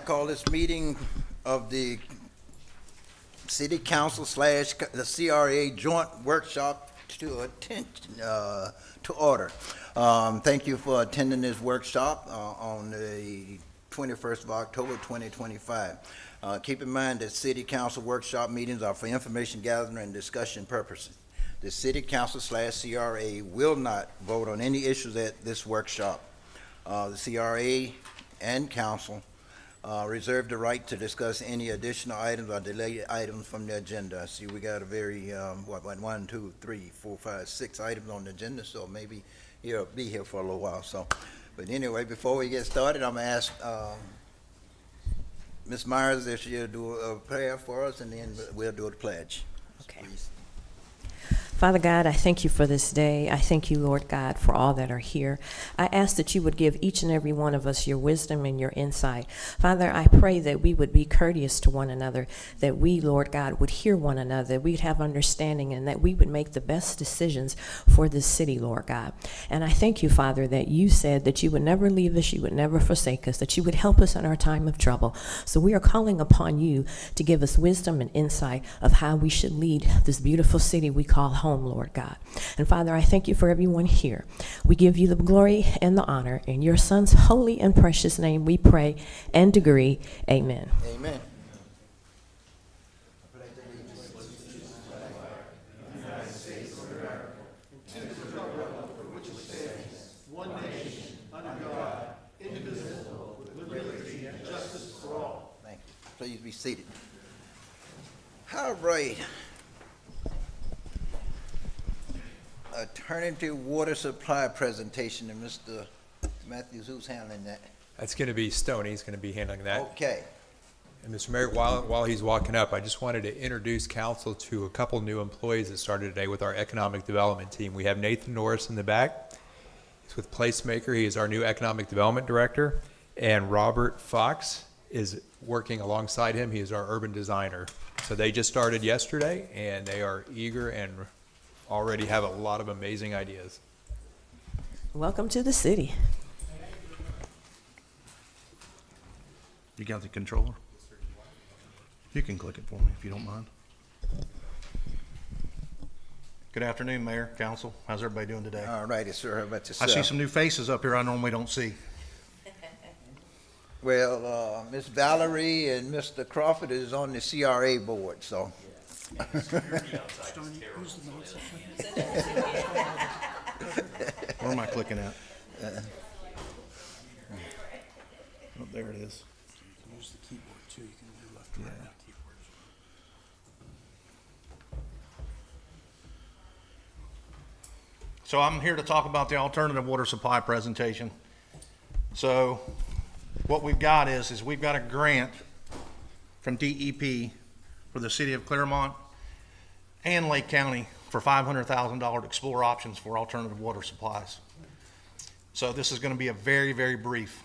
call this meeting of the City Council / the CRA Joint Workshop to order. Thank you for attending this workshop on the 21st of October 2025. Keep in mind that City Council workshop meetings are for information gathering and discussion purposes. The City Council / CRA will not vote on any issues at this workshop. The CRA and Council reserve the right to discuss any additional items or deleted items from the agenda. I see we got a very, 1, 2, 3, 4, 5, 6 items on the agenda, so maybe you'll be here for a little while. So, but anyway, before we get started, I'm going to ask Ms. Myers if she'll do a prayer for us, and then we'll do the pledge. Okay. Please. Father God, I thank you for this day. I thank you, Lord God, for all that are here. I ask that you would give each and every one of us your wisdom and your insight. Father, I pray that we would be courteous to one another, that we, Lord God, would hear one another, that we'd have understanding, and that we would make the best decisions for this city, Lord God. And I thank you, Father, that you said that you would never leave us, you would never forsake us, that you would help us in our time of trouble. So we are calling upon you to give us wisdom and insight of how we should lead this beautiful city we call home, Lord God. And Father, I thank you for everyone here. We give you the glory and the honor. In your Son's holy and precious name we pray and agree. Amen. Amen. One nation, under God, indivisible, with liberty and justice for all. Thank you. Please be seated. All right. Alternative water supply presentation, and Mr. Matthews, who's handling that? That's going to be Stoney. He's going to be handling that. Okay. And Mr. Mayor, while he's walking up, I just wanted to introduce council to a couple new employees that started today with our economic development team. We have Nathan Norris in the back. He's with Placemaker. He is our new economic development director. And Robert Fox is working alongside him. He is our urban designer. So they just started yesterday, and they are eager and already have a lot of amazing ideas. Welcome to the city. You got the controller? You can click it for me if you don't mind. Good afternoon, Mayor, Council. How's everybody doing today? All righty, sir. How about I yourself? see some new faces up here I normally don't see. Well, Miss Valerie and Mr. Crawford is on the CRA board, so. Where am I clicking at? Oh, there it is. Use the keyboard too. You can do left and right on keyboards. So I'm here to talk about the alternative water supply presentation. So what we've got is we've got a grant from DEP for the city of Clermont and Lake County for $500,000 to explore options for alternative water supplies. So this is going to be a very, very brief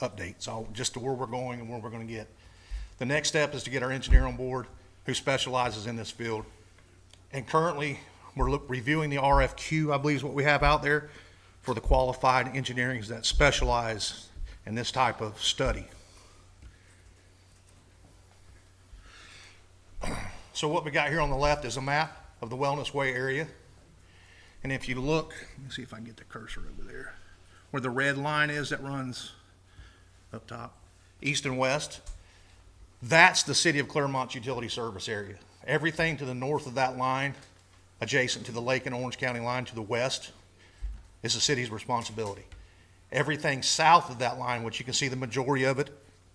update. So just to where we're going and where we're going to get. The next step is to get our engineer on board who specializes in this field. And currently we're reviewing the RFQ, I believe is what we have out there for the qualified engineers that specialize in this type of study. So what we got here on the left is a map of the Wellness Way area. And if you look, let me see if I can get the cursor over there, where the red line is that runs up top, east and west, that's the city of Clermont's utility service area. Everything to the north of that line, adjacent to the Lake and Orange County line to the west, is the city's responsibility. Everything south of that line, which you can see the majority of it,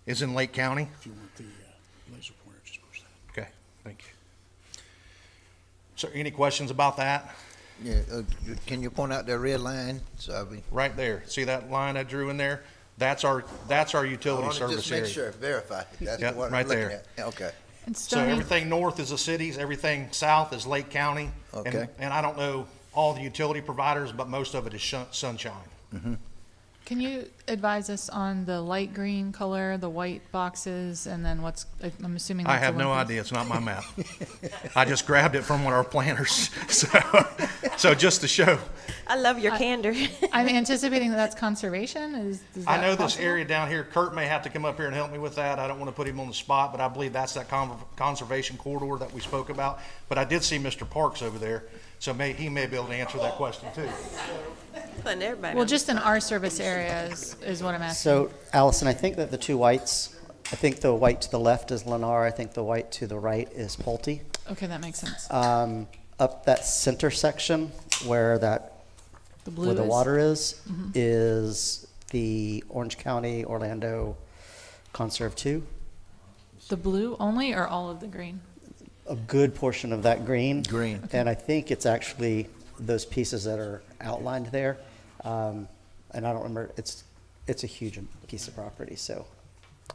is in Lake County. If you want the laser pointer, just push that. Okay, thank you. So any questions about that? Yeah, can you point out that red line? So I'll be. Right there. See that line I drew in there? That's our utility service Just make area. sure, verify. That's Yep, the one right I'm looking there. at. Okay. And So Stoney, everything north is the cities, everything south is Lake County. Okay. And I don't know all the utility providers, but most of it is Sunshine. Can you advise us on the light green color, the white boxes, and then I'm assuming I that's have no Olympus? idea. It's not my map. I just grabbed it from one of our planners. So just to show. I love your candor. I'm anticipating that's conservation. Is I that know this possible? area down here, Kurt may have to come up here and help me with that. I don't want to put him on the spot, but I believe that's that conservation corridor that we spoke about. But I did see Mr. Parks over there, so he may be able to answer that question too. Putting everybody Well, on. just in our service area is what I'm asking. So, Allison, I think that the two whites, I think the white to the left is Lennar, I think the white to the right is Pulte. Okay, that makes sense. Up that center section where The blue where the is? water is the Orange County, Orlando Conserve 2. The blue only or all of the green? A good portion of that green. Green. And I think it's actually those pieces that are outlined there. And I don't remember, it's a huge piece of property, so.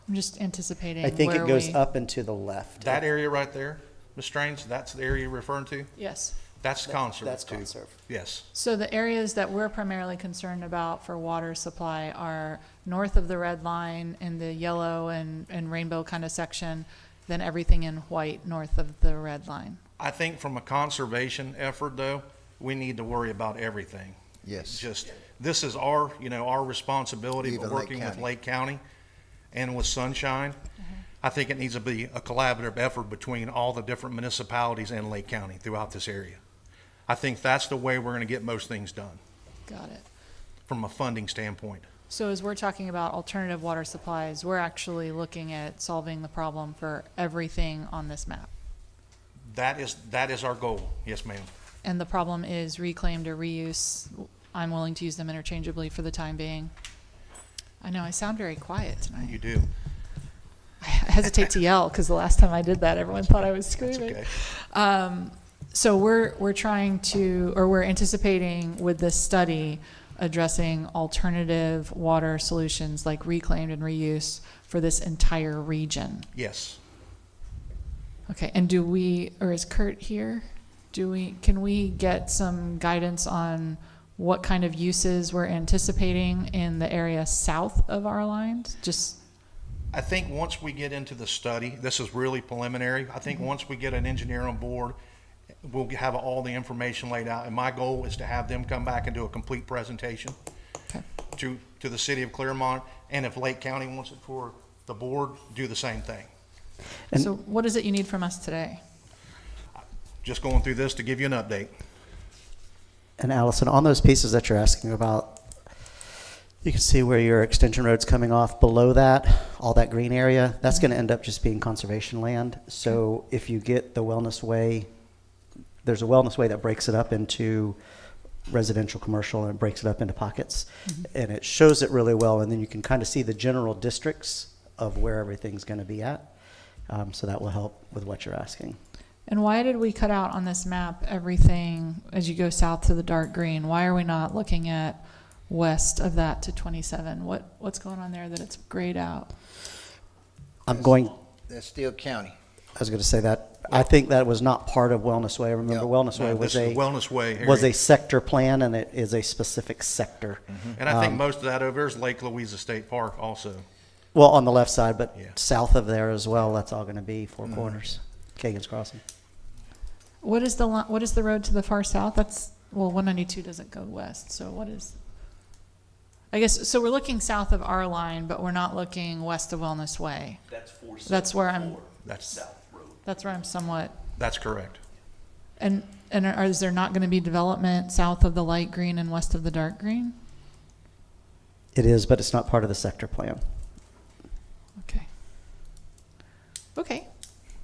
I'm just anticipating I think where it goes we- up and to the left. That area right there, Ms. Strange, that's the area you're referring to? Yes. That's conserve That's too. conserve. Yes. So the areas that we're primarily concerned about for water supply are north of the red line in the yellow and rainbow kind of section, then everything in white north of the red line. I think from a conservation effort though, we need to worry about everything. Yes. Just, this is our responsibility, but Even Lake working with County. Lake County and with Sunshine, I think it needs to be a collaborative effort between all the different municipalities and Lake County throughout this area. I think that's the way we're gonna get most things done, Got it. from a funding standpoint. So as we're talking about alternative water supplies, we're actually looking at solving the problem for everything on this map. That is our goal, yes, ma'am. And the problem is reclaimed or reuse. I'm willing to use them interchangeably for the time being. I know I sound very quiet tonight. You do, I hesitate to yell because the last time I did that, everyone thought I was that's screaming. okay. So we're trying to, or we're anticipating with this study addressing alternative water solutions like reclaimed and reuse for this entire region. Yes. Okay, and do we, or is Kurt here? Can we get some guidance on what kind of uses we're anticipating in the area south of our lines? Just, I think once we get into the study, this is really preliminary. I think once we get an engineer on board, we'll have all the information laid out. And my goal is to have them come back and do a complete presentation okay. to the city of Clermont. And if Lake County wants it for the board, do the same thing. And- So what is it you need from us today? Just going through this to give you an update. And Allison, on those pieces that you're asking about, you can see where your extension road's coming off below that, all that green area, that's going to end up just being conservation land. So if you get the wellness way, there's a wellness way that breaks it up into residential, commercial, and it breaks it up into pockets. And it shows it really well, and then you can kind of see the general districts of where everything's going to be at. So that will help with what you're asking. And why did we cut out on this map everything as you go south to the dark green? Why are we not looking at west of that to 27? What's going on there that it's grayed out? I'm going, That's still county. I was going to say that, I think that was not part of Wellness Way. Remember, Yeah. Wellness Way No, was this is a, the Wellness Way was a area. sector plan, and it is a specific sector. And I think most of that over there is Lake Louisa State Park also. Well, on the left side, but Yeah. south of there as well, that's all going to be Four Corners, Kagan's Crossing. What is the road to the far south? That's, well, 192 doesn't go west, so what is? I guess, so we're looking south of our line, but we're not looking west of Wellness Way. That's where I'm, That's that's where I'm somewhat, That's correct. and is there not going to be development south of the light green and west of the dark green? It is, but it's not part of the sector plan. Okay. Okay,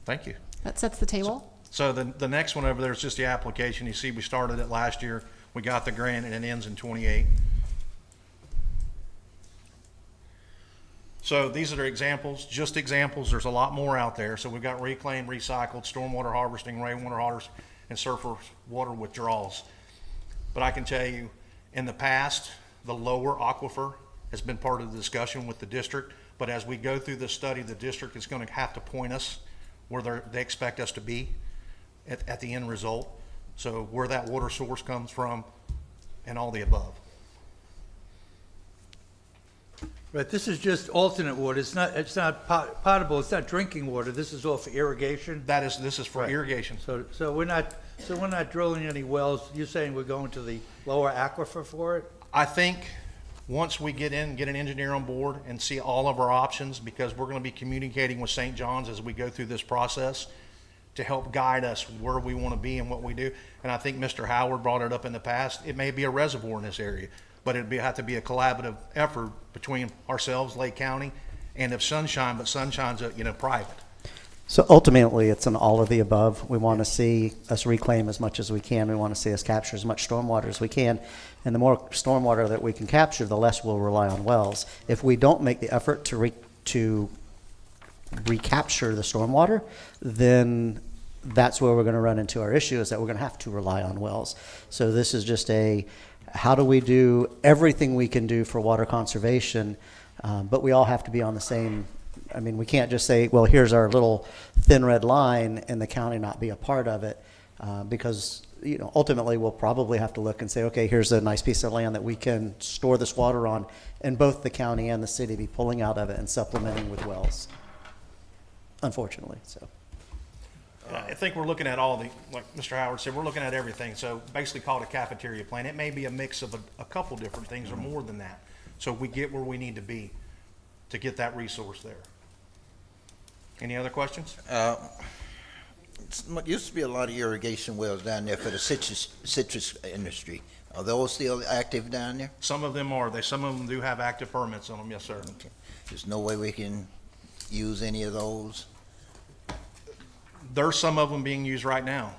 Thank you. that sets the table. So the next one over there is just the application. You see, we started it last year. We got the grant and it ends in '28. So these are the examples, just examples. There's a lot more out there. So we've got reclaimed, recycled, stormwater harvesting, rainwater harvesting, and surface water withdrawals. But I can tell you, in the past, the lower aquifer has been part of the discussion with the district. But as we go through this study, the district is going to have to point us where they expect us to be at the end result. So where that water source comes from and all the above. Right, this is just alternate water. It's not potable, it's not drinking water. This is all for irrigation. This is for Right. irrigation. So we're not drilling any wells. You're saying we're going to the lower aquifer for it? I think once we get an engineer on board and see all of our options, because we're gonna be communicating with St. John's as we go through this process to help guide us where we wanna be and what we do. And I think Mr. Howard brought it up in the past, it may be a reservoir in this area, but have to be a collaborative effort between ourselves, Lake County, and if Sunshine, but Sunshine's private. So ultimately, it's an all of the above. We want to see us reclaim as much as we can. We want to see us capture as much stormwater as we can. And the more stormwater that we can capture, the less we'll rely on wells. If we don't make the effort to recapture the stormwater, then that's where we're going to run into our issue, is that we're going to have to rely on wells. So this is just how do we do everything we can do for water conservation, but we all have to be on the same. I mean, we can't just say, well, here's our little thin red line and the county not be a part of it, because ultimately we'll probably have to look and say, okay, here's a nice piece of land that we can store this water on, and both the county and the city be pulling out of it and supplementing with wells, unfortunately. So I think we're looking at like Mr. Howard said, we're looking at everything. So basically call it a cafeteria plan. It may be a mix of a couple different things or more than that. So we get where we need to be to get that resource there. Any other questions? Used to be a lot of irrigation wells down there for the citrus industry. Are those still active down there? Some of them are. Some of them do have active permits on them, yes, sir. Okay. There's no way we can use any of those? There's some of them being used right now.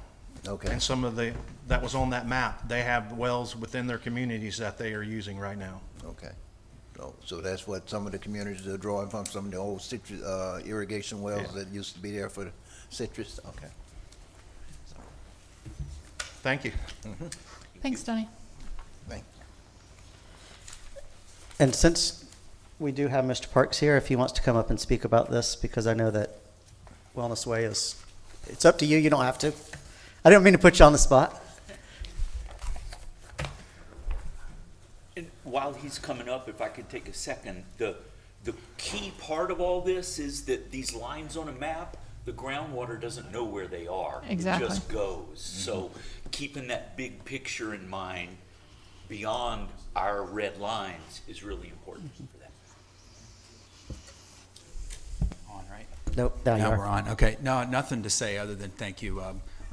Okay. And some of that was on that map. They have wells within their communities that they are using right now. Okay. So that's what some of the communities are drawing from, some of the old citrus, irrigation wells Yeah. that used to be there for the citrus? Okay. Thank you. Thanks, Tony. Thank And since we do have Mr. Parks here, if he wants to come up and speak about this, because I know that Wellness Way it's up to you, you don't have to. I didn't mean to put you on the spot. And while he's coming up, if I could take a second, the key part of all this is that these lines on a map, the groundwater doesn't know where they are. Exactly. It just goes. So keeping that big picture in mind beyond our red lines is really important for that. On, right? Nope, now you Now are. we're on. Okay. No, nothing to say other than thank you.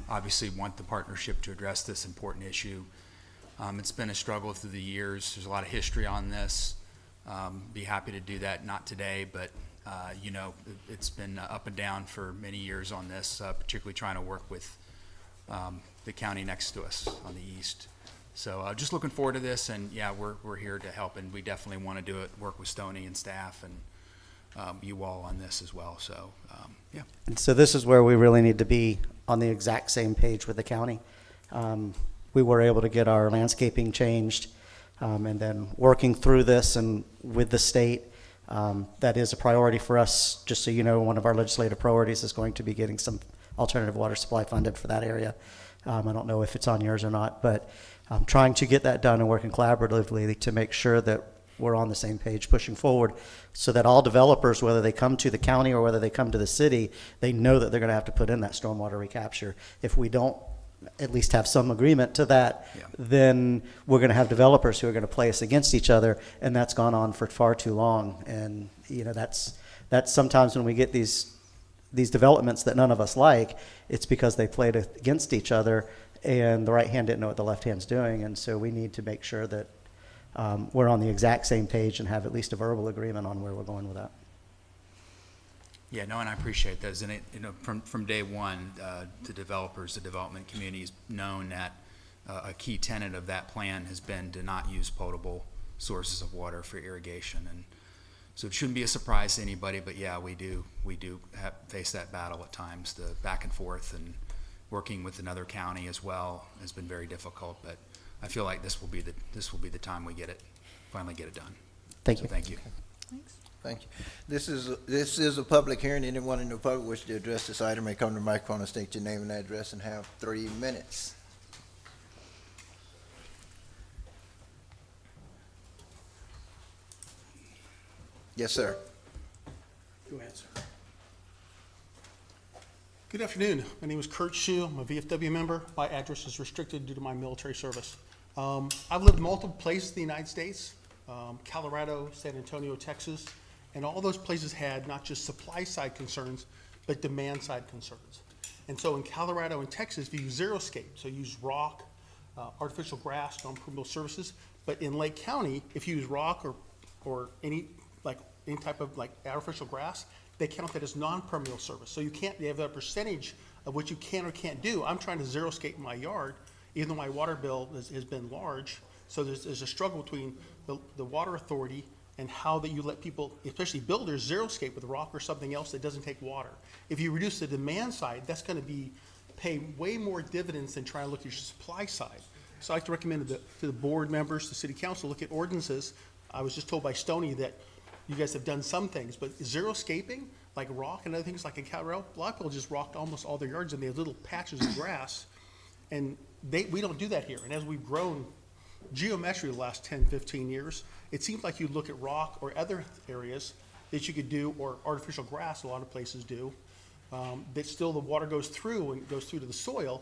Obviously want the partnership to address this important issue. It's been a struggle through the years. There's a lot of history on this. Be happy to do that, not today, but it's been up and down for many years on this, particularly trying to work with the county next to us on the east. So just looking forward to this, and yeah, we're here to help, and we definitely want to do it, work with Stoney and staff and you all on this as well. So yeah. And so this is where we really need to be on the exact same page with the county. We were able to get our landscaping changed, and then working through this and with the state, that is a priority for us. Just so you know, one of our legislative priorities is going to be getting some alternative water supply funded for that area. I don't know if it's on yours or not, but trying to get that done and working collaboratively to make sure that we're on the same page pushing forward, so that all developers, whether they come to the county or whether they come to the city, they know that they're going to have to put in that stormwater recapture. If we don't at least have some agreement to that, Yeah. then we're going to have developers who are going to play us against each other, and that's gone on for far too long. And that's sometimes when we get these developments that none of us like, it's because they played against each other, and the right hand didn't know what the left hand's doing. And so we need to make sure that we're on the exact same page and have at least a verbal agreement on where we're going with that. Yeah, no, and I appreciate those. And from day one, the developers, the development community has known that a key tenet of that plan has been to not use potable sources of water for irrigation. And so it shouldn't be a surprise to anybody, but yeah, we do face that battle at times. The back and forth and working with another county as well has been very difficult. But I feel like this will be the time we finally get it done. Thank So you. thank you. Thanks. Thank you. This is a public hearing. Anyone in the public wish to address this item may come to the microphone and state your name and address and have 3 minutes. Yes, sir. Go ahead, sir. Good afternoon. My name is Kurt Shue. I'm a VFW member. My address is restricted due to my military service. I've lived in multiple places in the United States, Colorado, San Antonio, Texas, and all those places had not just supply side concerns, but demand side concerns. And so in Colorado and Texas, we use xeriscape, so you use rock, artificial grass, non-permeable surfaces. But in Lake County, if you use rock or any type of artificial grass, they count that as non-permeable surface. So you have a percentage of what you can or can't do. I'm trying to xeriscape in my yard, even though my water bill has been large. So there's a struggle between the water authority and how that you let people, especially builders, xeriscape with rock or something else that doesn't take water. If you reduce the demand side, that's gonna pay way more dividends than trying to look at your supply side. So I'd like to recommend to the board members, the city council, look at ordinances. I was just told by Stoney that you guys have done some things, but xeriscaping, like rock and other things like in Colorado, a lot of people just rocked almost all their yards and they have little patches of grass. And we don't do that here. And as we've grown geometry the last 10, 15 years, it seems like you look at rock or other areas that you could do, or artificial grass, a lot of places do, that still the water goes through and goes through to the soil,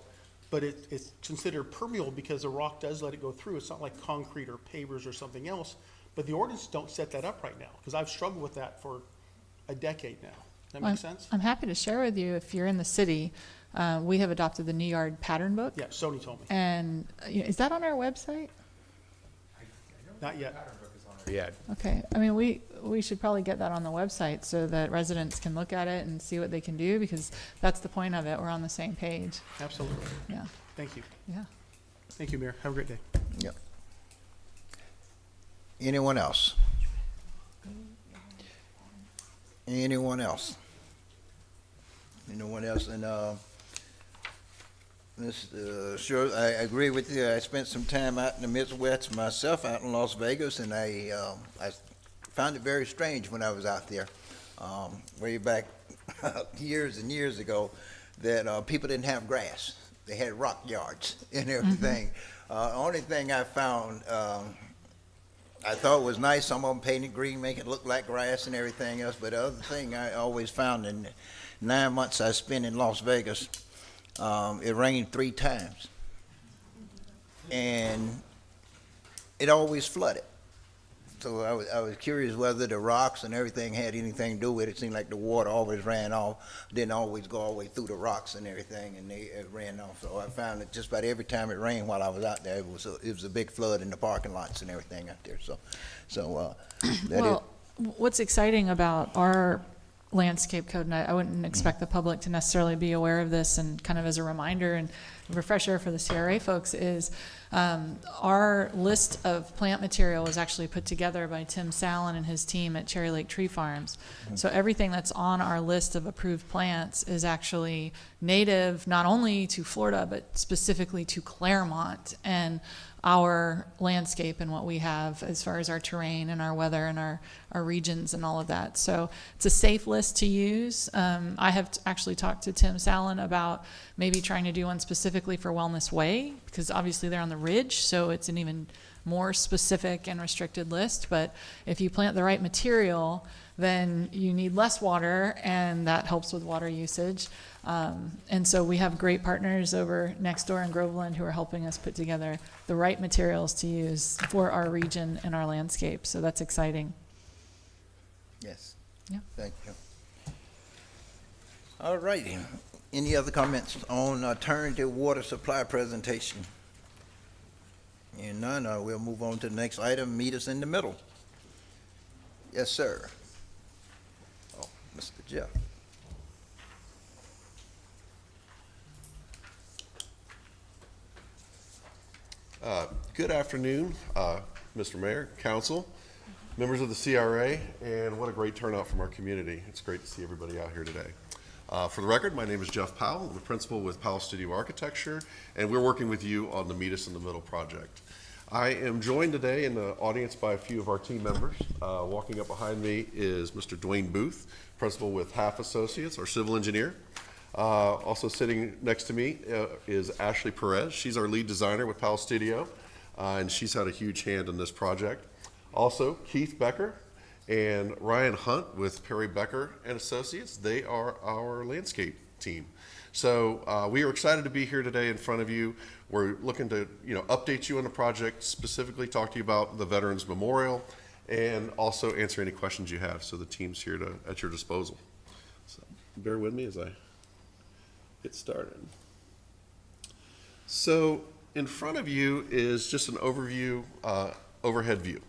but it's considered permeable because the rock does let it go through. It's not like concrete or pavers or something else, but the ordinance don't set that up right now, because I've struggled with that for a decade now. That make sense? I'm happy to share with you, if you're in the city, we have adopted the New Yard Pattern Book. Yeah, Stoney told me. And is that on our website? Not yet. Yeah. Okay, I mean, we should probably get that on the website so that residents can look at it and see what they can do, because that's the point of it. We're on the same page. Absolutely. Yeah, Thank you. yeah. Thank you, Mayor. Have a great day. Yep. Anyone else? Anyone else? Anyone else? And, sure, I agree with you. I spent some time out in the Midwest myself, out in Las Vegas, and I found it very strange when I was out there, way back years and years ago, that people didn't have grass. They had rock yards and everything. Only thing I found I thought was nice, some of them painted green, make it look like grass and everything else, but the other thing I always found in 9 months I spent in Las Vegas, it rained 3 times. And it always flooded. So I was curious whether the rocks and everything had anything to do with it. It seemed like the water always ran off, didn't always go all the way through the rocks and everything, and it ran off. So I found that just about every time it rained while I was out there, it was a big flood in the parking lots and everything out there. So Well, what's exciting about our landscape code, and I wouldn't expect the public to necessarily be aware of this, and kind of as a reminder and refresher for the CRA folks, is our list of plant material was actually put together by Tim Sallin and his team at Cherry Lake Tree Farms. So everything that's on our list of approved plants is actually native not only to Florida, but specifically to Clermont and our landscape and what we have as far as our terrain and our weather and our regions and all of that. So it's a safe list to use. I have actually talked to Tim Sallin about maybe trying to do one specifically for Wellness Way, because obviously they're on the ridge, so it's an even more specific and restricted list. But if you plant the right material, then you need less water, and that helps with water usage. And so we have great partners over next door in Groveland who are helping us put together the right materials to use for our region and our landscape. So that's exciting. yes. Yeah. Thank you. All righty. Any other comments on alternative water supply presentation? And none, we'll move on to the next item, meet us in the middle. Yes, sir. Oh, Mr. Jeff. Good afternoon, Mr. Mayor, Council, members of the CRA, and what a great turnout from our community. It's great to see everybody out here today. For the record, my name is Jeff Powell. I'm the principal with Powell Studio Architecture, and we're working with you on the Meet Us in the Middle project. I am joined today in the audience by a few of our team members. Walking up behind me is Mr. Dwayne Booth, principal with Half Associates, our civil engineer. Also sitting next to me is Ashley Perez. She's our lead designer with Powell Studio, and she's had a huge hand in this project. Also, Keith Becker and Ryan Hunt with Perry Becker and Associates. They are our landscape team. So we are excited to be here today in front of you. We're looking to update you on the project, specifically talk to you about the Veterans Memorial, and also answer any questions you have. So the team's here at your disposal. So bear with me as I get started. So in front of you is just an overview, overhead view.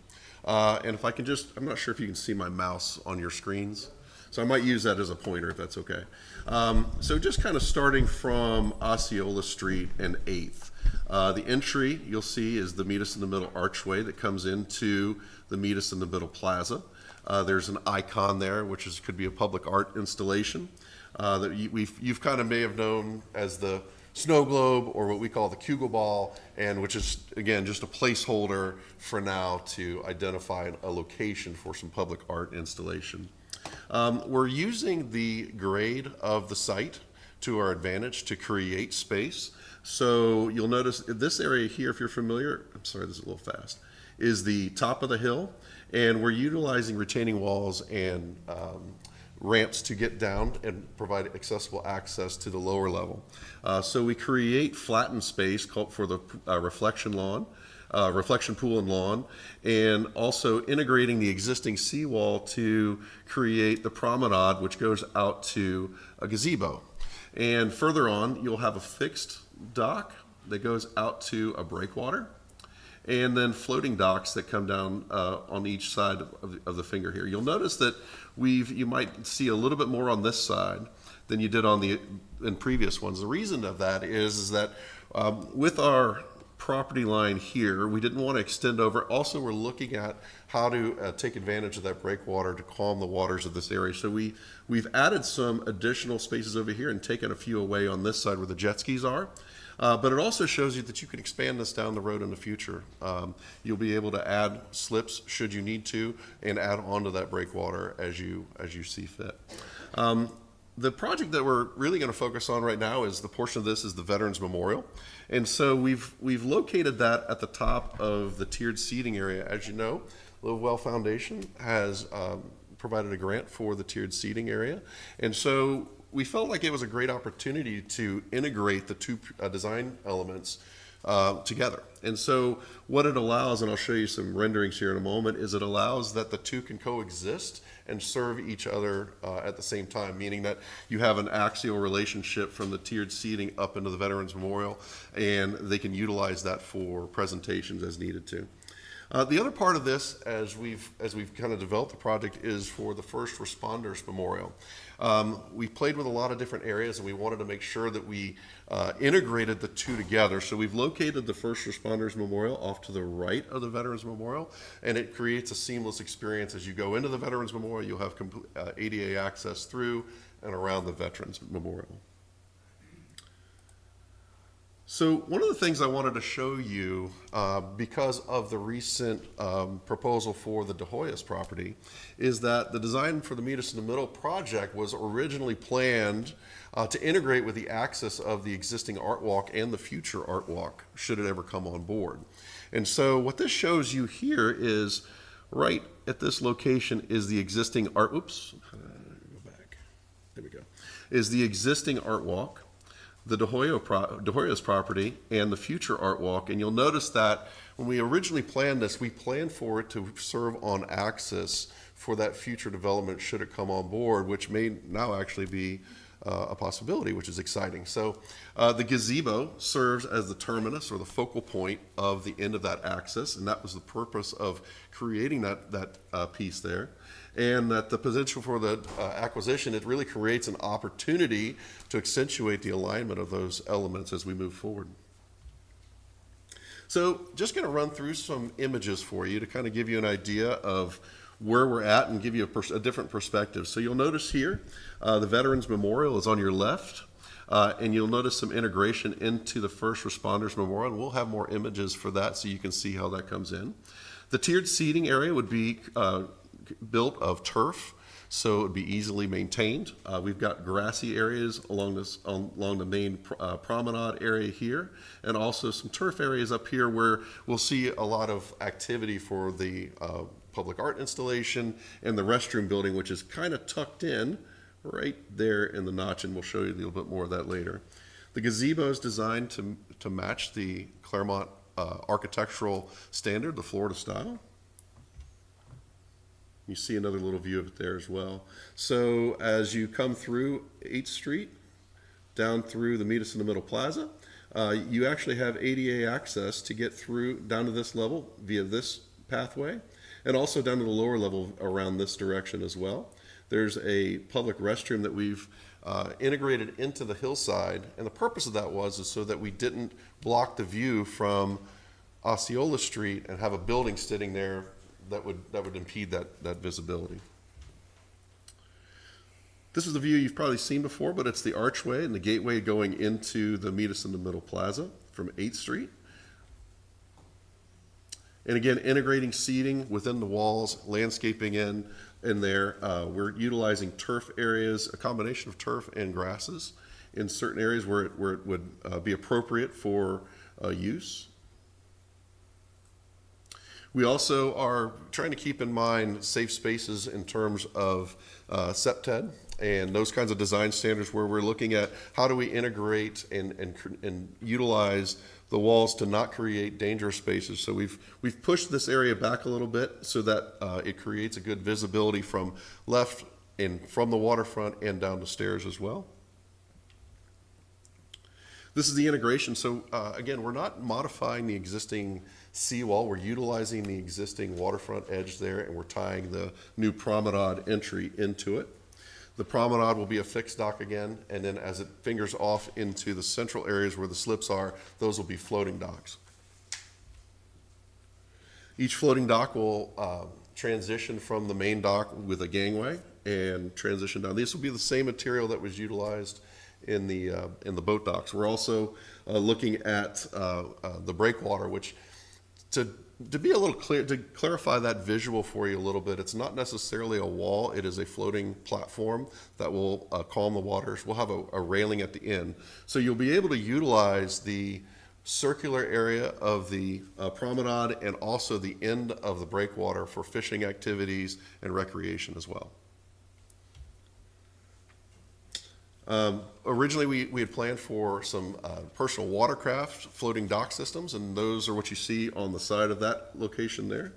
And if I can I'm not sure if you can see my mouse on your screens, so I might use that as a pointer if that's okay. So just kind of starting from Osceola Street and 8th. The entry you'll see is the Meet Us in the Middle archway that comes into the Meet Us in the Middle Plaza. There's an icon there, which could be a public art installation that you've kind of may have known as the snow globe, or what we call the Kugel ball, and which is, again, just a placeholder for now to identify a location for some public art installation. We're using the grade of the site to our advantage to create space. So you'll notice this area here, if you're familiar, I'm sorry, this is a little fast, is the top of the hill, and we're utilizing retaining walls and ramps to get down and provide accessible access to the lower level. So we create flattened space called for the reflection pool and lawn, and also integrating the existing seawall to create the promenade, which goes out to a gazebo. And further on, you'll have a fixed dock that goes out to a breakwater, and then floating docks that come down on each side of the finger here. You'll notice that you might see a little bit more on this side than you did in previous ones. The reason of that is that with our property line here, we didn't want to extend over. Also, we're looking at how to take advantage of that breakwater to calm the waters of this area. So we've added some additional spaces over here and taken a few away on this side where the jet skis are. But it also shows you that you can expand this down the road in the future. You'll be able to add slips should you need to, and add onto that breakwater as you see fit. The project that we're really going to focus on right now is the portion of this is the Veterans Memorial. And so we've located that at the top of the tiered seating area. As you know, the Well Foundation has provided a grant for the tiered seating area. And so we felt like it was a great opportunity to integrate the two design elements together. And so what it allows, and I'll show you some renderings here in a moment, is it allows that the two can coexist and serve each other at the same time, meaning that you have an axial relationship from the tiered seating up into the Veterans Memorial, and they can utilize that for presentations as needed to. The other part of this, as we've kind of developed the project, is for the First Responders Memorial. We played with a lot of different areas, and we wanted to make sure that we integrated the two together. So we've located the First Responders Memorial off to the right of the Veterans Memorial, and it creates a seamless experience. As you go into the Veterans Memorial, you'll have ADA access through and around the Veterans Memorial. So one of the things I wanted to show you, because of the recent proposal for the De Hoyos property, is that the design for the Meet Us in the Middle project was originally planned to integrate with the access of the existing art walk and the future art walk, should it ever come on board. And so what this shows you here is right at this location is the existing art, oops, go back, there we go, is the existing art walk, the De Hoyos property, and the future art walk. And you'll notice that when we originally planned this, we planned for it to serve on access for that future development should it come on board, which may now actually be a possibility, which is exciting. So the gazebo serves as the terminus or the focal point of the end of that axis, and that was the purpose of creating that piece there. And that the potential for the acquisition, it really creates an opportunity to accentuate the alignment of those elements as we move forward. So just going to run through some images for you to kind of give you an idea of where we're at and give you a different perspective. So you'll notice here, the Veterans Memorial is on your left, and you'll notice some integration into the First Responders Memorial. We'll have more images for that so you can see how that comes in. The tiered seating area would be built of turf, so it would be easily maintained. We've got grassy areas along the main promenade area here, and also some turf areas up here where we'll see a lot of activity for the public art installation, and the restroom building, which is kind of tucked in right there in the notch, and we'll show you a little bit more of that later. The gazebo is designed to match the Clermont architectural standard, the Florida style. You see another little view of it there as well. So as you come through 8th Street, down through the Meet Us in the Middle Plaza, you actually have ADA access to get through down to this level via this pathway, and also down to the lower level around this direction as well. There's a public restroom that we've integrated into the hillside, and the purpose of that is so that we didn't block the view from Osceola Street and have a building sitting there that would impede that visibility. This is the view you've probably seen before, but it's the archway and the gateway going into the Meet Us in the Middle Plaza from 8th Street. And again, integrating seating within the walls, landscaping in there. We're utilizing turf areas, a combination of turf and grasses in certain areas where it would be appropriate for use. We also are trying to keep in mind safe spaces in terms of SEPTED and those kinds of design standards, where we're looking at how do we integrate and utilize the walls to not create dangerous spaces. So we've pushed this area back a little bit so that it creates a good visibility from left and from the waterfront and down the stairs as well. This is the integration. So again, we're not modifying the existing seawall. We're utilizing the existing waterfront edge there, and we're tying the new promenade entry into it. The promenade will be a fixed dock again, and then as it fingers off into the central areas where the slips are, those will be floating docks. Each floating dock will transition from the main dock with a gangway and transition down. This will be the same material that was utilized in the boat docks. We're also looking at the breakwater, which to be a little clear, to clarify that visual for you a little bit, it's not necessarily a wall. It is a floating platform that will calm the waters. We'll have a railing at the end. So you'll be able to utilize the circular area of the promenade and also the end of the breakwater for fishing activities and recreation as well. Originally, we had planned for some personal watercraft floating dock systems, and those are what you see on the side of that location there.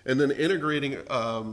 And then integrating a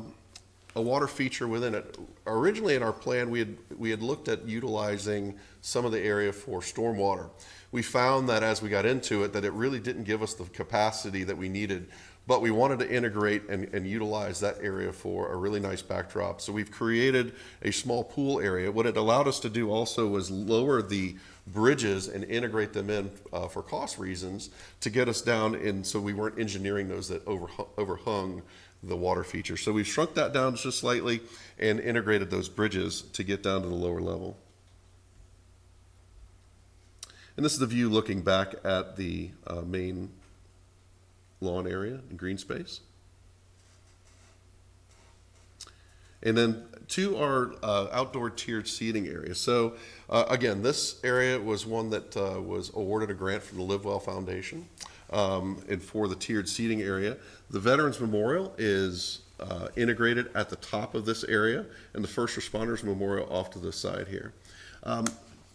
water feature within it. Originally in our plan, we had looked at utilizing some of the area for stormwater. We found that as we got into it, that it really didn't give us the capacity that we needed, but we wanted to integrate and utilize that area for a really nice backdrop. So we've created a small pool area. What it allowed us to do also was lower the bridges and integrate them in for cost reasons to get us down in, so we weren't engineering those that overhung the water feature. So we've shrunk that down just slightly and integrated those bridges to get down to the lower level. And this is the view looking back at the main lawn area and green space. And then to our outdoor tiered seating area. So again, this area was one that was awarded a grant from the Live Well Foundation and for the tiered seating area. The Veterans Memorial is integrated at the top of this area, and the First Responders Memorial off to the side here.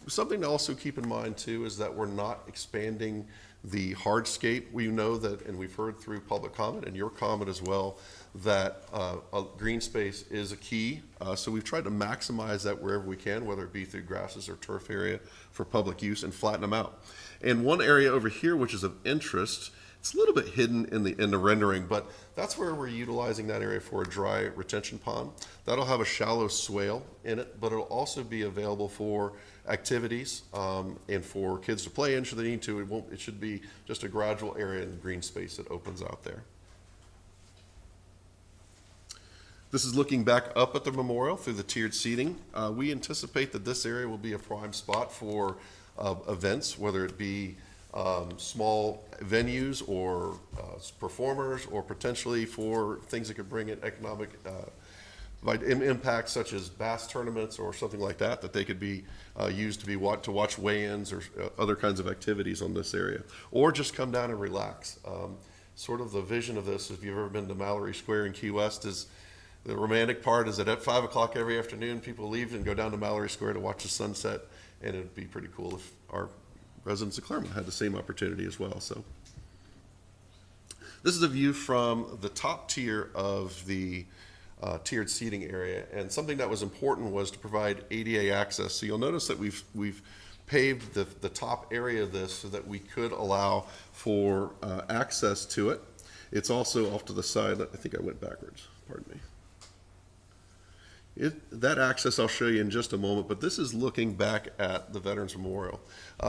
Something to also keep in mind too is that we're not expanding the hardscape. We know that, and we've heard through public comment and your comment as well, that a green space is a key. So we've tried to maximize that wherever we can, whether it be through grasses or turf area for public use, and flatten them out. And one area over here which is of interest, it's a little bit hidden in the rendering, but that's where we're utilizing that area for a dry retention pond. That'll have a shallow swale in it, but it'll also be available for activities and for kids to play in should they need to. It should be just a gradual area in green space that opens out there. This is looking back up at the memorial through the tiered seating. We anticipate that this area will be a prime spot for events, whether it be small venues or performers, or potentially for things that could bring in economic impacts such as bass tournaments or something like that, that they could be used to watch weigh-ins or other kinds of activities on this area, or just come down and relax. Sort of the vision of this, if you've ever been to Mallory Square in Key West, is the romantic part is that at 5 o'clock every afternoon, people leave and go down to Mallory Square to watch the sunset, and it'd be pretty cool if our residents of Clermont had the same opportunity as well. So this is a view from the top tier of the tiered seating area, and something that was important was to provide ADA access. So you'll notice that we've paved the top area of this so that we could allow for access to it. It's also off to the side. I think I went backwards, pardon me. That access I'll show you in just a moment, but this is looking back at the Veterans Memorial.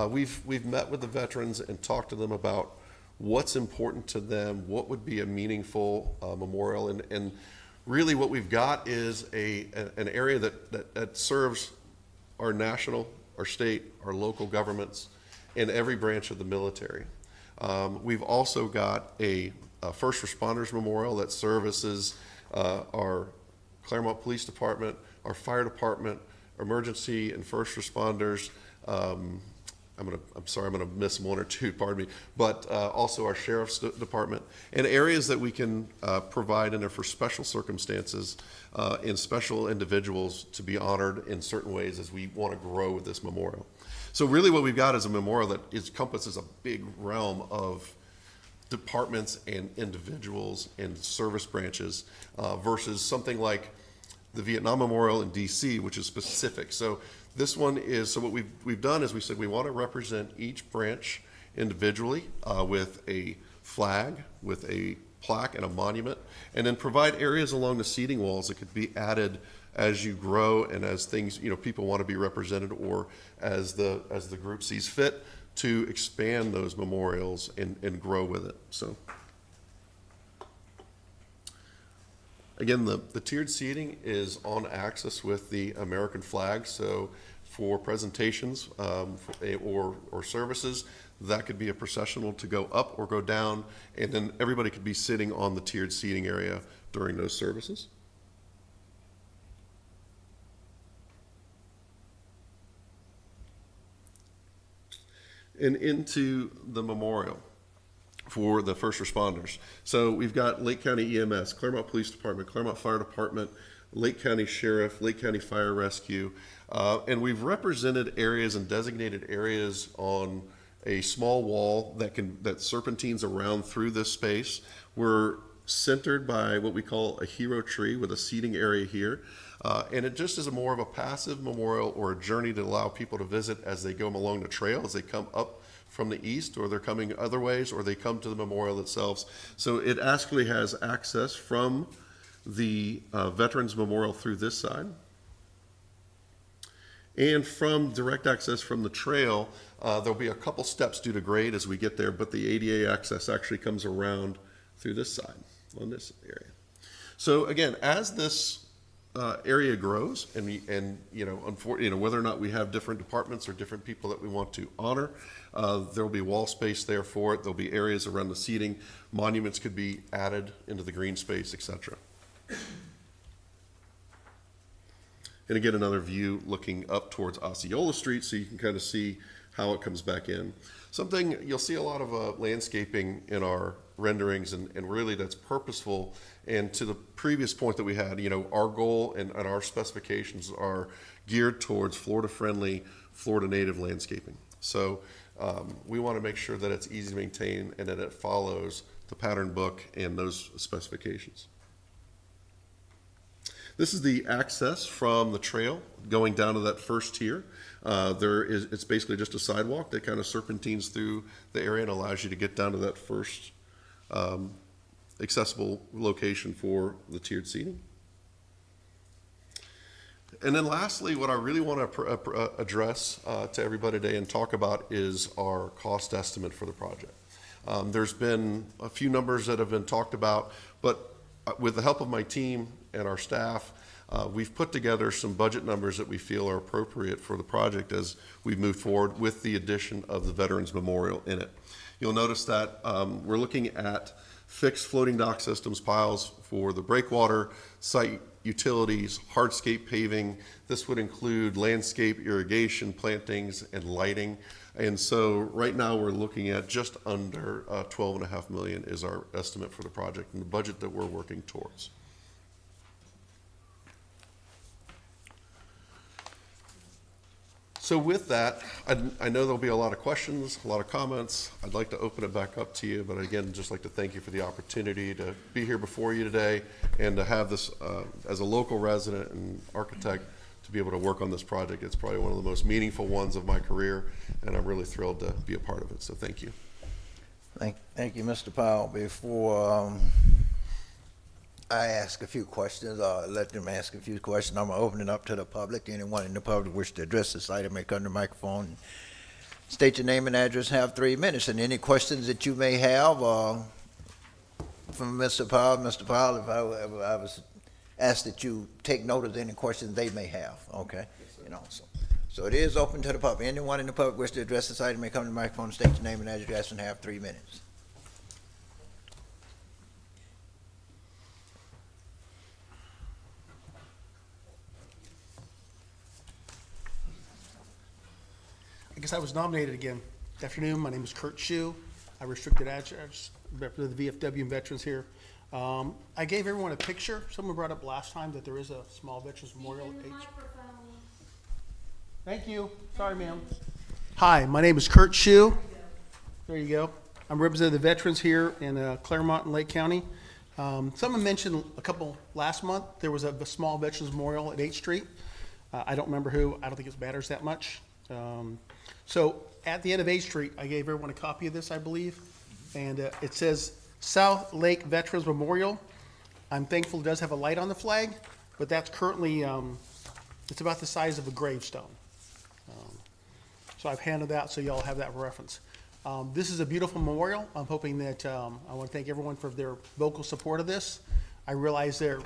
We've met with the veterans and talked to them about what's important to them, what would be a meaningful memorial, and really what we've got is an area that serves our national, our state, our local governments, and every branch of the military. We've also got a First Responders Memorial that services our Clermont Police Department, our Fire Department, emergency and first responders. I'm sorry, I'm gonna miss one or two, pardon me, but also our Sheriff's Department, and areas that we can provide in there for special circumstances and special individuals to be honored in certain ways as we want to grow with this memorial. So really what we've got is a memorial that encompasses a big realm of departments and individuals and service branches versus something like the Vietnam Memorial in DC, which is specific. So this one is, so what we've done is we said we want to represent each branch individually with a flag, with a plaque and a monument, and then provide areas along the seating walls that could be added as you grow and as things, people want to be represented, or as the group sees fit to expand those memorials and grow with it. So again, the tiered seating is on axis with the American flag. So for presentations or services, that could be a processional to go up or go down, and then everybody could be sitting on the tiered seating area during those services. And into the memorial for the first responders. So we've got Lake County EMS, Clermont Police Department, Clermont Fire Department, Lake County Sheriff, Lake County Fire Rescue, and we've represented areas and designated areas on a small wall that serpentines around through this space. We're centered by what we call a hero tree with a seating area here. And it just is more of a passive memorial or a journey to allow people to visit as they go along the trail, as they come up from the east, or they're coming other ways, or they come to the memorial itself. So it actually has access from the Veterans Memorial through this side, and from direct access from the trail. There'll be a couple steps due to grade as we get there, but the ADA access actually comes around through this side on this area. So again, as this area grows, and whether or not we have different departments or different people that we want to honor, there'll be wall space there for it. There'll be areas around the seating. Monuments could be added into the green space, etc. And again, another view looking up towards Osceola Street, so you can kind of see how it comes back in. Something, you'll see a lot of landscaping in our renderings, and really that's purposeful. And to the previous point that we had, our goal and our specifications are geared towards Florida-friendly, Florida-native landscaping. So we want to make sure that it's easy to maintain and that it follows the pattern book and those specifications. This is the access from the trail going down to that first tier. It's basically just a sidewalk that kind of serpentines through the area and allows you to get down to that first accessible location for the tiered seating. And then lastly, what I really want to address to everybody today and talk about is our cost estimate for the project. There's been a few numbers that have been talked about, but with the help of my team and our staff, we've put together some budget numbers that we feel are appropriate for the project as we move forward with the addition of the Veterans Memorial in it. You'll notice that we're looking at fixed floating dock systems piles for the breakwater, site utilities, hardscape paving. This would include landscape, irrigation, plantings, and lighting. And so right now we're looking at just under 12.5 million is our estimate for the project and the budget that we're working towards. So with that, I know there'll be a lot of questions, a lot of comments. I'd like to open it back up to you, but again, just like to thank you for the opportunity to be here before you today and to have this, as a local resident and architect, to be able to work on this project. It's probably one of the most meaningful ones of my career, and I'm really thrilled to be a part of it, so thank you. Thank you, Mr. Powell. Before I ask a few questions, let them ask a few questions, I'm opening up to the public. Anyone in the public wish to address this item may come to the microphone. State your name and address, have 3 minutes, and any questions that you may have from Mr. Powell. Mr. Powell, if I was asked that you take note of any questions they may have, okay? You know, so it is open to the public. Anyone in the public wish to address this item may come to the microphone, state your name and address, and have 3 minutes. I guess I was nominated again. Good afternoon, my name is Kurt Shue. I restricted address, represent the VFW and veterans here. I gave everyone a picture. Someone brought up last time that there is a small Veterans Memorial. Thank you. Sorry, ma'am. Hi, my name is Kurt Shue. There you go. I'm representing the veterans here in Clermont and Lake County. Someone mentioned a couple last month, there was a small Veterans Memorial at 8th Street. I don't remember who. I don't think it matters that much. So at the end of 8th Street, I gave everyone a copy of this, I believe, and it says South Lake Veterans Memorial. I'm thankful it does have a light on the flag, but that's currently, it's about the size of a gravestone. So I've handed that so y'all have that for reference. This is a beautiful memorial. I'm hoping that, I want to thank everyone for their vocal support of this. I realize there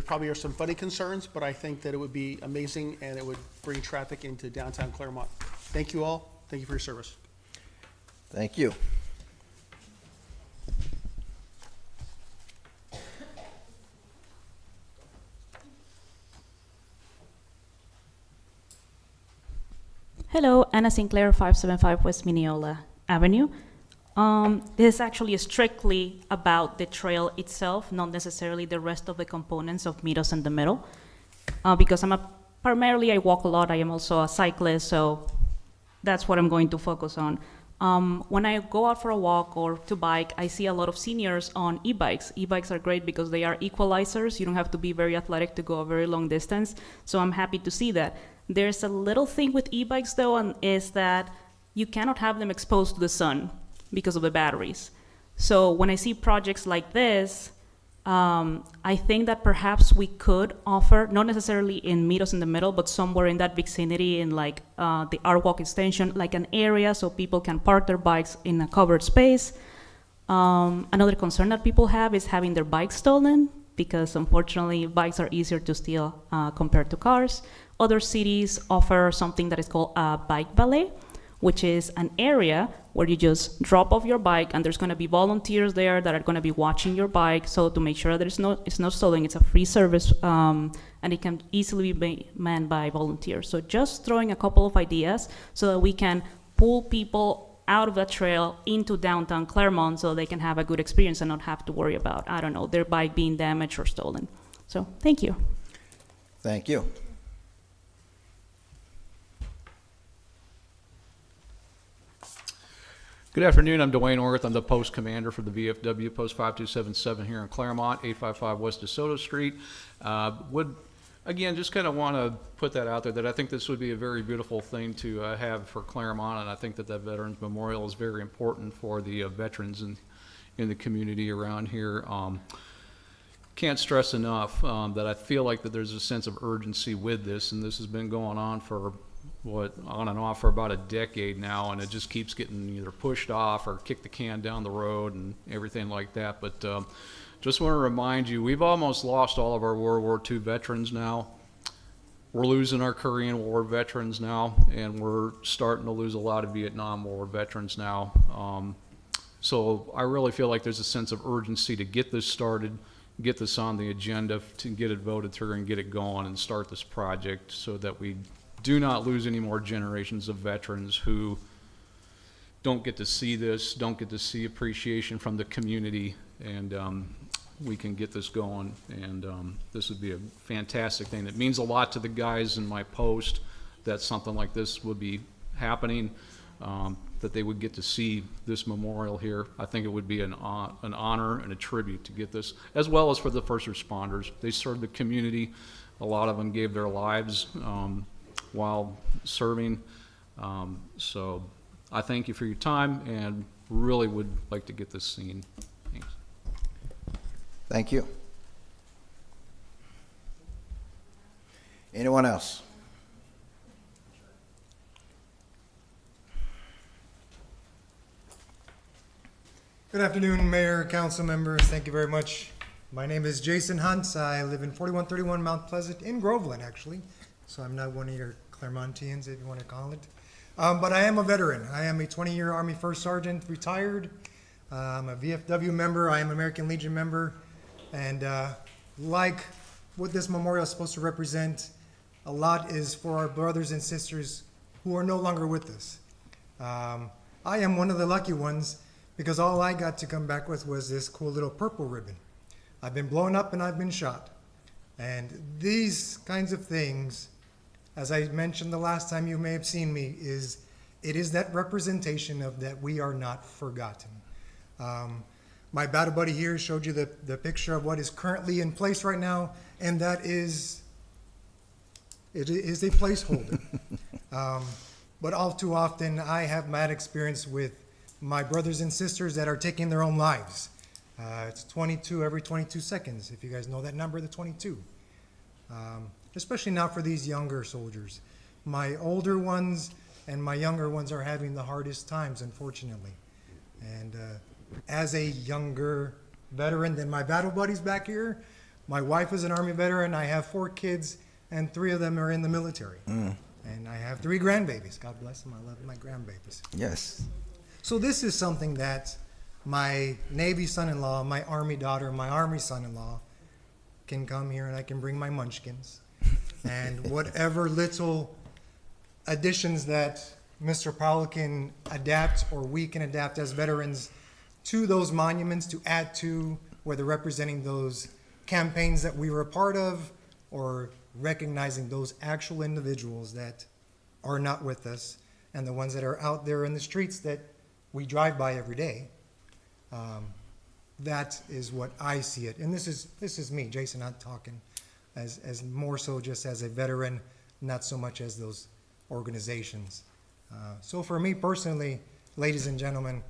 probably are some funny concerns, but I think that it would be amazing and it would bring traffic into downtown Clermont. Thank you all. Thank you for your service. Thank you. Hello, Anna Sinclair, 575 West Mineola Avenue. This is actually strictly about the trail itself, not necessarily the rest of the components of Meet Us in the Middle. Because primarily I walk a lot, I am also a cyclist, so that's what I'm going to focus on. When I go out for a walk or to bike, I see a lot of seniors on e-bikes. E-bikes are great because they are equalizers. You don't have to be very athletic to go a very long distance, so I'm happy to see that. There's a little thing with e-bikes though, and is that you cannot have them exposed to the sun because of the batteries. So when I see projects like this, I think that perhaps we could offer, not necessarily in Meet Us in the Middle, but somewhere in that vicinity in like the Art Walk extension, like an area so people can park their bikes in a covered space. Another concern that people have is having their bikes stolen, because unfortunately bikes are easier to steal compared to cars. Other cities offer something that is called a bike valet, which is an area where you just drop off your bike and there's going to be volunteers there that are going to be watching your bike. So to make sure that it's not stolen, it's a free service, and it can easily be manned by volunteers. So just throwing a couple of ideas so that we can pull people out of the trail into downtown Clermont so they can have a good experience and not have to worry about, I don't know, their bike being damaged or stolen. So thank you. Thank you. Good afternoon, I'm Dwayne Orth. I'm the post commander for the VFW, post 5277 here in Clermont, 855 West DeSoto Street. Would, again, just kind of want to put that out there that I think this would be a very beautiful thing to have for Clermont, and I think that Veterans Memorial is very important for the veterans in the community around here. Can't stress enough that I feel like that there's a sense of urgency with this, and this has been going on for on and off for about a decade now, and it just keeps getting either pushed off or kick the can down the road and everything like that. But just want to remind you, we've almost lost all of our World War II veterans now. We're losing our Korean War veterans now, and we're starting to lose a lot of Vietnam War veterans now. So I really feel like there's a sense of urgency to get this started, get this on the agenda, to get it voted through and get it going and start this project so that we do not lose any more generations of veterans who don't get to see this, don't get to see appreciation from the community, and we can get this going, and this would be a fantastic thing. It means a lot to the guys in my post that something like this would be happening, that they would get to see this memorial here. I think it would be an honor and a tribute to get this, as well as for the first responders. They served the community. A lot of them gave their lives while serving. So I thank you for your time and really would like to get this seen. Thanks. Thank you. Anyone else? Good afternoon, Mayor, council members. Thank you very much. My name is Jason Hunt. I live in 4131 Mount Pleasant in Groveland, actually. So I'm not one of your Clermontians, if you want to call it. But I am a veteran. I am a 20-year Army First Sergeant, retired. I'm a VFW member. I am an American Legion member. And like what this memorial is supposed to represent, a lot is for our brothers and sisters who are no longer with us. I am one of the lucky ones, because all I got to come back with was this cool little purple ribbon. I've been blown up and I've been shot. And these kinds of things, as I mentioned the last time you may have seen me, it is that representation of that we are not forgotten. My battle buddy here showed you the picture of what is currently in place right now, and it is a placeholder. But all too often, I have bad experience with my brothers and sisters that are taking their own lives. It's 22 every 22 seconds, if you guys know that number, the 22. Especially now for these younger soldiers. My older ones and my younger ones are having the hardest times, unfortunately. And as a younger veteran than my battle buddies back here, my wife is an Army veteran. I have 4 kids, and 3 of them are in the military. And I have 3 grandbabies. God bless them. I love my grandbabies. Yes. So this is something that my Navy son-in-law, my Army daughter, my Army son-in-law can come here, and I can bring my munchkins. And whatever little additions that Mr. Powell can adapt, or we can adapt as veterans, to those monuments to add to, whether representing those campaigns that we were a part of, or recognizing those actual individuals that are not with us, and the ones that are out there in the streets that we drive by every day. That is what I see it. And this is me, Jason, not talking as more so just as a veteran, not so much as those organizations. So for me personally, ladies and gentlemen,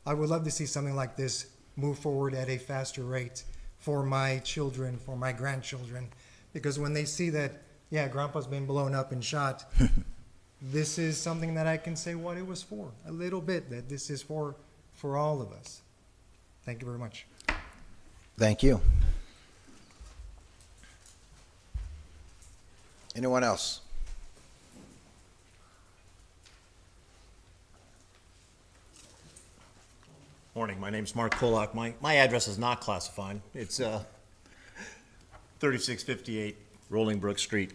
I would love to see something like this move forward at a faster rate for my children, for my grandchildren, because when they see that, yeah, Grandpa's been blown up and shot, this is something that I can say what it was for, a little bit, that this is for all of us. Thank you very much. Thank you. Anyone else? Morning, my name's Mark Kolak. My address is not classified. It's 3658 Rolling Brook Street.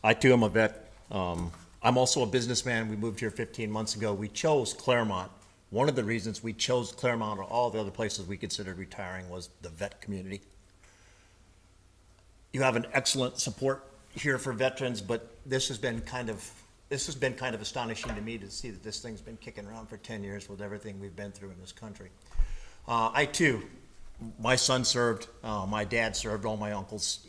I too am a vet. I'm also a businessman. We moved here 15 months ago. We chose Clermont. One of the reasons we chose Clermont or all the other places we considered retiring was the vet community. You have an excellent support here for veterans, but this has been kind of astonishing to me to see that this thing's been kicking around for 10 years with everything we've been through in this country. I too, my son served, my dad served, all my uncles.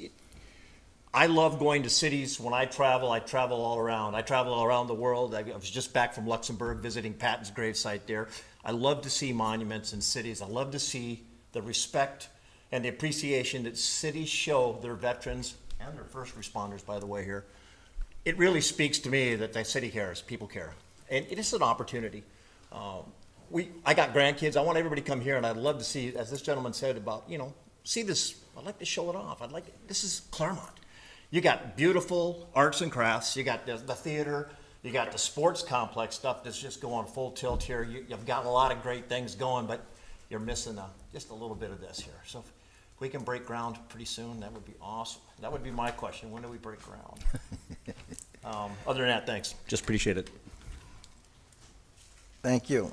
I love going to cities. When I travel all around. I travel all around the world. I was just back from Luxembourg visiting Patton's gravesite there. I love to see monuments in cities. I love to see the respect and the appreciation that cities show their veterans and their first responders, by the way, here. It really speaks to me that the city cares, people care. And it is an opportunity. I got grandkids. I want everybody to come here, and I'd love to see, as this gentleman said about, see this. I'd like to show it off. This is Clermont. You got beautiful arts and crafts. You got the theater. You got the sports complex stuff that's just going full tilt here. You've got a lot of great things going, but you're missing just a little bit of this here. So if we can break ground pretty soon, that would be awesome. That would be my question. When do we break ground? Other than that, thanks. Just appreciate it. Thank you.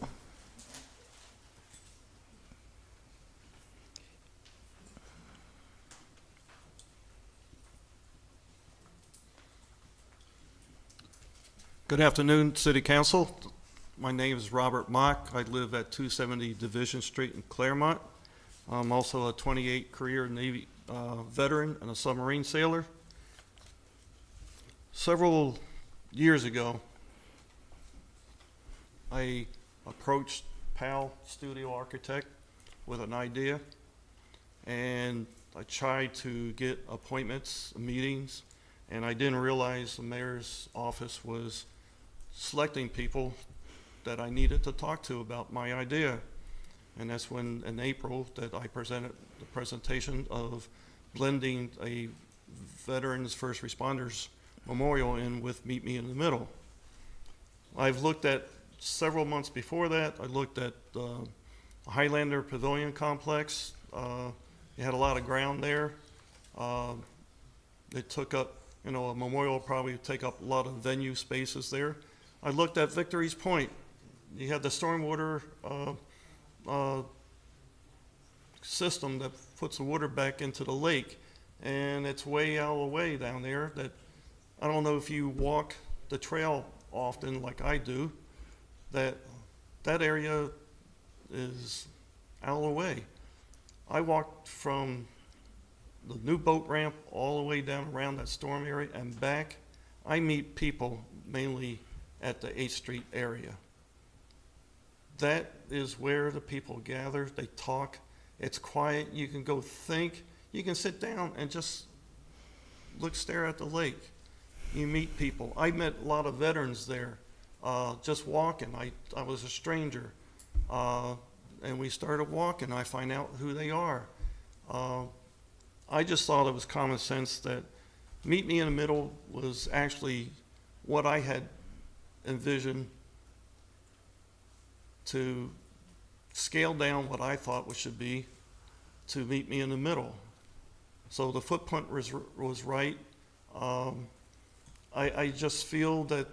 Good afternoon, City Council. My name is Robert Mock. I live at 270 Division Street in Clermont. I'm also a 28 career Navy veteran and a submarine sailor. Several years ago, I approached PAL Studio Architect with an idea, and I tried to get appointments, meetings, and I didn't realize the mayor's office was selecting people that I needed to talk to about my idea. And that's when, in April, that I presented the presentation of blending a Veterans First Responders Memorial in with Meet Me in the Middle. I've looked at several months before that. I looked at Highlander Pavilion Complex. It had a lot of ground there. It took up, a memorial will probably take up a lot of venue spaces there. I looked at Victory's Point. You had the stormwater system that puts the water back into the lake, and it's way out of the way down there. That I don't know if you walk the trail often like I do, that area is out of the way. I walked from the new boat ramp all the way down around that storm area and back. I meet people mainly at the 8th Street area. That is where the people gather, they talk, it's quiet, you can go think, you can sit down and just stare at the lake. You meet people. I met a lot of veterans there, just walking. I was a stranger, and we started walking. I find out who they are. I just thought it was common sense that Meet Me in the Middle was actually what I had envisioned to scale down what I thought should be to Meet Me in the Middle. So the footprint was right. I just feel that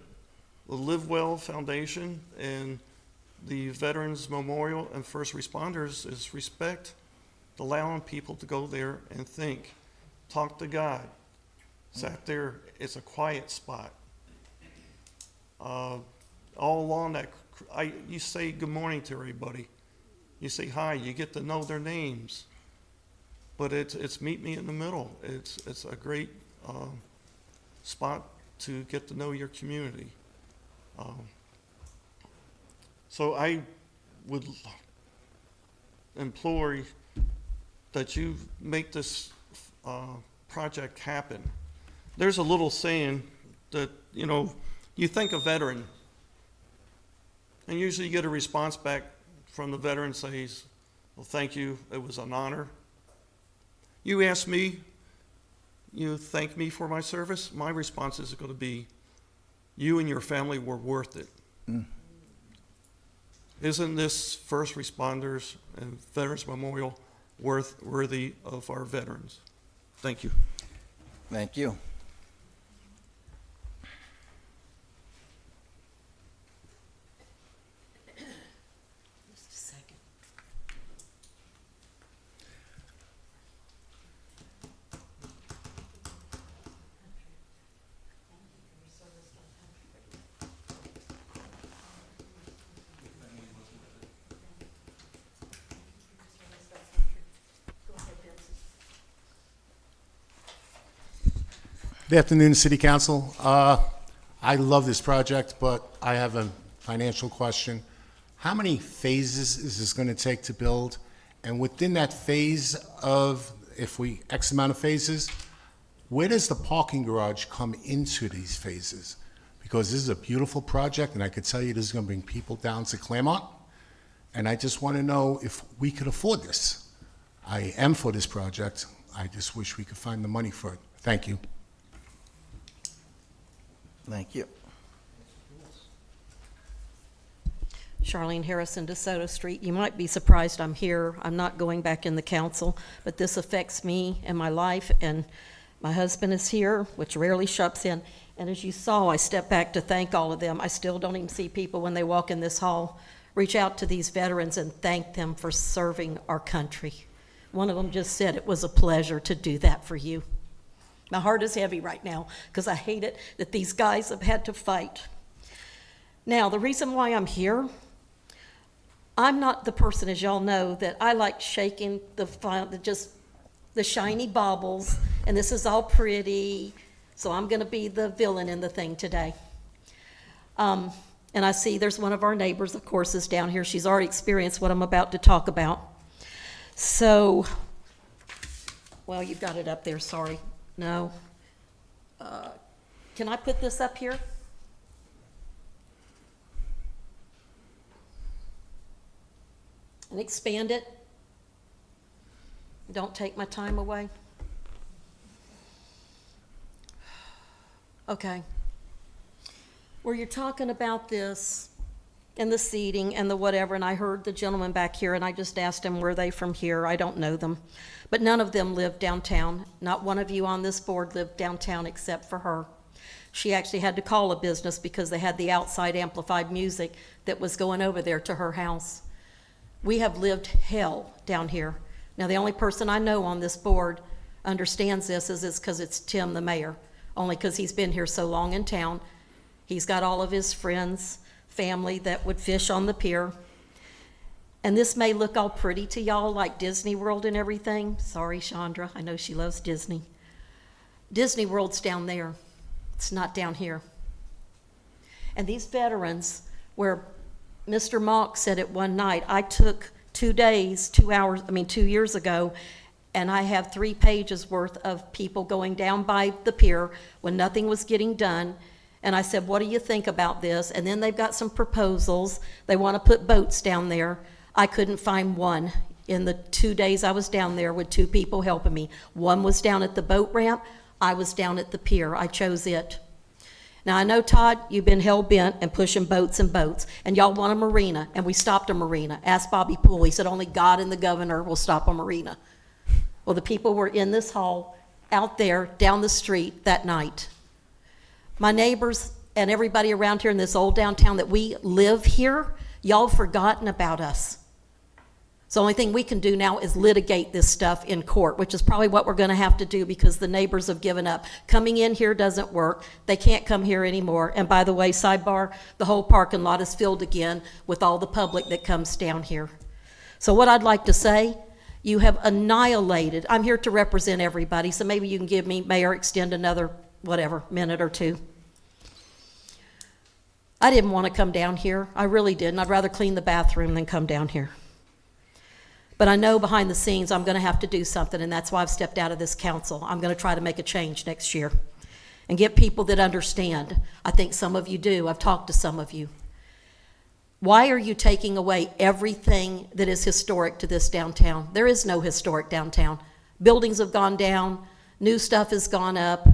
the Live Well Foundation and the Veterans Memorial and First Responders is respect, allowing people to go there and think, talk to God. Sat there, it's a quiet spot. All along that, you say good morning to everybody. You say hi, you get to know their names. But it's Meet Me in the Middle. It's a great spot to get to know your community. So I would implore that you make this project happen. There's a little saying that, you think a veteran, and usually you get a response back from the veteran says, well, thank you, it was an honor. You ask me, you thank me for my service, my response is going to be, you and your family were worth it. Isn't this First Responders and Veterans Memorial worthy of our veterans? Thank you. Thank you. Good afternoon, City Council. I love this project, but I have a financial question. How many phases is this going to take to build? And within that phase of, X amount of phases, where does the parking garage come into these phases? Because this is a beautiful project, and I could tell you this is going to bring people down to Clermont. And I just want to know if we could afford this. I am for this project. I just wish we could find the money for it. Thank you. Thank you. Charlene Harrison, DeSoto Street. You might be surprised I'm here. I'm not going back in the council, but this affects me and my life, and my husband is here, which rarely shops in. And as you saw, I stepped back to thank all of them. I still don't even see people when they walk in this hall reach out to these veterans and thank them for serving our country. One of them just said it was a pleasure to do that for you. My heart is heavy right now because I hate it that these guys have had to fight. Now, the reason why I'm here, I'm not the person, as y'all know, that I like shaking the shiny baubles, and this is all pretty, so I'm going to be the villain in the thing today. And I see there's one of our neighbors, of course, is down here. She's already experienced what I'm about to talk about. So, well, you've got it up there, sorry. No. Can I put this up here? And expand it. Don't take my time away. Okay. Where you're talking about this and the seating and the whatever, and I heard the gentleman back here, and I just asked him, were they from here? I don't know them. But none of them live downtown. Not one of you on this board lived downtown except for her. She actually had to call a business because they had the outside amplified music that was going over there to her house. We have lived hell down here. Now, the only person I know on this board understands this is because it's Tim, the mayor, only because he's been here so long in town. He's got all of his friends, family that would fish on the pier. And this may look all pretty to y'all, like Disney World and everything. Sorry, Chandra, I know she loves Disney. Disney World's down there. It's not down here. And these veterans, where Mr. Mock said it one night, I took 2 years ago, and I have 3 pages worth of people going down by the pier when nothing was getting done. And I said, what do you think about this? And then they've got some proposals. They want to put boats down there. I couldn't find one in the 2 days I was down there with 2 people helping me. One was down at the boat ramp. I was down at the pier. I chose it. Now, I know, Todd, you've been hell-bent and pushing boats and boats, and y'all want a marina, and we stopped a marina. Ask Bobby Poole. He said only God and the governor will stop a marina. Well, the people were in this hall out there down the street that night. My neighbors and everybody around here in this old downtown that we live here, y'all have forgotten about us. So the only thing we can do now is litigate this stuff in court, which is probably what we're going to have to do because the neighbors have given up. Coming in here doesn't work. They can't come here anymore. And by the way, sidebar, the whole parking lot is filled again with all the public that comes down here. So what I'd like to say, you have annihilated. I'm here to represent everybody, so maybe you can give me, Mayor, extend another, whatever, minute or 2. I didn't want to come down here. I really didn't. I'd rather clean the bathroom than come down here. But I know behind the scenes I'm going to have to do something, and that's why I've stepped out of this council. I'm going to try to make a change next year and get people that understand. I think some of you do. I've talked to some of you. Why are you taking away everything that is historic to this downtown? There is no historic downtown. Buildings have gone down. New stuff has gone up.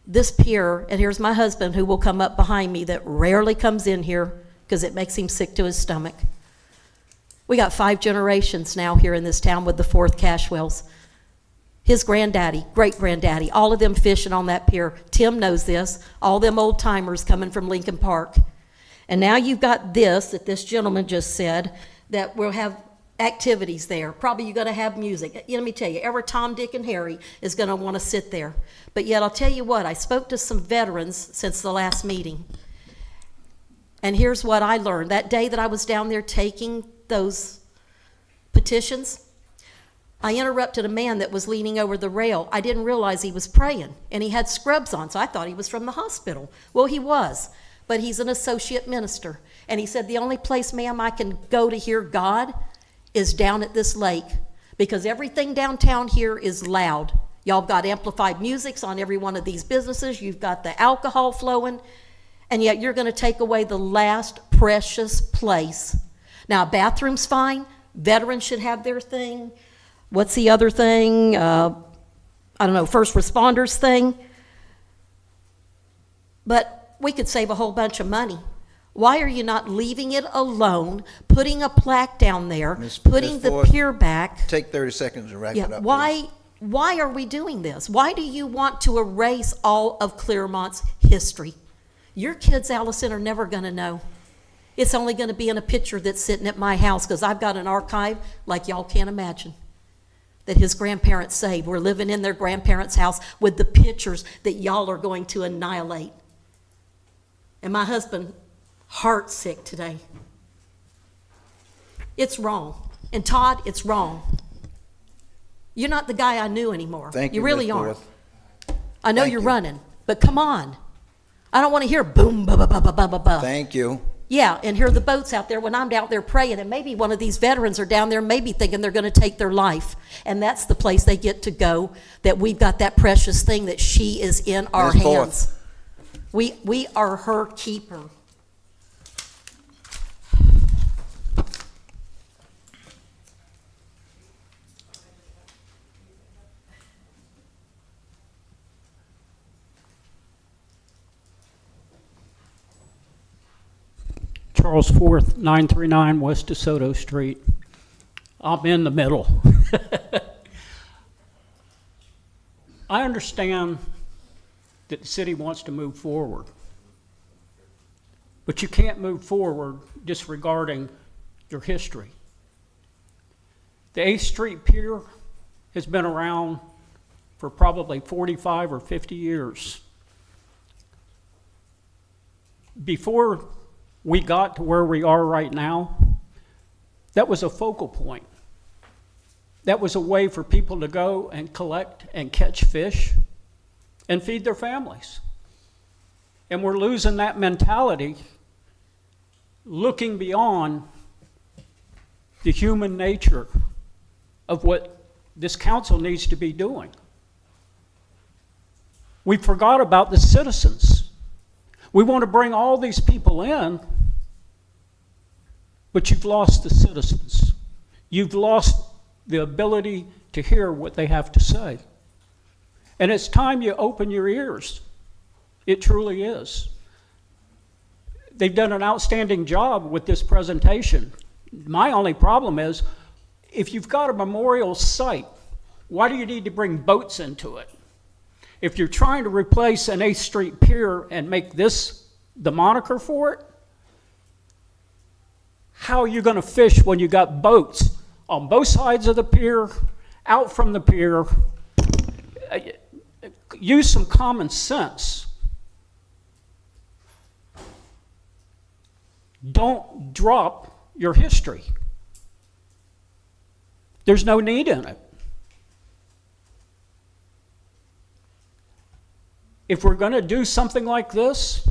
This pier, and here's my husband who will come up behind me that rarely comes in here because it makes him sick to his stomach. We got 5 generations now here in this town with the 4th Cashwells. His granddaddy, great-granddaddy, all of them fishing on that pier. Tim knows this, all them old-timers coming from Lincoln Park. And now you've got this, that this gentleman just said, that we'll have activities there. Probably you're going to have music. Let me tell you, every Tom, Dick, and Harry is going to want to sit there. But yet I'll tell you what, I spoke to some veterans since the last meeting. And here's what I learned. That day that I was down there taking those petitions, I interrupted a man that was leaning over the rail. I didn't realize he was praying, and he had scrubs on, so I thought he was from the hospital. Well, he was, but he's an associate minister. And he said, the only place, ma'am, I can go to hear God is down at this lake, because everything downtown here is loud. Y'all got amplified musics on every one of these businesses. You've got the alcohol flowing, and yet you're going to take away the last precious place. Now, bathroom's fine. Veterans should have their thing. What's the other thing? I don't know, first responders thing. But we could save a whole bunch of money. Why are you not leaving it alone, putting a plaque down there, putting Ms. the Ford, pier back? Take 30 seconds and wrap it up. Why are we doing this? Why do you want to erase all of Clermont's history? Your kids, Allison, are never going to know. It's only going to be in a picture that's sitting at my house, because I've got an archive like y'all can't imagine, that his grandparents saved. We're living in their grandparents' house with the pictures that y'all are going to annihilate. And my husband, heart sick today. It's wrong. And Todd, it's wrong. You're not the guy I knew anymore. Thank you, You really Ms. aren't. Forth. I know Thank you're you. running, but come on. I don't want to hear boom, ba ba ba ba ba ba ba. Thank you. Yeah, and hear the boats out there when I'm out there praying, and maybe one of these veterans are down there maybe thinking they're going to take their life. And that's the place they get to go, that we've got that precious thing, that she is in our Ms. Forth. hands. We are her keeper. Charles Forth, 939 West DeSoto Street. I'm in the middle. I understand that the city wants to move forward, but you can't move forward disregarding your history. The 8th Street Pier has been around for probably 45 or 50 years. Before we got to where we are right now, that was a focal point. That was a way for people to go and collect and catch fish and feed their families. And we're losing that mentality, looking beyond the human nature of what this council needs to be doing. We forgot about the citizens. We want to bring all these people in, but you've lost the citizens. You've lost the ability to hear what they have to say. And it's time you open your ears. It truly is. They've done an outstanding job with this presentation. My only problem is, if you've got a memorial site, why do you need to bring boats into it? If you're trying to replace an 8th Street Pier and make this the moniker for it, how are you going to fish when you got boats on both sides of the pier, out from the pier? Use some common sense. Don't drop your history. There's no need in it. If we're going to do something like this,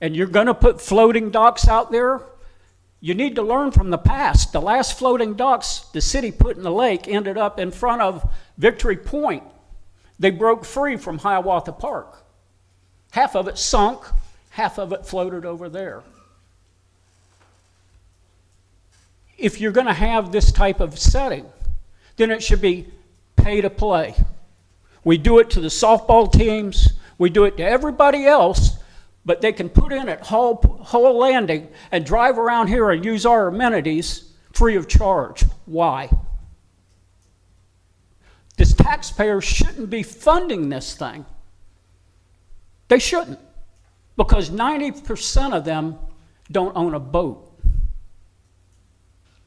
and you're going to put floating docks out there, you need to learn from the past. The last floating docks the city put in the lake ended up in front of Victory Point. They broke free from Hiawatha Park. Half of it sunk, half of it floated over there. If you're going to have this type of setting, then it should be pay to play. We do it to the softball teams, we do it to everybody else, but they can put in at Hull Landing and drive around here and use our amenities free of charge. Why? The taxpayers shouldn't be funding this thing. They shouldn't, because 90% of them don't own a boat.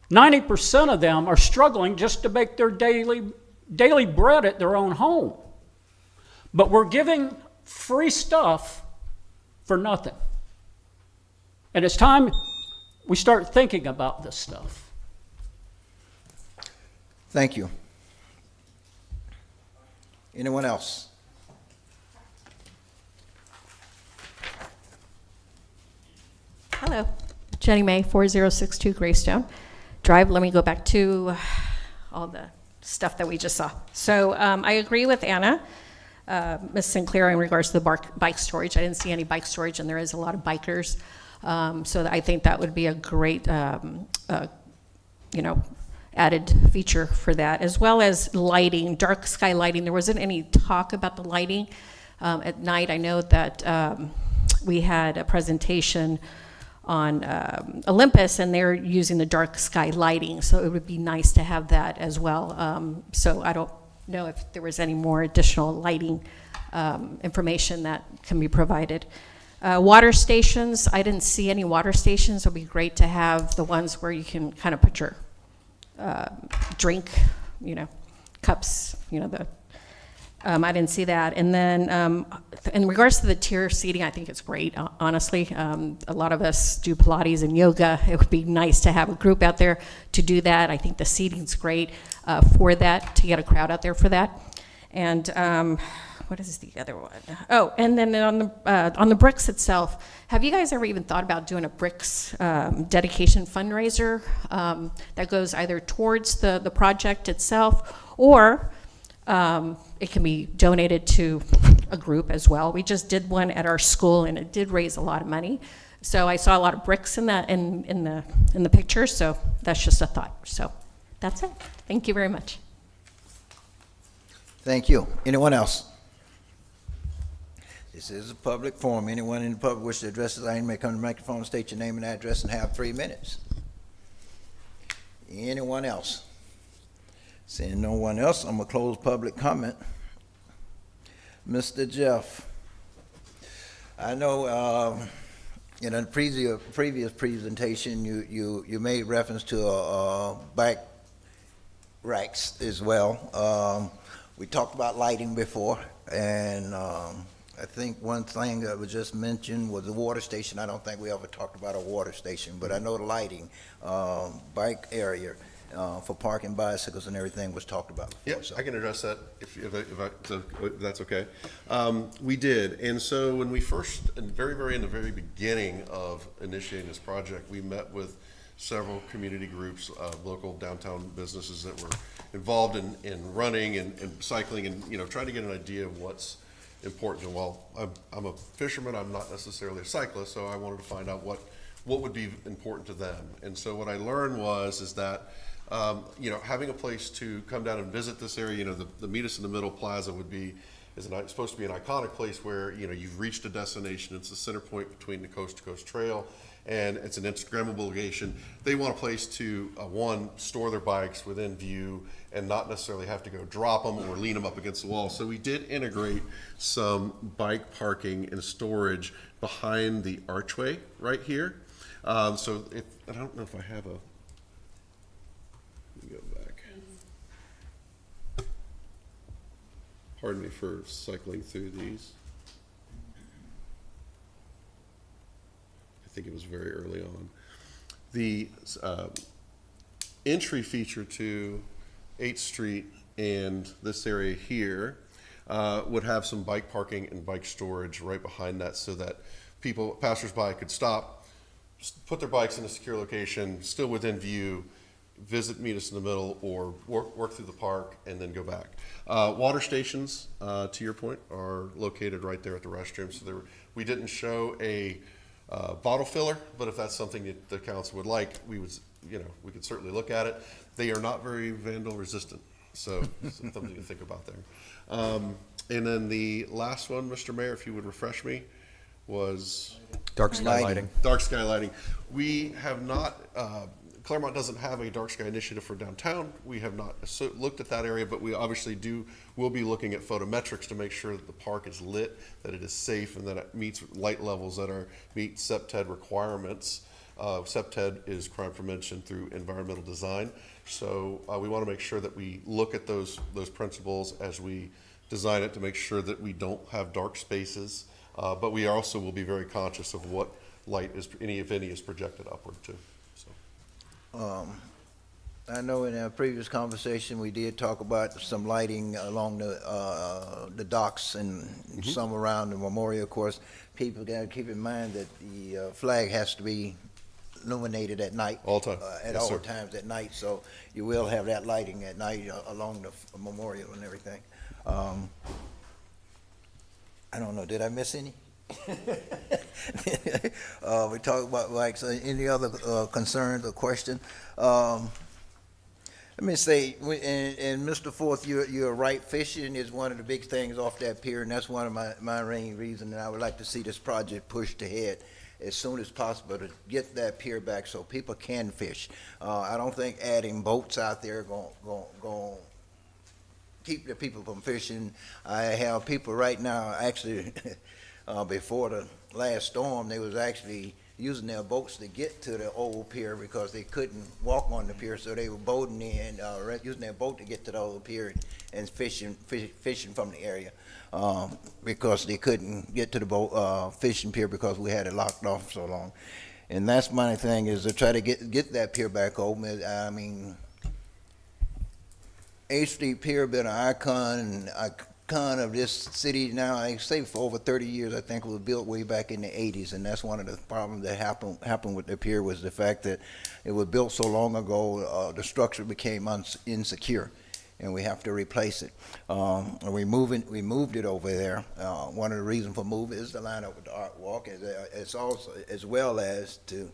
90% of them are struggling just to make their daily bread at their own home. But we're giving free stuff for nothing. And it's time we start thinking about this stuff. Thank you. Anyone else? Hello, Jenny May, 4062 Greystone Drive. Let me go back to all the stuff that we just saw. So I agree with Anna, Ms. Sinclair, in regards to the bike storage. I didn't see any bike storage, and there is a lot of bikers. So I think that would be a great, added feature for that, as well as lighting, dark sky lighting. There wasn't any talk about the lighting at night. I know that we had a presentation Olympus, and they're using the dark sky lighting, so it would be nice to have that as well. So I don't know if there was any more additional lighting information that can be provided. Water stations, I didn't see any water stations. It would be great to have the ones where you can kind of put your drink, cups, I didn't see that. And then in regards to the tier seating, I think it's great, honestly. A lot of us do Pilates and yoga. It would be nice to have a group out there to do that. I think the seating's great for that, to get a crowd out there for that. And what is the other one? Oh, and then on the bricks itself, have you guys ever even thought about doing a bricks dedication fundraiser that goes either towards the project itself, or it can be donated to a group as well? We just did one at our school, and it did raise a lot of money. So I saw a lot of bricks in the picture. So that's just a thought. So that's it. Thank you very much. Thank you. Anyone else? This is a public forum. Anyone in the public wish to address this item may come to the microphone, state your name and address, and have 3 minutes. Anyone else? Seeing no one else, I'm gonna close public comment. Mr. Jeff, I know in a previous presentation you made reference to bike racks as well. We talked about lighting before, and I think one thing that was just mentioned was the water station. I don't think we ever talked about a water station, but I know the lighting, bike area for parking bicycles and everything was talked about before. Yep, So. I can address that if that's okay. We did, and so when we first, in the very beginning of initiating this project, we met with several community groups, local downtown businesses that were involved in running and cycling, and trying to get an idea of what's important. And while I'm a fisherman, I'm not necessarily a cyclist, so I wanted to find out what would be important to them. And so what I learned is that having a place to come down and visit this area, the Meet Us in the Middle Plaza is supposed to be an iconic place where you've reached a destination. It's the center point between the Coast to Coast Trail, and it's an Instagrammable location. They want a place to store their bikes within view and not necessarily have to go drop them or lean them up against the wall. So we did integrate some bike parking and storage behind the archway right here. So I don't know if I have let me go back. Pardon me for cycling through these. I think it was very early on. The entry feature to 8th Street and this area here would have some bike parking and bike storage right behind that, so that passersby could stop, put their bikes in a secure location, still within view, visit Meet Us in the Middle, or work through the park and then go back. Water stations, to your point, are located right there at the restroom. So we didn't show a bottle filler, but if that's something that the council would like, we could certainly look at it. They are not very vandal resistant, so something to think about there. And then the last one, Mr. Mayor, if you would refresh me, was dark sky lighting. Dark sky lighting. We have not. Clermont doesn't have a dark sky initiative for downtown. We have not looked at that area, but we obviously will be looking at photometrics to make sure that the park is lit, that it is safe, and that it meets light levels that meet CPTED requirements. CPTED is crime prevention through environmental design. So we want to make sure that we look at those principles as we design it, to make sure that we don't have dark spaces, but we also will be very conscious of what light if any is projected upward too. I know in our previous conversation, we did talk about some lighting along the docks and some around the memorial. Of course, people got to keep in mind that the flag has to be illuminated at night. All time. At Yes, all sir. times at night, so you will have that lighting at night along the memorial and everything. I don't know, did I miss any? We talked about like any other concerns or question. Let me say, and Mr. Forth, you're right. Fishing is one of the big things off that pier, and that's one of my main reasons. And I would like to see this project pushed ahead. as soon as possible to get that pier back so people can fish. I don't think adding boats out there going keep the people from fishing. I have people right now, actually, before the last storm, they was actually using their boats to get to the old pier because they couldn't walk on the pier, so they were boating in, using their boat to get to the old pier and fishing from the area, because they couldn't get to the boat, fishing pier because we had it locked off so long. And that's my thing, is to try to get that pier back open. I mean, 8th Street Pier been an icon of this city now. I say for over 30 years. I think it was built way back in the 80s, and that's one of the problems that happened with the pier, was the fact that it was built so long ago. The structure became insecure, and we have to replace it. We moved it over there. One of the reasons for moving is to line up with the Art Walk, it's also as well as to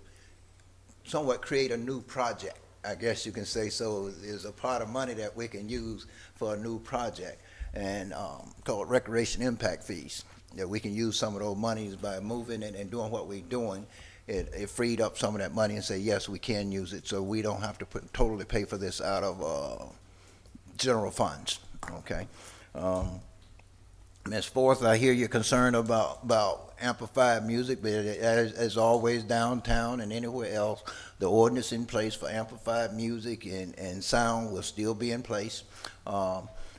somewhat create a new project, I guess you can say. So there's a pot of money that we can use for a new project, and called recreation impact fees, that we can use some of those monies by moving and doing what we're doing. It freed up some of that money and say, yes, we can use it, so we don't have to totally pay for this out of general funds, okay? Ms. Forth, I hear you're concerned about amplified music, but as always, downtown and anywhere else, the ordinance in place for amplified music and sound will still be in place.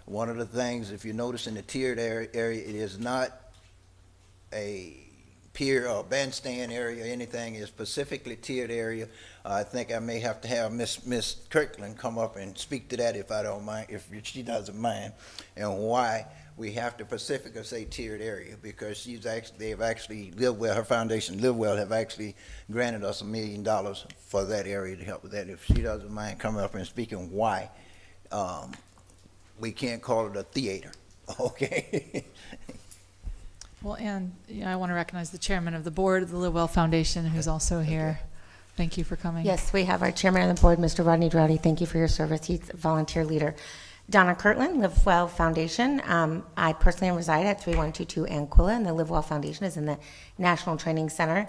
One of the things, if you notice in the tiered area, it is not a pier or bandstand area or anything. It's specifically tiered area. I think I may have to have Miss Kirkland come up and speak to that, if I don't mind, if she doesn't mind, and why we have to specifically say tiered area, because they've actually her foundation Livewell have actually granted us $1 million for that area to help with that. If she doesn't mind coming up and speaking why we can't call it a theater, okay? Well, and I want to recognize the chairman of the board of the Livewell Foundation, who's also here. Thank you for coming. Yes, we have our chairman of the board, Mr. Rodney Droughty. Thank you for your service. He's a volunteer leader. Donna Kirtland, Livewell Foundation. I personally reside at 3122 Anquilla, and the Livewell Foundation is in the National Training Center.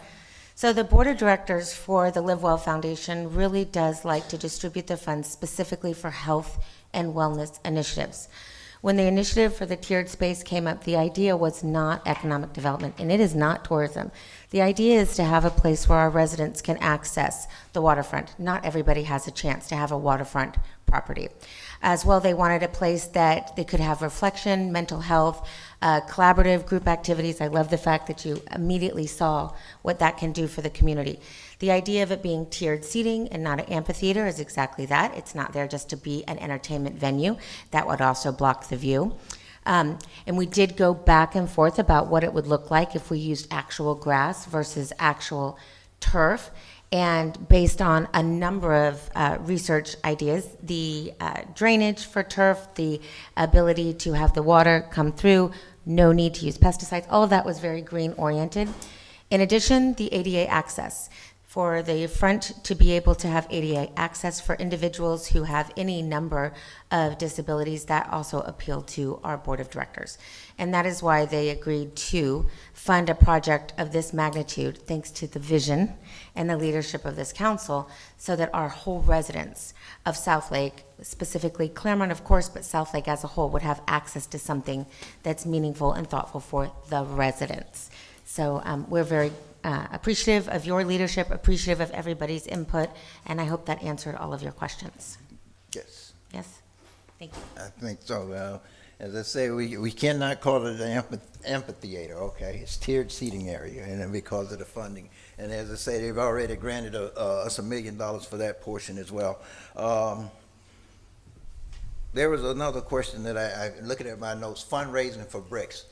So the board of directors for the Livewell Foundation really does like to distribute the funds specifically for health and wellness initiatives. When the initiative for the tiered space came up, the idea was not economic development, and it is not tourism. The idea is to have a place where our residents can access the waterfront. Not everybody has a chance to have a waterfront property. As well, they wanted a place that they could have reflection, mental health, collaborative group activities. I love the fact that you immediately saw what that can do for the community. The idea of it being tiered seating and not an amphitheater is exactly that. It's not there just to be an entertainment venue. That would also block the view. And we did go back and forth about what it would look like if we used actual grass versus actual turf. And based on a number of research ideas, the drainage for turf, the ability to have the water come through, no need to use pesticides, all of that was very green oriented. In addition, the ADA access. For the front to be able to have ADA access for individuals who have any number of disabilities, that also appealed to our board of directors. And that is why they agreed to fund a project of this magnitude, thanks to the vision and the leadership of this council, so that our whole residents of South Lake, specifically Clermont, of course, but South Lake as a whole, would have access to something that's meaningful and thoughtful for the residents. So we're very appreciative of your leadership, appreciative of everybody's input, and I hope that answered all of your questions. Yes. Yes? Thank you. I think so. As I say, we cannot call it an amphitheater, okay? It's tiered seating area, and then because of the funding. And as I say, they've already granted us $1 million for that portion as well. There was another question that I looking at my notes, fundraising for bricks.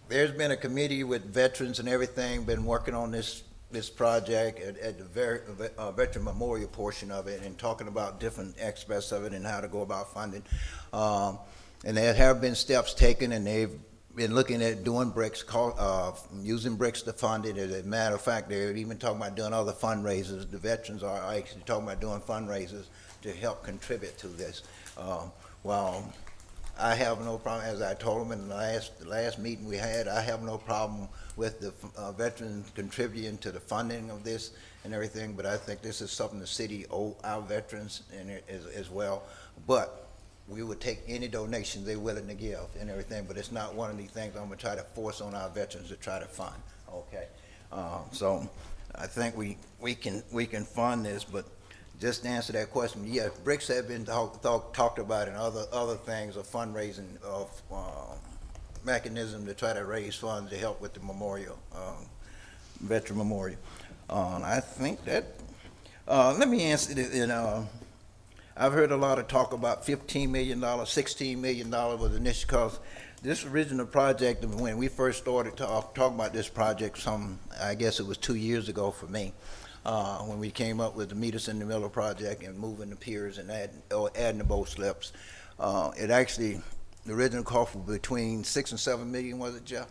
There's been a committee with veterans and everything, been working on this project at the veteran memorial portion of it, and talking about different aspects of it and how to go about funding. And there have been steps taken, and they've been looking at doing bricks, using bricks to fund it. As a matter of fact, they're even talking about doing other fundraisers. The veterans are actually talking about doing fundraisers to help contribute to this. While I have no problem, as I told them in the last meeting we had, I have no problem with the veterans contributing to the funding of this and everything, but I think this is something the city owe our veterans and as well. But we would take any donations they're willing to give and everything, but it's not one of these things I'm gonna try to force on our veterans to try to fund, okay? So I think we can fund this, but just to answer that question, yeah, bricks have been talked about and other things of fundraising of mechanism to try to raise funds to help with the memorial, veteran memorial. I think that, let me answer this, I've heard a lot of talk about $15 million, $16 million was initial cost. This original project, when we first started talking about this project, I guess it was 2 years ago for me, when we came up with the Meet in the Middle project and moving the piers and adding the boat slips. It actually, the original cost was between 6 and 7 million, was it, Jeff?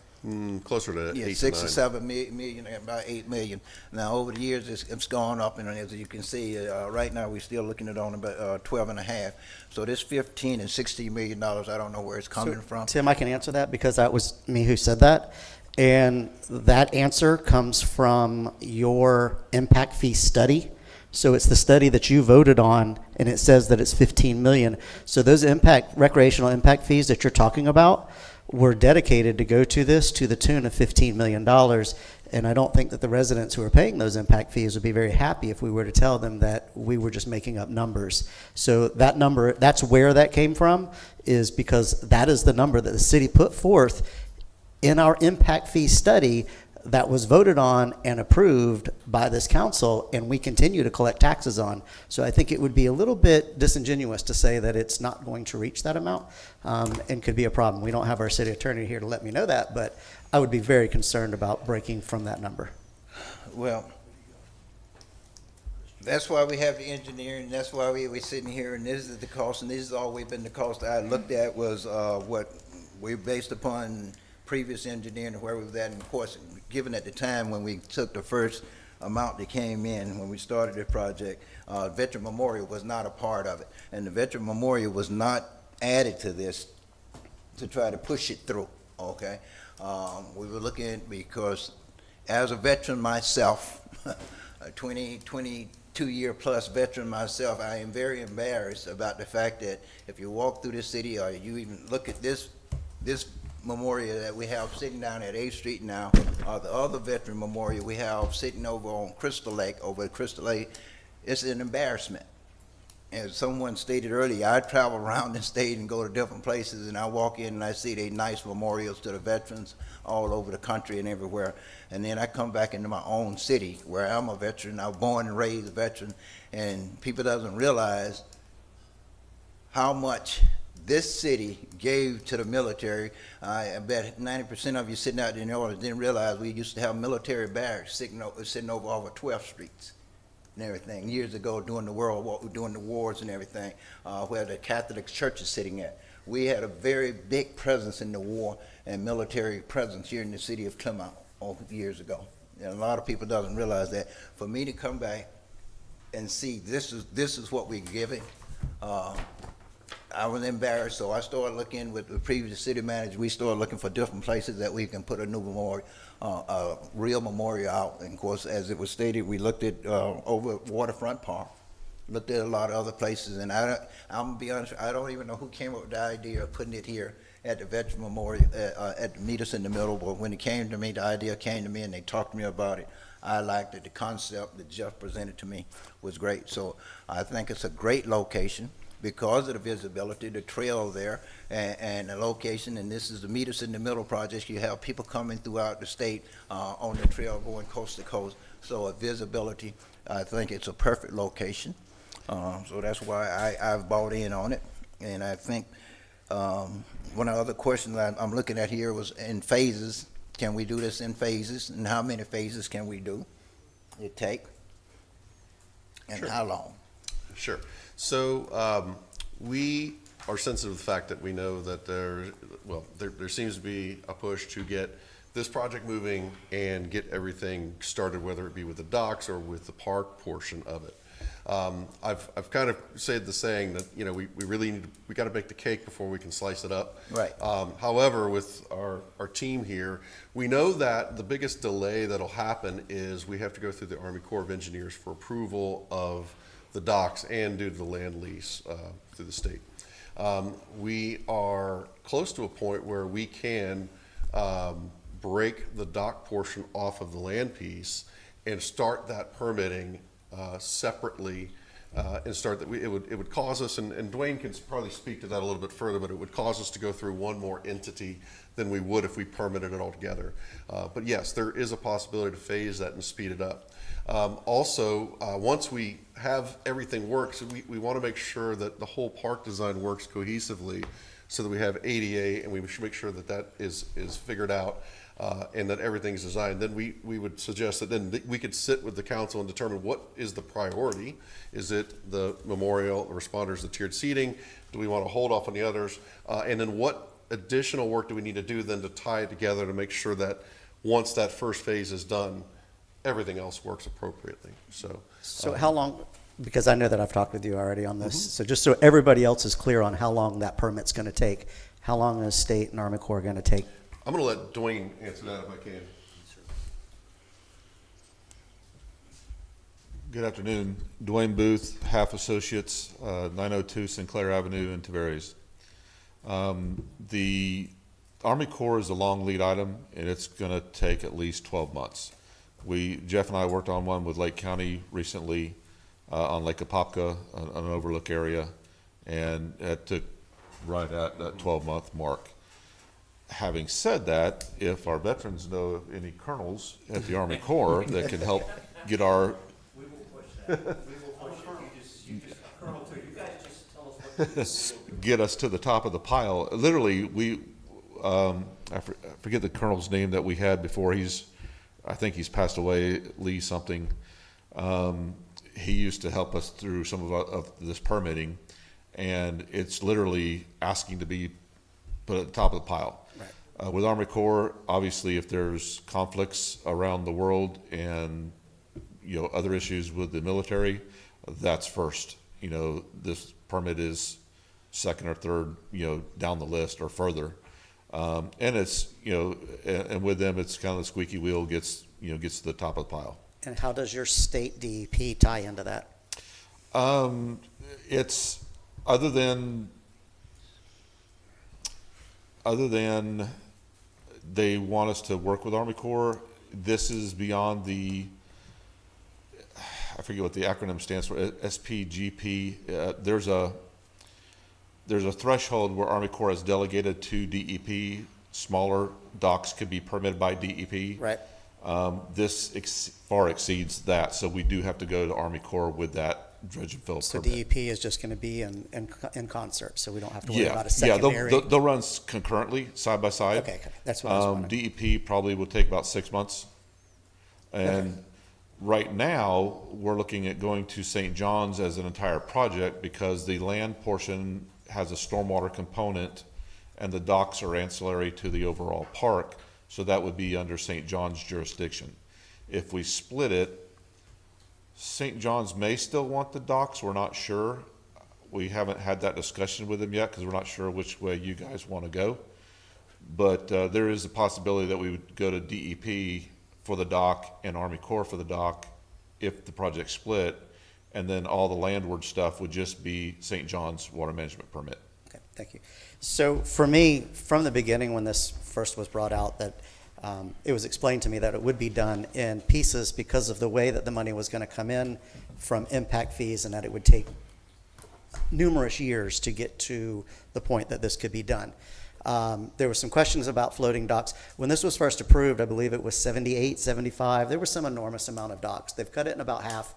Closer to 8 to 6 9. or 7 million, about 8 million. Now, over the years, it's gone up, and as you can see, right now, we're still looking at on about 12 and a half. So this 15 and $16 million, I don't know where it's coming from. Tim, I can answer that because that was me who said that. And that answer comes from your impact fee study. So it's the study that you voted on, and it says that it's 15 million. So those recreational impact fees that you're talking about were dedicated to go to this to the tune of $15 million. And I don't think that the residents who are paying those impact fees would be very happy if we were to tell them that we were just making up numbers. So that number, that's where that came from, is because that is the number that the city put forth in our impact fee study that was voted on and approved by this council, and we continue to collect taxes on. So I think it would be a little bit disingenuous to say that it's not going to reach that amount, and could be a problem. We don't have our city attorney here to let me know that, but I would be very concerned about breaking from that number. Well, that's why we have the engineering, that's why we're sitting here, and this is the cost, and this has always been the cost I looked at was what we based upon previous engineering and where we was at, and of course, given at the time when we took the first amount that came in when we started the project, Veteran Memorial was not a part of it, and the Veteran Memorial was not added to this to try to push it through, okay? We were looking, because as a veteran myself, a 22-year plus veteran myself, I am very embarrassed about the fact that if you walk through the city or you even look at this memorial that we have sitting down at 8th Street now, or the other veteran memorial we have sitting over on Crystal Lake, over at Crystal Lake, it's an embarrassment. As someone stated earlier, I travel around the state and go to different places, and I walk in and I see they nice memorials to the veterans all over the country and everywhere. And then I come back into my own city where I'm a veteran, I was born and raised a veteran, and people doesn't realize how much this city gave to the military. I bet 90% of you sitting out there in the audience didn't realize we used to have military barracks sitting over all of 12th streets and everything years ago during the during the wars and everything, where the Catholic Church is sitting at. We had a very big presence in the war and military presence here in the city of Clermont years ago. And a lot of people doesn't realize that. For me to come back and see this is what we're giving, I was embarrassed, so I started looking with the previous city manager. We started looking for different places that we can put a new memorial, a real memorial out. And of course, as it was stated, we looked at over at Waterfront Park, looked at a lot of other places, and I'm gonna be honest, I don't even know who came up with the idea of putting it here at the Veteran Memorial, at the Meet Us in the Middle. But when it came to me, the idea came to me, and they talked to me about it. I liked it. The concept that Jeff presented to me was great. So I think it's a great location, because of the visibility, the trail there, and the location, and this is the Meet Us in the Middle project. You have people coming throughout the state on the trail going coast to coast. So a visibility, I think it's a perfect location. So that's why I've bought in on it. And I think one of the other questions I'm looking at here was in phases. Can we do this in phases? And how many phases can we do it take? And Sure. how long? Sure. So we are sensitive to the fact that we know that there seems to be a push to get this project moving and get everything started, whether it be with the docks or with the park portion of it. I've kind of said the saying that, you know, we really need, we got to bake the cake before we can slice it up. Right. However, with our team here, we know that the biggest delay that'll happen is we have to go through the Army Corps of Engineers for approval of the docks and due to the land lease through the state. We are close to a point where we can break the dock portion off of the land piece and start that permitting separately, and start that. It would cause us, and Dwayne can probably speak to that a little bit further, but it would cause us to go through one more entity than we would if we permitted it all together. But yes, there is a possibility to phase that and speed it up. Also, once we have everything works, we want to make sure that the whole park design works cohesively, so that we have ADA, and we should make sure that that is figured out. And that everything's designed, then we would suggest that then we could sit with the council and determine what is the priority. Is it the memorial, the responders, the tiered seating? Do we want to hold off on the others? And then what additional work do we need to do then to tie it together to make sure that once that first phase is done, everything else works appropriately? So how long, because I know that I've talked with you already on this, so just so everybody else is clear on how long that permit's going to take, how long is state and Army Corps going to take? I'm going to let Dwayne answer that if I can. Good afternoon. Dwayne Booth, Half Associates, 902 Sinclair Avenue in Tavares. The Army Corps is a long lead item, and it's going to take at least 12 months. Jeff and I worked on one with Lake County recently on Lake Apopka, an overlook area, and it took right at that 12-month mark. Having said that, if our veterans know of any colonels at the Army Corps that can help get our get us to the top of the pile. Literally, I forget the colonel's name that we had before. I think he's passed away, Lee something. He used to help us through some of this permitting, and it's literally asking to be put at the top of the pile. With Army Corps, obviously, if there's conflicts around the world and other issues with the military, that's first. This permit is second or third, down the list or further. And it's and with them, it's kind of the squeaky wheel gets to the top of the pile. And how does your state DEP tie into that? It's other than they want us to work with Army Corps, this is beyond I forget what the acronym stands for, SPGP. There's a threshold where Army Corps has delegated to DEP. Smaller docks could be permitted by DEP. Right. This far exceeds that, so we do have to go to Army Corps with that dredge and fill So permit. DEP is just going to be in concert, so we don't have to worry about a secondary. Yeah, they'll run concurrently, side by side. Okay, that's what I was wondering. DEP probably will take about 6 months. And right now, we're looking at going to St. John's as an entire project because the land portion has a stormwater component and the docks are ancillary to the overall park. So that would be under St. John's jurisdiction. If we split it, St. John's may still want the docks, we're not sure. We haven't had that discussion with them yet because we're not sure which way you guys want to go. But there is a possibility that we would go to DEP for the dock and Army Corps for the dock if the project split, and then all the landward stuff would just be St. John's water management permit. Okay, thank you. So for me, from the beginning when this first was brought out, that it was explained to me that it would be done in pieces because of the way that the money was going to come in from impact fees, and that it would take numerous years to get to the point that this could be done. There were some questions about floating docks. When this was first approved, I believe it was 78, 75. There was some enormous amount of docks. They've cut it in about half.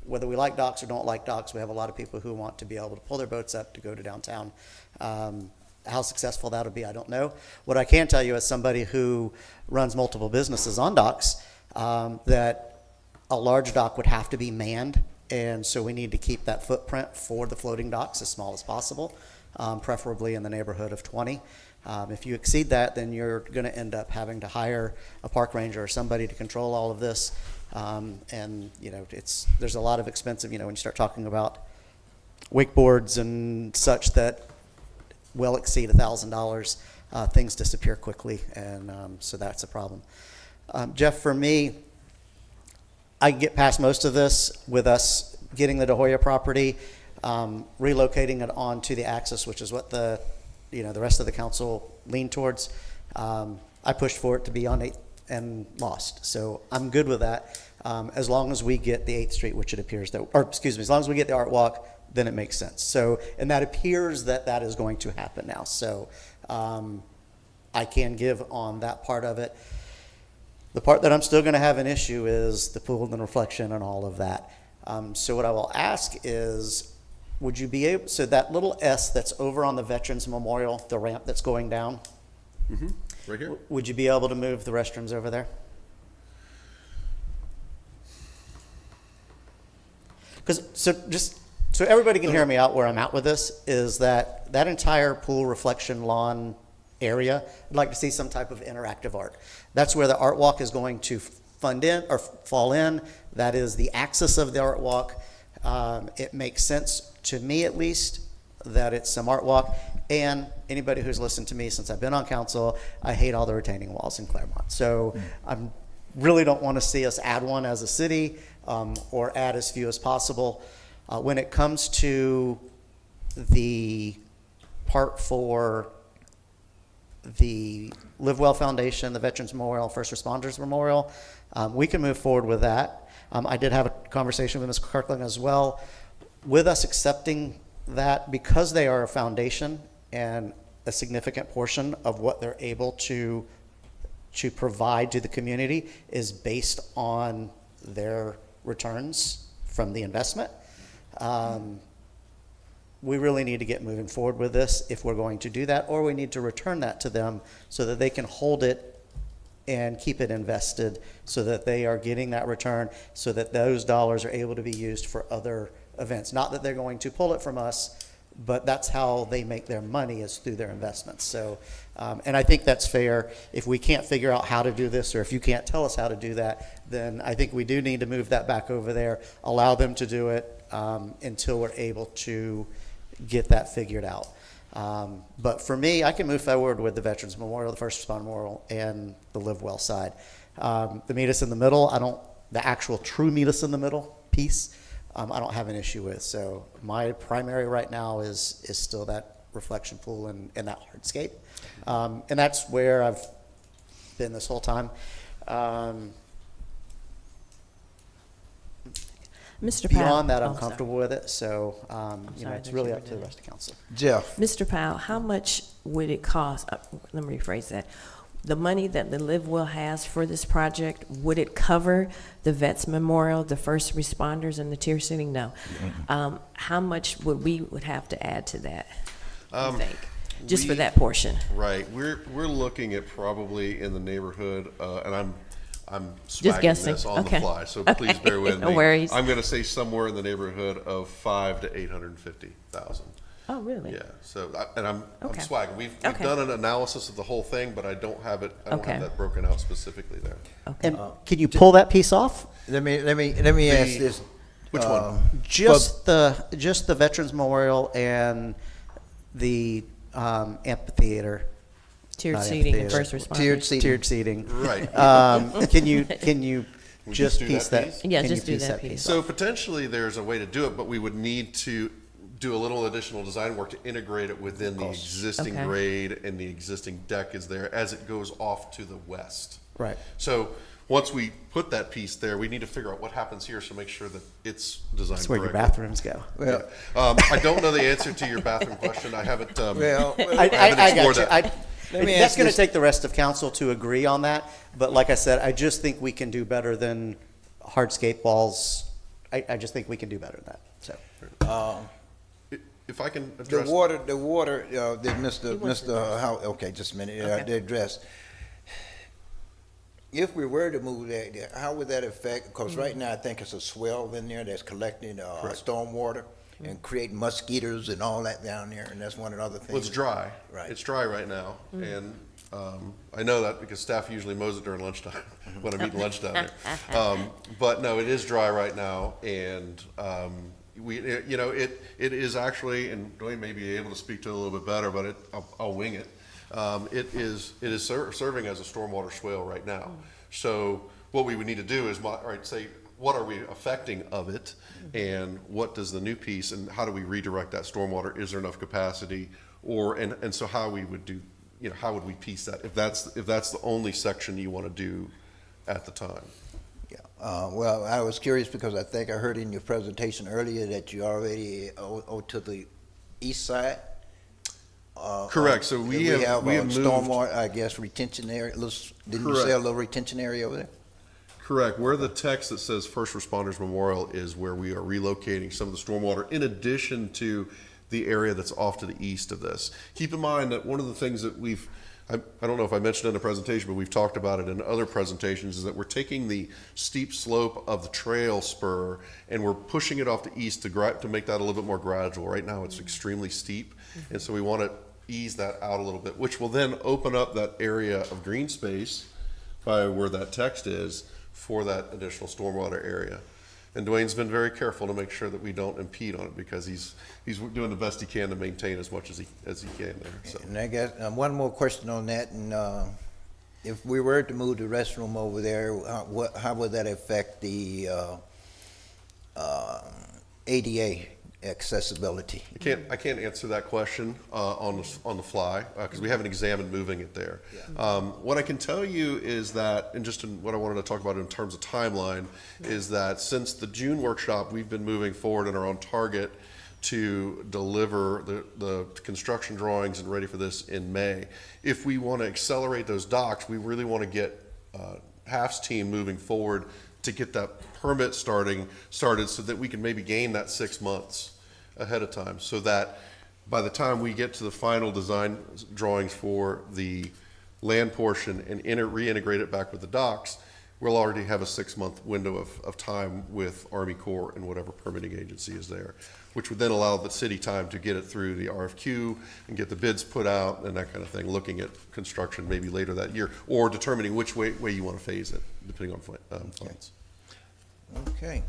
Whether we like docks or don't like docks, we have a lot of people who want to be able to pull their boats up to go to downtown. How successful that'll be, I don't know. What I can tell you as somebody who runs multiple businesses on docks, that a large dock would have to be manned, and so we need to keep that footprint for the floating docks as small as possible. preferably in the neighborhood of 20. If you exceed that, then you're going to end up having to hire a park ranger or somebody to control all of this. And, you know, there's a lot of expensive, you know, when you start talking about wakeboards and such that well exceed $1,000, things disappear quickly, and so that's a problem. Jeff, for me, I can get past most of this with us getting the De Hoya property, relocating it onto the axis, which is what the rest of the council leaned towards. I pushed for it to be on 8th and lost, so I'm good with that. As long as we get the 8th Street, which it appears that, or excuse me, as long as we get the Art Walk, then it makes sense. So, and that appears that is going to happen now. So, I can give on that part of it. The part that I'm still going to have an issue is the pool and reflection and all of that. So what I will ask is, would you be able, so that little S that's over on the Veterans Memorial, the ramp that's going down, Right here? would you be able to move the restrooms over there? So everybody can hear me out where I'm at with this, is that entire pool reflection lawn area, I'd like to see some type of interactive art. That's where the art walk is going to fall in. That is the axis of the art walk. It makes sense to me, at least, that it's some art walk. And anybody who's listened to me since I've been on council, I hate all the retaining walls in Clermont. So I really don't want to see us add one as a city, or add as few as possible. When it comes to the part for the Live Well Foundation, the Veterans Memorial, First Responders Memorial, we can move forward with that. I did have a conversation with Ms. Kirkland as well. With us accepting that, because they are a foundation and a significant portion of what they're able to provide to the community is based on their returns from the investment. We really need to get moving forward with this if we're going to do that, or we need to return that to them so that they can hold it and keep it invested so that they are getting that return, so that those dollars are able to be used for other events. Not that they're going to pull it from us, but that's how they make their money, is through their investments. So, and I think that's fair. If we can't figure out how to do this, or if you can't tell us how to do that, then I think we do need to move that back over there, allow them to do it until we're able to get that figured out. But for me, I can move forward with the Veterans Memorial, the First Responder Memorial, and the Live Well side. The meet us in the middle, the actual true meet us in the middle piece, I don't have an issue with. So my primary right now is still that reflection pool and that hardscape. And that's where I've been this whole time. Mr. Powell. Beyond that, I'm sorry. comfortable with it. So, it's really up to the rest of council. Jeff. Mr. Powell, how much would it cost, let me rephrase that, the money that the Live Well has for this project, would it cover the Vets Memorial, the first responders, and the tier seating? No. How much would have to add to that, you think, just for that portion? Right, we're looking at probably in the neighborhood, and I'm Just swagging guessing. this on Okay. the fly, so Okay. please bear with me. No worries. I'm going to say somewhere in the neighborhood of $500,000 to $850,000. Oh, really? Yeah. So, I'm Okay. swagging. We've Okay. done an analysis of the whole thing, but I don't have it. I don't Okay. have that broken out specifically there. And can you pull that piece off? Let me ask this. Which one? Just the Veterans Memorial and the amphitheater. Tiered not seating and amphitheater. first responders. Tiered seating. Right. Can you We just do piece that? Yeah, can just you do piece that piece. So potentially there's a way to do it, but we would need to do a little additional design work to integrate it within the existing Okay. grade, and the existing deck is there as it goes off to the west. Right. So once we put that piece there, we need to figure out what happens here, so make sure that it's designed That's where your correctly. bathrooms go. Yeah. I don't know the answer to your bathroom question. I haven't, Well, I haven't got explored you. that. That's going to take the rest of council to agree on that. But like I said, I just think we can do better than hardscape walls. I just think we can do better than that. So. If I can The address. water, that Mr. How, okay, just a minute, the address. If we were to move that, how would that affect, because right now I think it's a swell in there that's collecting storm water. and create mosquitoes and all that down there, and that's one of the other things. Well, it's dry. Right. It's dry right now, and I know that because staff usually mows it during lunchtime when I'm eating lunch down there. But no, it is dry right now, and it is actually, and Dwayne may be able to speak to it a little bit better, but I'll wing it. It is serving as a stormwater swale right now. So what we would need to do is say, what are we affecting of it, and what does the new piece, and how do we redirect that stormwater? Is there enough capacity, and so how we would do, how would we piece that if that's the only section you want to do at the time? Yeah. Well, I was curious because I think I heard in your presentation earlier that you already to the east side. Correct. So we have moved stormwater, I guess, retention area. Didn't you say a little retention area over there? Correct. Where the text that says First Responders Memorial is where we are relocating some of the stormwater in addition to the area that's off to the east of this. Keep in mind that one of the things that I don't know if I mentioned in the presentation, but we've talked about it in other presentations, is that we're taking the steep slope of the trail spur and we're pushing it off to east to make that a little bit more gradual. Right now it's extremely steep, and so we want to ease that out a little bit, which will then open up that area of green space by where that text is for that additional stormwater area. And Dwayne's been very careful to make sure that we don't impede on it because he's doing the best he can to maintain as much as he can there. So. And I guess one more question on that, and if we were to move the restroom over there, how would that affect the ADA accessibility? I can't answer that question on the fly because we haven't examined moving it there. Yeah. What I can tell you is that, and just in what I wanted to talk about in terms of timeline, is that since the June workshop, we've been moving forward and are on target to deliver the construction drawings and ready for this in May. If we want to accelerate those docks, we really want to get Half's team moving forward to get that permit started so that we can maybe gain that 6 months ahead of time, so that by the time we get to the final design drawings for the land portion and reintegrate it back with the docks, we'll already have a 6-month window of time with Army Corps and whatever permitting agency is there, which would then allow the city time to get it through the RFQ and get the bids put out and that kind of thing, looking at construction maybe later that year, or determining which way you want to phase it, depending on plans. Okay.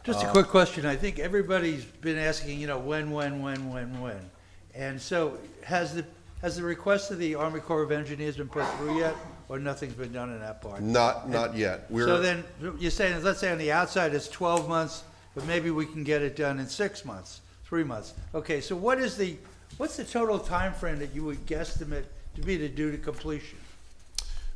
Just a quick question. I think everybody's been asking, when. And so has the request of the Army Corps of Engineers been put through yet, or nothing's been done in that part? Not yet. So then you're saying, let's say on the outside it's 12 months, but maybe we can get it done in 6 months, 3 months. Okay, so what's the total time frame that you would guesstimate to be to do to completion?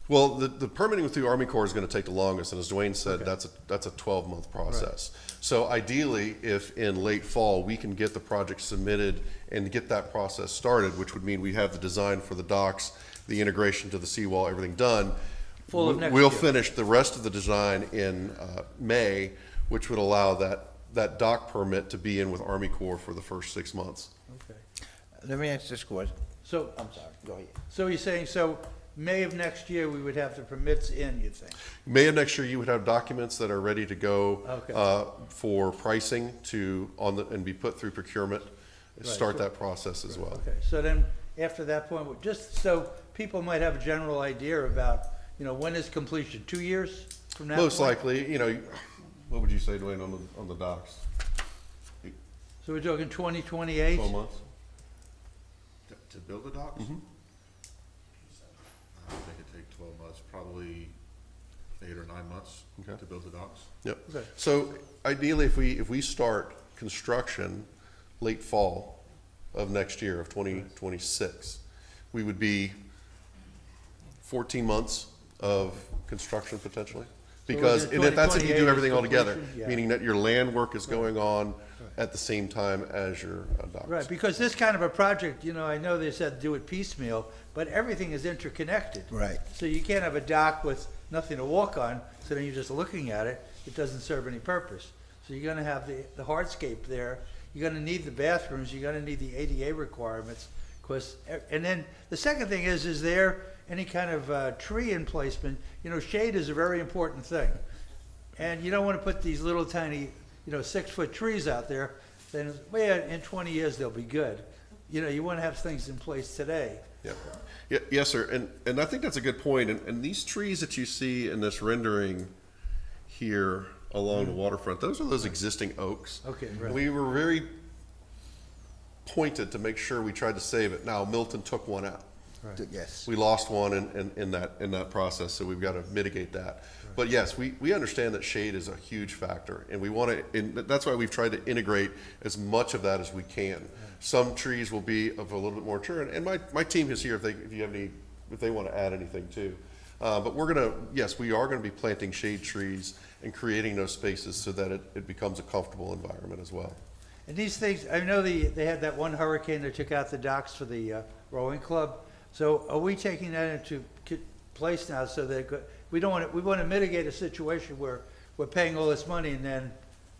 Well, the permitting with the Army Corps is going to take the longest, and as Dwayne said, that's a 12-month process. Right. So ideally, if in late fall we can get the project submitted and get that process started, which would mean we have the design for the docks, the integration to the seawall, everything done, we'll finish the rest of the design in May, which would allow that dock permit to be in with Army Corps for the first 6 months. Okay. Let me ask this question. So I'm sorry. Go ahead. So you're saying May of next year, we would have the permits in, you think? May of next year, you would have documents that are ready to go for pricing and be put through procurement, start that process as well. Okay, so then after that point, just so people might have a general idea about, when is completion? 2 years from now? Most likely, what would you say, Dwayne, on the docks? So we're talking 2028? 12 months. To build the docks? Mm-hmm. I think it'd take 12 months, probably 8 or 9 months to build the docks. Yep. Okay. So ideally, if we start construction late fall of next year, of 2026, we would be 14 months of construction potentially. Because, and if that's if you do everything all together, meaning that your land work is going on at the same time as your docks. Right, because this kind of a project, I know they said do it piecemeal, but everything is interconnected. Right. So you can't have a dock with nothing to walk on, so then you're just looking at it. It doesn't serve any purpose. So you're going to have the hardscape there. You're going to need the bathrooms. You're going to need the ADA requirements. And then the second thing is there any kind of tree in placement? Shade is a very important thing. And you don't want to put these little tiny 6-foot trees out there. then, well, yeah, in 20 years, they'll be good. You know, you want to have things in place today. Yeah. Yeah, yes, sir. And I think that's a good point. And these trees that you see in this rendering here along the waterfront, those are those existing oaks. Okay, right. We were very pointed to make sure we tried to save it. Now, Milton took one out. Yes. We lost one in that process, so we've got to mitigate that. But yes, we understand that shade is a huge factor, and we want to, and that's why we've tried to integrate as much of that as we can. Some trees will be of a little bit more mature, and my team is here if they want to add anything too. But we are gonna be planting shade trees and creating those spaces so that it becomes a comfortable environment as well. And these things, I know they had that one hurricane that took out the docks for the rowing club. So are we taking that into place now so that we want to mitigate a situation where we're paying all this money and then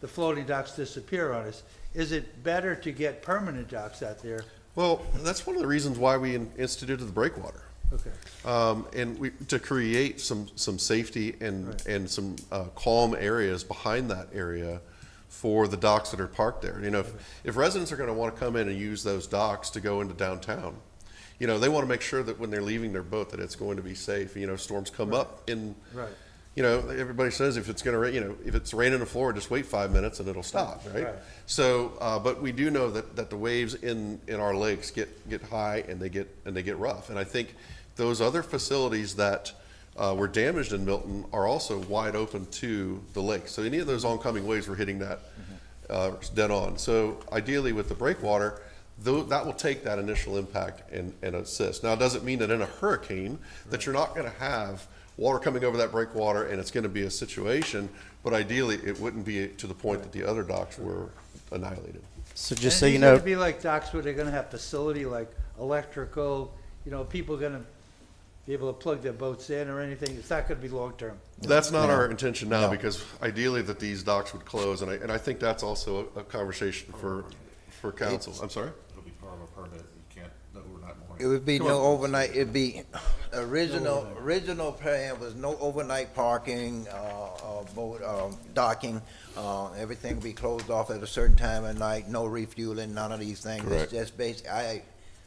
the floating docks disappear on us? Is it better to get permanent docks out there? Well, that's one of the reasons why we instituted the breakwater. Okay. And to create some safety and some calm areas behind that area for the docks that are parked there. You know, if residents are going to want to come in and use those docks to go into downtown, you know, they want to make sure that when they're leaving their boat that it's going to be safe. You know, storms come up and, you know, everybody says if it's going to rain, you know, if it's raining the floor, just wait 5 minutes and it'll stop, right? So, but we do know that the waves in our lakes get high and they get rough. And I think those other facilities that were damaged in Milton are also wide open to the lake. So any of those oncoming waves were hitting that dead on. So ideally with the breakwater, that will take that initial impact and assist. Now, it doesn't mean that in a hurricane that you're not going to have water coming over that breakwater and it's going to be a situation, but ideally it wouldn't be to the point that the other docks were annihilated. So just so And you these know, are to be like docks where they're going to have facility like electrical, you know, people going to be able to plug their boats in or anything. It's not going to be long term. That's not our intention now, because ideally that these docks would close, and I think that's also a conversation for council. I'm sorry? It'll be part of a permit, you can't, overnight mooring. It would be no overnight, it'd be, original plan was no overnight parking, boat, docking. Everything would be closed off at a certain time of night, no refueling, none of these things. Correct. It's just basic,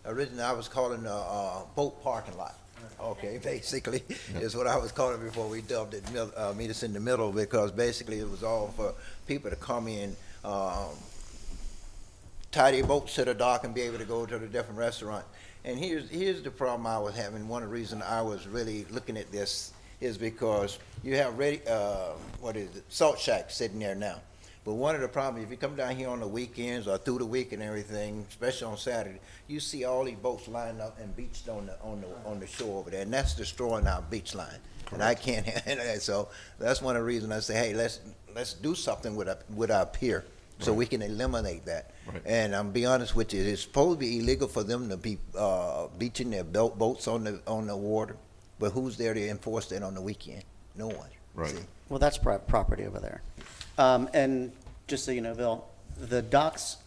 originally I was calling a boat parking lot. Okay, basically, is what I was calling it before we dubbed it, meet us in the middle, because basically it was all for people to come in, tidy boats to the dock and be able to go to the different restaurant. And here's the problem I was having. One of the reasons I was really looking at this is because you have Salt Shack sitting there now. But one of the problems, if you come down here on the weekends or through the week and everything, especially on Saturday, you see all these boats lined up and beached on the shore over there, and that's destroying our beach line. And I can't handle that. So that's one of the reasons I say, hey, let's do something with our pier, so we can eliminate that. And I'm be honest with you, it's supposed to be illegal for them to be beaching their boats on the water, but who's there to enforce that on the weekend? No one. Right. See? well, that's property over there. And just so you know, Bill, the docks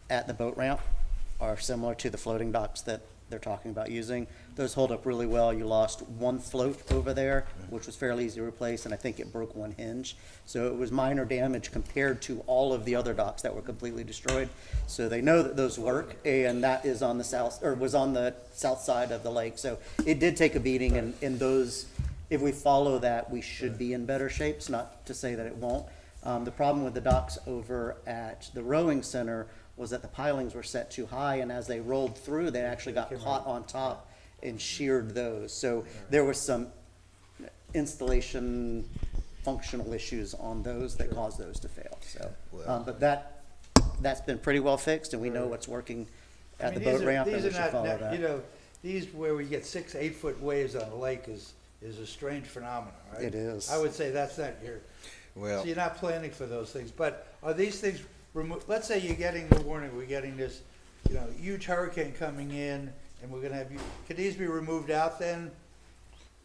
at the boat ramp are similar to the floating docks that they're talking about using. Those hold up really well. You lost one float over there, which was fairly easy to replace, and I think it broke one hinge. So it was minor damage compared to all of the other docks that were completely destroyed. So they know that those work, and that is on the south, or was on the south side of the lake. So it did take a beating, and those, if we follow that, we should be in better shape. It's not to say that it won't. The problem with the docks over at the rowing center was that the pilings were set too high, and as they rolled through, they actually got caught on top and sheared those. So there was some installation functional issues on those that caused those to fail. So, but that's been pretty well fixed, and we know what's working at the boat ramp, and we should follow that. You know, these where we get 6, 8 foot waves on the lake is a strange phenomenon, right? It is. I would say that's not your. Well, so you're not planning for those things, but are these things removed? Let's say you're getting the warning, we're getting this, you know, huge hurricane coming in, and we're gonna have could these be removed out then?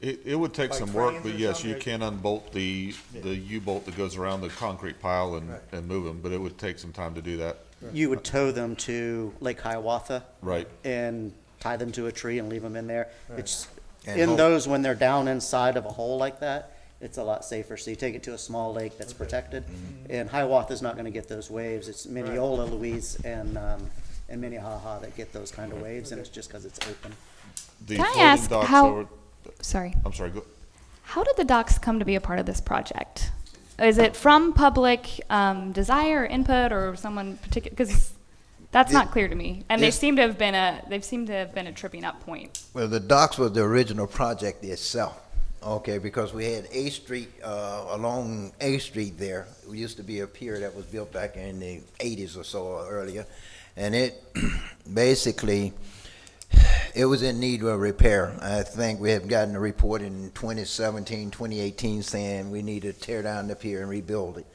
It would take Like some work, cranes but or yes, something, you or- can unbolt the U-bolt that goes around the concrete pile Right. and move them, but it would take some time to do that. You would tow them to Lake Hiawatha. Right. And tie them to a tree and leave them in there. Right. It's And in hope- those, when they're down inside of a hole like that, It's a lot safer. So you take it to a small lake that's protected, and Hiawatha is not going to get those waves. It's Mineola, Louise, and Minnehaha that get those kind of waves, and it's just because it's open. The Can I floating ask docks how- over- Sorry. I'm sorry, go. How did the docks come to be a part of this project? Is it from public desire, input, or someone particular? Because that's not clear to me. And they This- seem to have been a tripping up point. Well, the docks was the original project itself, okay, because we had A Street, along A Street there. It used to be a pier that was built back in the 80s or so or earlier. And it basically, it was in need of repair. I think we have gotten a report in 2017, 2018 saying we need to tear down the pier and rebuild it.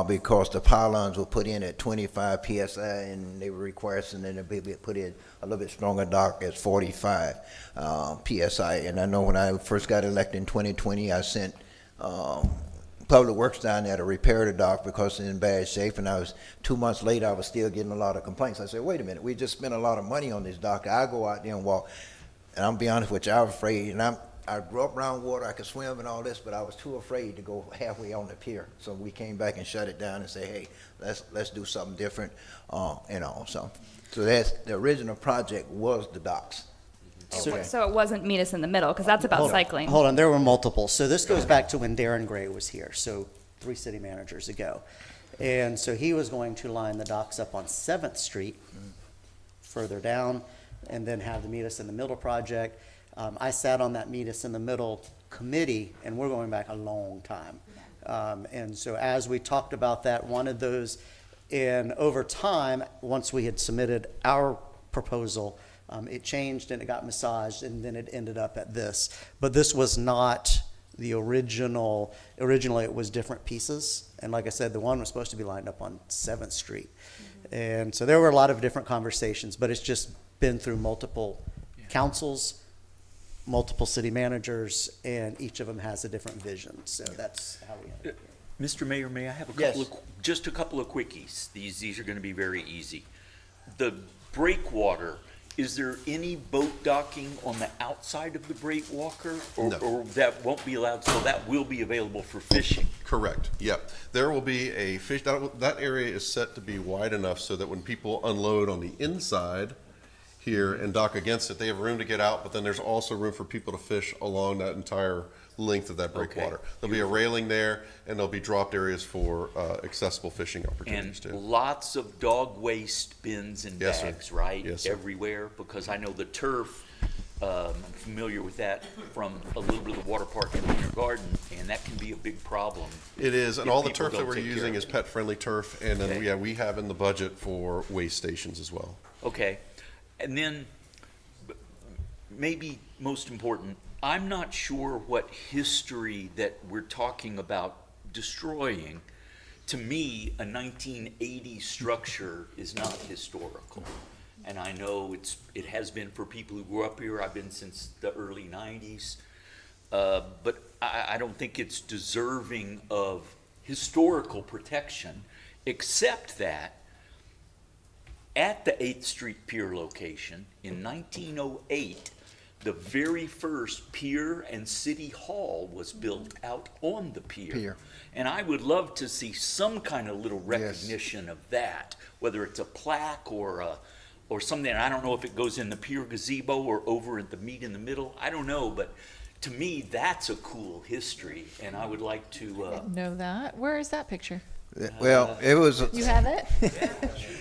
Because the pylons were put in at 25 PSI and they were requesting them to be put in a little bit stronger dock at 45 PSI. And I know when I first got elected in 2020, I sent Public Works down there to repair the dock because it's in bad shape. And 2 months later, I was still getting a lot of complaints. I said, wait a minute, we just spent a lot of money on this dock. I go out there and walk. And I'm be honest with you, I was afraid. And I grew up around water, I could swim and all this, but I was too afraid to go halfway on the pier. So we came back and shut it down and say, hey, let's do something different, and all. So that's the original project was the docks. Okay. So it wasn't meet us in the middle, because that's about Hold on. cycling. Hold on, there were multiple. So this goes back to when Darren Gray was here, so 3 city managers ago. And so he was going to line the docks up on 7th Street, further down, and then have the Meet Us in the Middle project. I sat on that Meet Us in the Middle committee, and we're going back a long time. And so as we talked about that, wanted those, and over time, once we had submitted our proposal, it changed and it got massaged, and then it ended up at this. But this was not the original. Originally, it was different pieces. And like I said, the one was supposed to be lined up on 7th Street. And so there were a lot of different conversations, but it's just been through multiple councils, multiple city managers, and each of them has a different vision. So that's how we ended up here. Mr. Mayor, may I have a Yes. couple of, just a couple of quickies? These are going to be very easy. The breakwater, is there any boat docking on the outside of the breakwater? No. Or that won't be allowed, so that will be available for fishing? Correct, yep. There will be a fish, that area is set to be wide enough so that when people unload on the inside here and dock against it, they have room to get out, but then there's also room for people to fish along that entire length of that breakwater. There'll be a railing there, and there'll be dropped areas for accessible fishing opportunities too. And lots of dog waste bins and Yes, sir. bags, right? Yes, sir. Everywhere, because I know the turf, I'm familiar with that from a little bit of the water park in Winter Garden, and that can be a big problem. It is, and if all the people turf that don't we're take care using of is it. pet-friendly turf, and then, Okay. yeah, we have in the budget for waste stations as well. Okay, and then, maybe most important, I'm not sure what history that we're talking about destroying. To me, a 1980 structure is not historical. And I know it has been for people who grew up here. I've been since the early 90s. But I don't think it's deserving of historical protection, except that at the 8th Street Pier location in 1908, the very first pier and city hall was built out on the pier. And I would love to see some kind of little recognition of that, whether it's a plaque or something. I don't know if it goes in the pier gazebo or over at the Meet in the Middle. I don't know, but to me, that's a cool history, and I would like to. Know that. Where is that picture? Well, it was. You have it?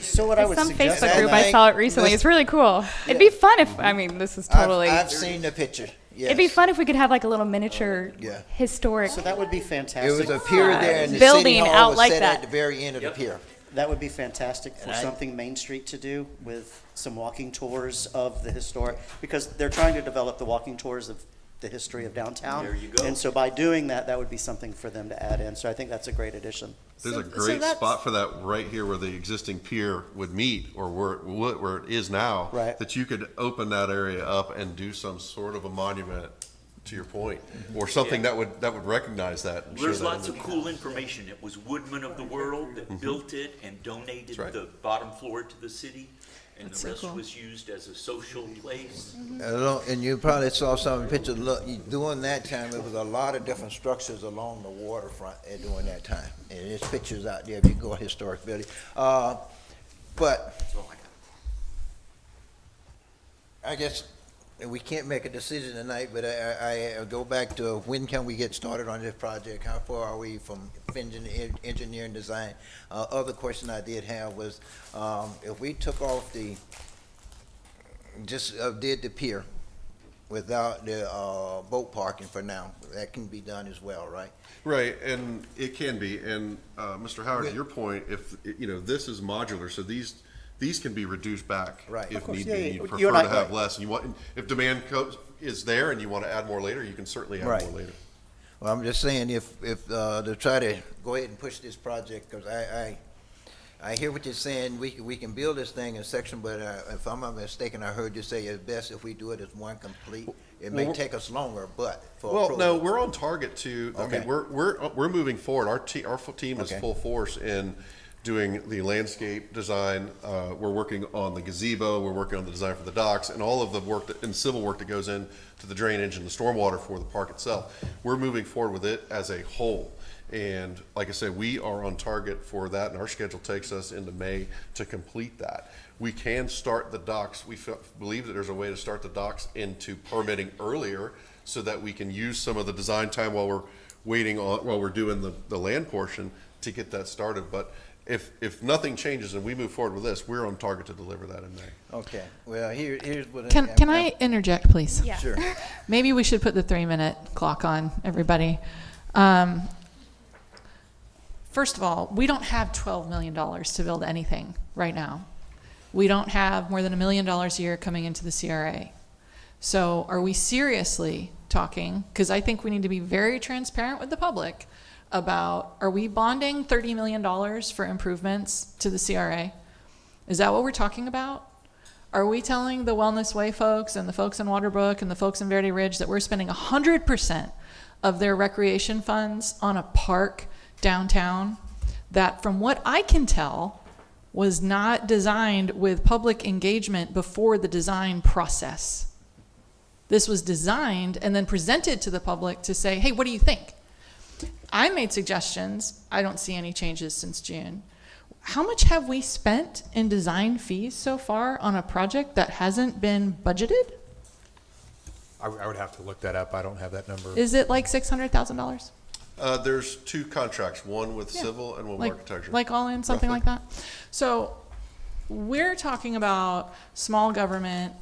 So what I would Some suggest. Facebook group, I saw it recently. It's really cool. It'd be fun if, I mean, this is totally. I've seen the picture. Yes. It'd be fun if we could have like a little miniature historic. So that would be fantastic. It was a pier there, and the Building city hall out was like set that. at the very end of the pier. That would be fantastic for And I- something Main Street to do with some walking tours of the historic, because they're trying to develop the walking tours of the history of downtown. There you go. And so by doing that, that would be something for them to add in. So I think that's a great addition. There's a great spot for that right here where the existing pier would meet, or where it is now. Right. That you could open that area up and do some sort of a monument, to your point, or something that would recognize that. and show There's that lots image. of cool information. It was Woodman of the World that built it and donated That's right. the bottom floor to the city. and That's the so rest cool. was used as a social place. And you probably saw some pictures, look, during that time, there was a lot of different structures along the waterfront during that time. And there's pictures out there if you go to Historic Village. But That's all I got. I guess we can't make a decision tonight, but I go back to when can we get started on this project? How far are we from engineering design? Other question I did have was, if we took off did the pier without the boat parking for now, that can be done as well, right? Right, and it can be, and Mr. Howard, to your point, if, this is modular, so these can be reduced back Right. if Of course, need yeah, be. yeah. You You prefer and I- to have less, and if demand is there and you want to add more later, you can certainly add Right. more later. Well, I'm just saying if to try to go ahead and push this project, because I hear what you're saying, we can build this thing in section, but if I'm not mistaken, I heard you say it's best if we do it as one complete. It may Well, take us longer, but for Well, no, approval. we're on target to, I Okay. mean, we're moving forward. Our team is Okay. full force in doing the landscape design. We're working on the gazebo, we're working on the design for the docks, and all of the work and civil work that goes in to the drainage and the stormwater for the park itself. We're moving forward with it as a whole. And like I said, we are on target for that, and our schedule takes us into May to complete that. We can start the docks. We believe that there's a way to start the docks into permitting earlier so that we can use some of the design time while we're doing the land portion to get that started. But if nothing changes and we move forward with this, we're on target to deliver that in May. Okay, well, here's what. Can I interject, please? Yeah. Sure. Maybe we should put the 3-minute clock on, everybody. First of all, we don't have $12 million to build anything right now. We don't have more than $1 million a year coming into the CRA. So are we seriously talking, because I think we need to be very transparent with the public about, are we bonding $30 million for improvements to the CRA? Is that what we're talking about? Are we telling the Wellness Way folks and the folks in Waterbrook and the folks in Verde Ridge that we're spending 100% of their recreation funds on a park downtown that, from what I can tell, was not designed with public engagement before the design process? This was designed and then presented to the public to say, hey, what do you think? I made suggestions. I don't see any changes since June. How much have we spent in design fees so far on a project that hasn't been budgeted? I would have to look that up. I don't have that number. Is it like $600,000? There's 2 contracts, one with civil and one with architecture. Like all in, something Roughly. like that? So we're talking about small government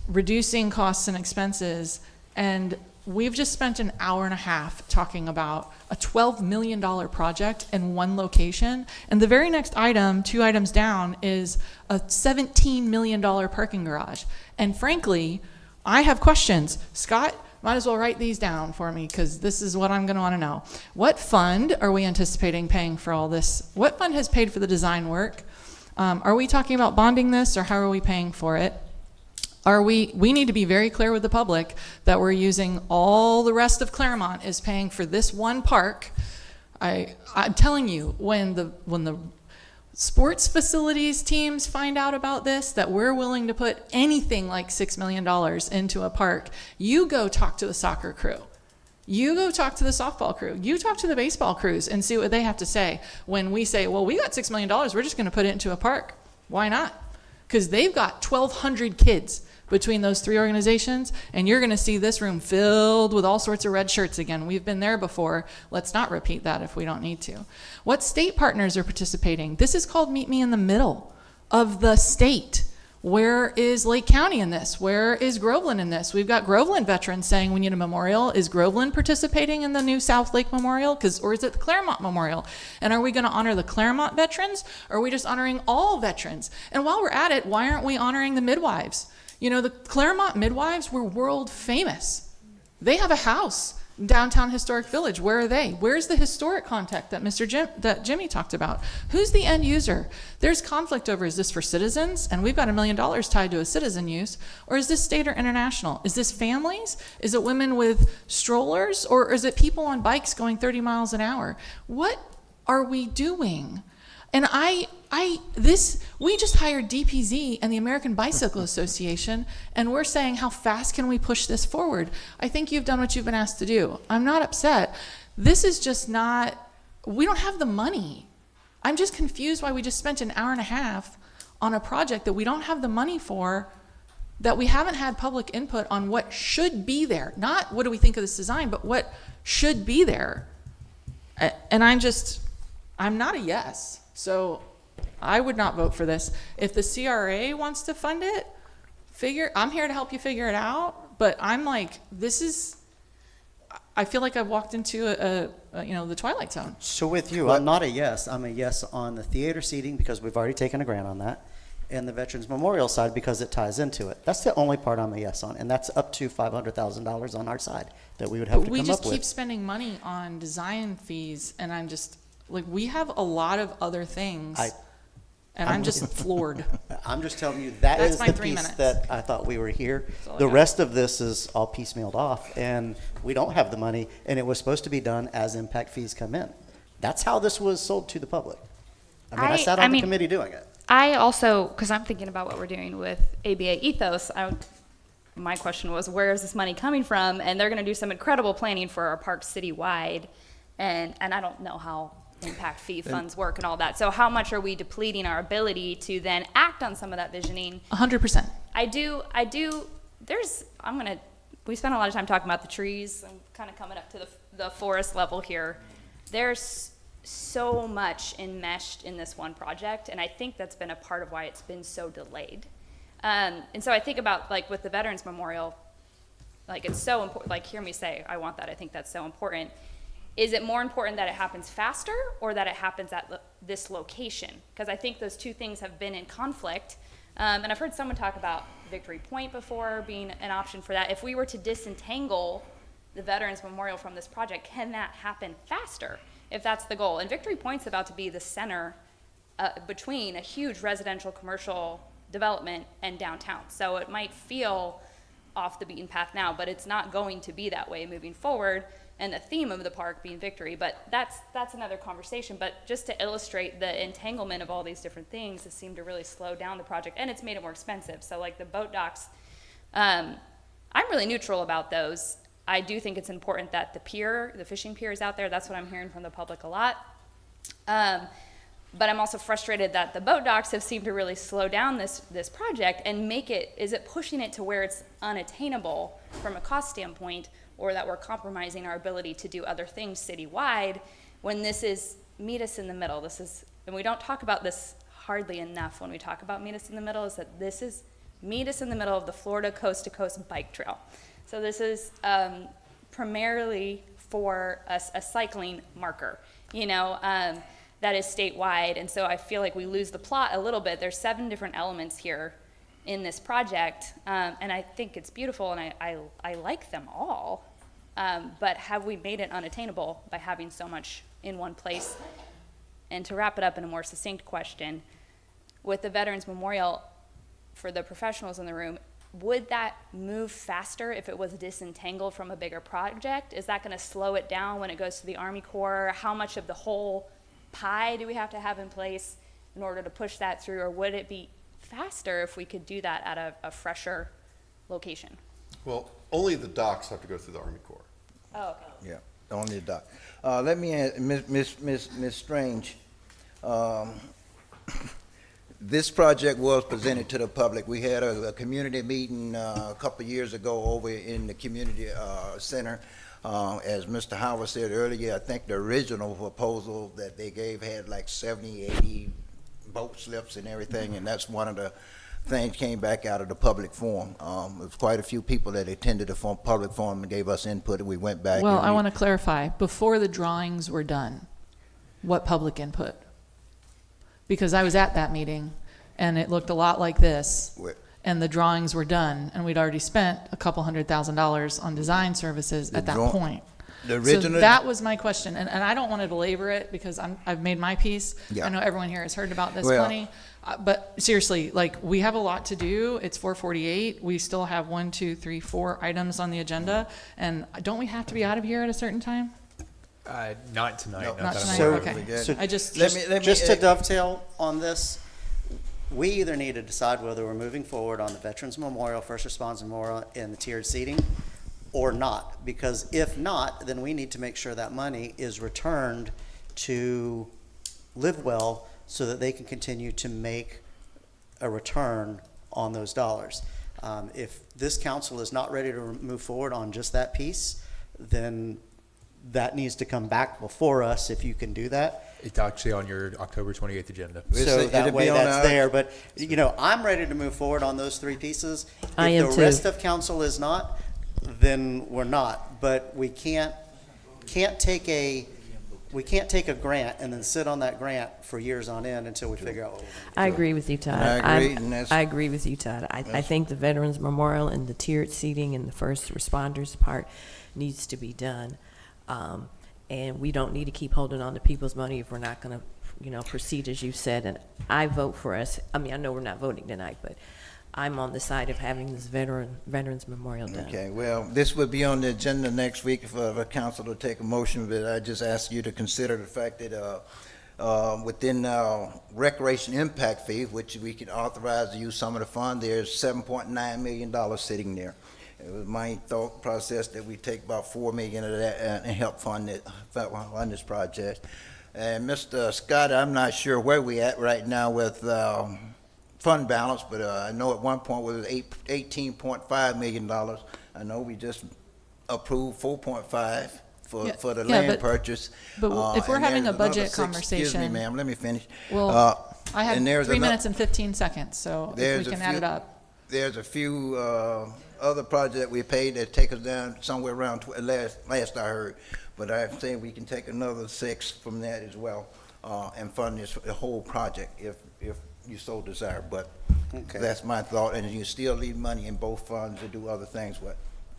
reducing costs and expenses, and we've just spent an hour and a half talking about a $12 million project in one location. And the very next item, 2 items down, is a $17 million parking garage. And frankly, I have questions. Scott, might as well write these down for me, because this is what I'm going to want to know. What fund are we anticipating paying for all this? What fund has paid for the design work? Are we talking about bonding this, or how are we paying for it? We need to be very clear with the public that we're using all the rest of Clermont is paying for this one park. I'm telling you, when the sports facilities teams find out about this, that we're willing to put anything like $6 million into a park, you go talk to the soccer crew. You go talk to the softball crew. You talk to the baseball crews and see what they have to say when we say, well, we got $6 million, we're just going to put it into a park. Why not? Because they've got 1,200 kids between those 3 organizations, and you're going to see this room filled with all sorts of red shirts again. We've been there before. Let's not repeat that if we don't need to. What state partners are participating? This is called Meet Me in the Middle of the state. Where is Lake County in this? Where is Groveland in this? We've got Groveland veterans saying we need a memorial. Is Groveland participating in the new South Lake Memorial? Or is it the Clermont Memorial? And are we going to honor the Clermont veterans? Or are we just honoring all veterans? And while we're at it, why aren't we honoring the midwives? You know, the Clermont midwives were world famous. They have a house in downtown Historic Village. Where are they? Where's the historic contact that Jimmy talked about? Who's the end user? There's conflict over, is this for citizens? And we've got $1 million tied to a citizen use. Or is this state or international? Is this families? Is it women with strollers? Or is it people on bikes going 30 miles an hour? What are we doing? And We just hired DPZ and the American Bicycle Association, and we're saying, how fast can we push this forward? I think you've done what you've been asked to do. I'm not upset. This is just not, we don't have the money. I'm just confused why we just spent an hour and a half on a project that we don't have the money for, that we haven't had public input on what should be there. Not what do we think of this design, but what should be there. And I'm not a yes. So I would not vote for this. If the CRA wants to fund it, I'm here to help you figure it out. But I'm like, I feel like I've walked into the Twilight Zone. So with you, I'm not a yes. I'm a yes on the theater seating because we've already taken a grant on that, and the Veterans Memorial side because it ties into it. That's the only part I'm a yes on, and that's up to $500,000 on our side that we would have to come up with. We just keep spending money on design fees, and I'm just like, we have a lot of other things. I'm just floored. I'm just telling you that's my the 3 piece minutes. that I thought we were here. That's all I The got. rest of this is all piecemealed off, and we don't have the money, and it was supposed to be done as impact fees come in. That's how this was sold to the public. I sat on the committee doing it. I also, because I'm thinking about what we're doing with ABA Ethos, my question was, where is this money coming from? And they're going to do some incredible planning for our parks citywide, and I don't know how impact fee funds work and all that. So how much are we depleting our ability to then act on some of that visioning? 100%. We spent a lot of time talking about the trees. I'm kind of coming up to the forest level here. There's so much enmeshed in this one project, and I think that's been a part of why it's been so delayed. And so I think about, like, with the Veterans Memorial, like, it's so important, like, hear me say, I want that, I think that's so important. Is it more important that it happens faster or that it happens at this location? Because I think those two things have been in conflict. And I've heard someone talk about Victory Point before being an option for that. If we were to disentangle the Veterans Memorial from this project, can that happen faster if that's the goal? And Victory Point's about to be the center between a huge residential commercial development and downtown. So it might feel off the beaten path now, but it's not going to be that way moving forward. And the theme of the park being victory, but that's another conversation. But just to illustrate the entanglement of all these different things, it seemed to really slow down the project, and it's made it more expensive. So like the boat docks, I'm really neutral about those. I do think it's important that the fishing pier is out there. That's what I'm hearing from the public a lot. But I'm also frustrated that the boat docks have seemed to really slow down this project and is it pushing it to where it's unattainable from a cost standpoint, or that we're compromising our ability to do other things citywide when this is meet us in the middle. And we don't talk about this hardly enough when we talk about meet us in the middle, is that this is meet us in the middle of the Florida Coast to Coast Bike Trail. So this is primarily for a cycling marker, that is statewide. And so I feel like we lose the plot a little bit. There's 7 different elements here in this project, and I think it's beautiful, and I like them all, but have we made it unattainable by having so much in one place? And to wrap it up in a more succinct question, with the Veterans Memorial, for the professionals in the room, would that move faster if it was disentangled from a bigger project? Is that going to slow it down when it goes to the Army Corps? How much of the whole pie do we have to have in place in order to push that through, or would it be faster if we could do that at a fresher location? Well, only the docks have to go through the Army Corps. Oh, okay. Yeah, only the dock. Let me ask, Ms. Strange, this project was presented to the public. We had a community meeting a couple of years ago over in the community center. As Mr. Howard said earlier, I think the original proposal that they gave had like 70, 80 boat slips and everything, and that's one of the things came back out of the public forum. There was quite a few people that attended the public forum and gave us input, and we went back. Well, I want to clarify, before the drawings were done, what public input? Because I was at that meeting, and it looked a lot like this, and the drawings were done, and we'd already spent a couple $100,000 on design services at that point. The original, so that was my question, and I don't want to belabor it because I've made my piece. Yeah. I know everyone here has heard about this plenty, but seriously, like, we have a lot to do. It's 4:48. We still have 1, 2, 3, 4 items on the agenda, and don't we have to be out of here at a certain time? Not tonight. No. Not that I'm tonight, aware of. okay. So I just- just to dovetail on this, we either need to decide whether we're moving forward on the Veterans Memorial, First Responders Memorial, and the tiered seating, or not. Because if not, then we need to make sure that money is returned to Live Well so that they can continue to make a return on those dollars. If this council is not ready to move forward on just that piece, then that needs to come back before us if you can do that. It's actually on your October 28th agenda. So It'll that way be on that's our- there, but, you know, I'm ready to move forward on those three pieces. I am If the too. rest of council is not, then we're not. But we can't take a grant and then sit on that grant for years on end until we figure out what we're gonna do. I agree with you, Todd. I agree, and that's- I agree with you, Todd. I think the Veterans Memorial and the tiered seating and the first responders part needs to be done. And we don't need to keep holding on to people's money if we're not going to, you know, proceed as you said. And I vote for us. I mean, I know we're not voting tonight, but I'm on the side of having this Veterans Memorial done. Okay, well, this would be on the agenda next week for the council to take a motion, but I just ask you to consider the fact that within recreation impact fee, which we can authorize to use some of the fund, there's $7.9 million sitting there. It was my thought process that we take about $4 million of that and help fund this project. And Mr. Scott, I'm not sure where we at right now with fund balance, but I know at one point it was $18.5 million. I know we just approved 4.5 for the land purchase. But if we're and having a there's another budget Excuse me, conversation. ma'am, let me finish. Well, I and had there's 3 ano- minutes and 15 seconds, so if There's we a can add few- it up. There's a few other projects we paid that take us down somewhere around, last I heard. But I'm saying we can take another 6 from that as well and fund the whole project if you so desire. But that's my thought, and you still leave money in both funds to do other things with.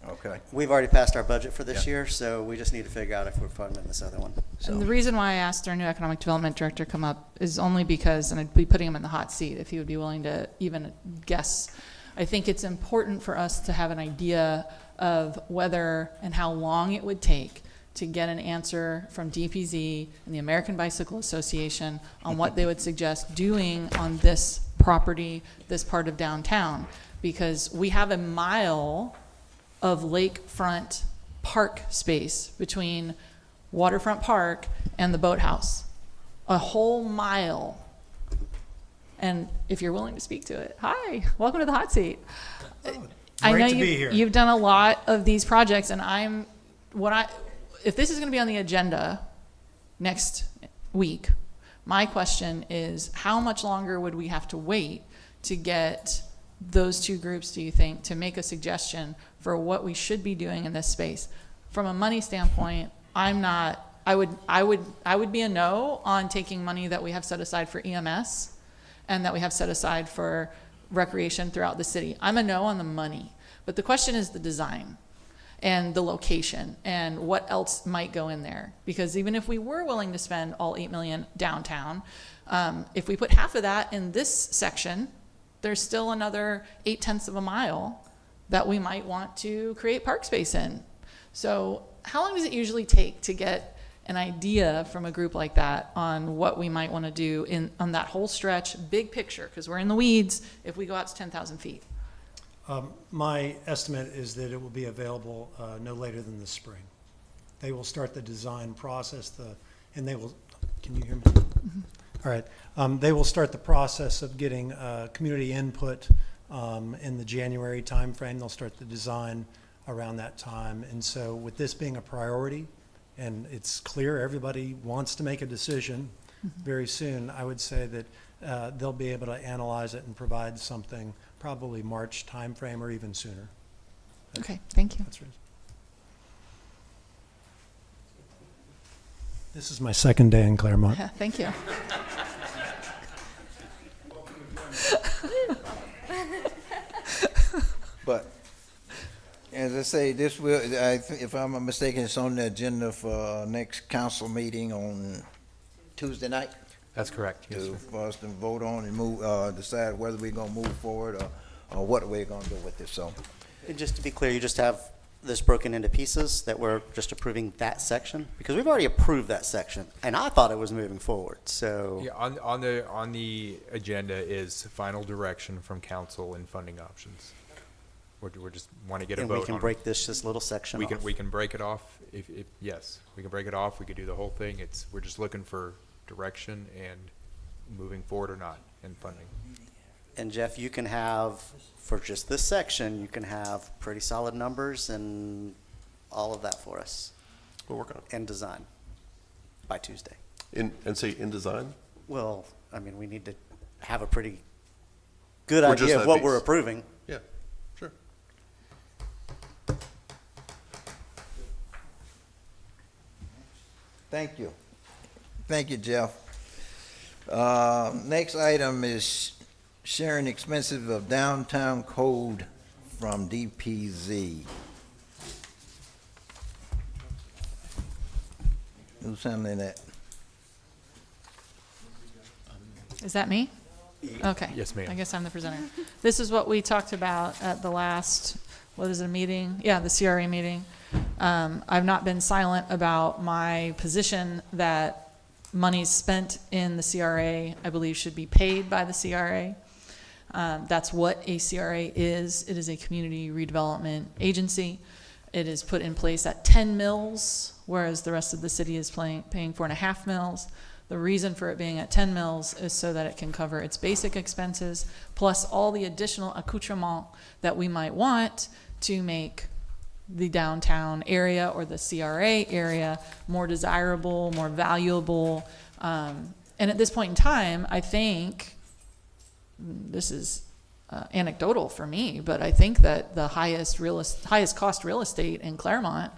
Okay. We've already passed our budget for this year, so we just need to figure out if we're funding this other one. And the reason why I asked our new economic development director to come up is only because, and I'd be putting him in the hot seat if he would be willing to even guess. I think it's important for us to have an idea of whether and how long it would take to get an answer from DPZ and the American Bicycle Association on what they would suggest doing on this property, this part of downtown. Because we have a mile of lakefront park space between Waterfront Park and the boathouse. A whole mile. And if you're willing to speak to it, hi, welcome to the hot seat. I know Great to be here. you've done a lot of these projects, and if this is going to be on the agenda next week, my question is, how much longer would we have to wait to get those two groups, do you think, to make a suggestion for what we should be doing in this space? From a money standpoint, I would be a no on taking money that we have set aside for EMS and that we have set aside for recreation throughout the city. I'm a no on the money, but the question is the design and the location and what else might go in there. Because even if we were willing to spend all $8 million downtown, if we put half of that in this section, there's still another 0.8 of a mile that we might want to create park space in. So how long does it usually take to get an idea from a group like that on what we might want to do on that whole stretch, big picture? Because we're in the weeds if we go out to 10,000 feet. My estimate is that it will be available no later than the spring. They will start the design process, can you hear me? All right. They will start the process of getting community input in the January timeframe. They'll start the design around that time. And so with this being a priority, and it's clear everybody wants to make a decision very soon, I would say that they'll be able to analyze it and provide something probably March timeframe or even sooner. Okay, thank you. That's right. This is my second day in Clermont. Yeah, thank you. But as I say, this will, if I'm not mistaken, it's on the agenda for next council meeting on Tuesday night. That's correct. Yes, sir. For us to vote on and move, decide whether we're gonna move forward or what we're gonna do with this, so. And just to be clear, you just have this broken into pieces, that we're just approving that section? Because we've already approved that section, and I thought it was moving forward, so. Yeah, on the agenda is final direction from council and funding options. We're just want to get a vote on. And we can break this little section off. We can break it off if yes, we can break it off. We could do the whole thing. We're just looking for direction and moving forward or not in funding. And Jeff, you can have, for just this section, you can have pretty solid numbers and all of that for us. We'll work on it. And design by Tuesday. And say in design? Well, I mean, we need to have a pretty good For just idea of that what piece. we're approving. Yeah, sure. Thank you. Thank you, Jeff. Next item is sharing expenses of downtown code from DPZ. Who's handling that? Is that me? Okay. Yes, ma'am. I guess I'm the presenter. This is what we talked about at the last, what is it, a meeting? Yeah, the CRA meeting. I've not been silent about my position that monies spent in the CRA, I believe, should be paid by the CRA. That's what a CRA is. It is a community redevelopment agency. It is put in place at 10 mills, whereas the rest of the city is paying 4.5 mills. The reason for it being at 10 mills is so that it can cover its basic expenses, plus all the additional accoutrement that we might want to make the downtown area or the CRA area more desirable, more valuable. And at this point in time, I think, this is anecdotal for me, but I think that the highest cost real estate in Clermont,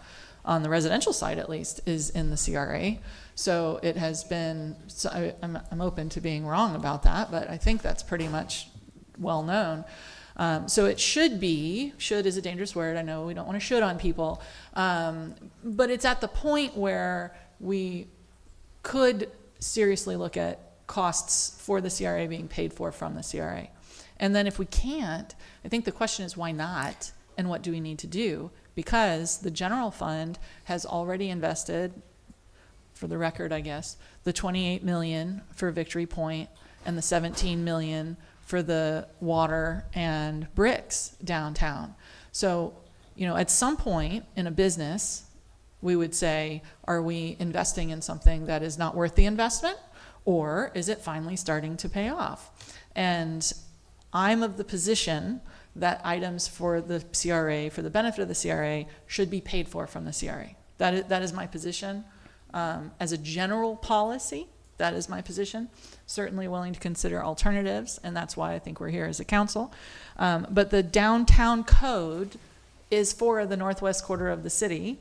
on the residential side at least, is in the CRA. So it has been, so I'm open to being wrong about that, but I think that's pretty much well known. So it should is a dangerous word. I know we don't want to should on people. But it's at the point where we could seriously look at costs for the CRA being paid for from the CRA. And then if we can't, I think the question is why not? And what do we need to do? Because the general fund has already invested, for the record, I guess, the $28 million for Victory Point and the $17 million for the water and bricks downtown. So, at some point in a business, we would say, are we investing in something that is not worth the investment? Or is it finally starting to pay off? And I'm of the position that items for the CRA, for the benefit of the CRA, should be paid for from the CRA. That is my position. As a general policy, that is my position. Certainly willing to consider alternatives, and that's why I think we're here as a council. But the downtown code is for the northwest quarter of the city,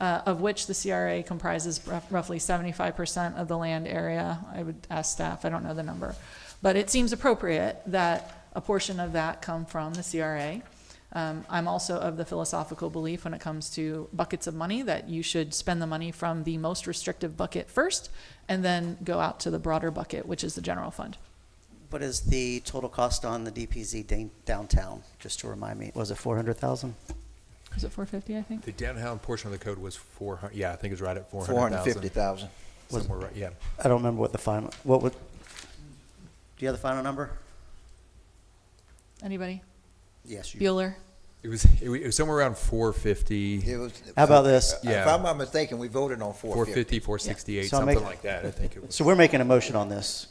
of which the CRA comprises roughly 75% of the land area. I would ask staff, I don't know the number. But it seems appropriate that a portion of that come from the CRA. I'm also of the philosophical belief when it comes to buckets of money that you should spend the money from the most restrictive bucket first and then go out to the broader bucket, which is the general fund. What is the total cost on the DPZ downtown, just to remind me? Was it 400,000? Was it 450, I think? The downtown portion of the code was 400. Yeah, I think it was right at 400,000. 450,000. Somewhere right, yeah. I don't remember what the final, do you have the final number? Anybody? Yes, you. Bueller? It was somewhere around 450. It was. How about this? If I'm not mistaken, we voted on 450, 468, So I'll something make- like that, I think it was. So we're making a motion on this.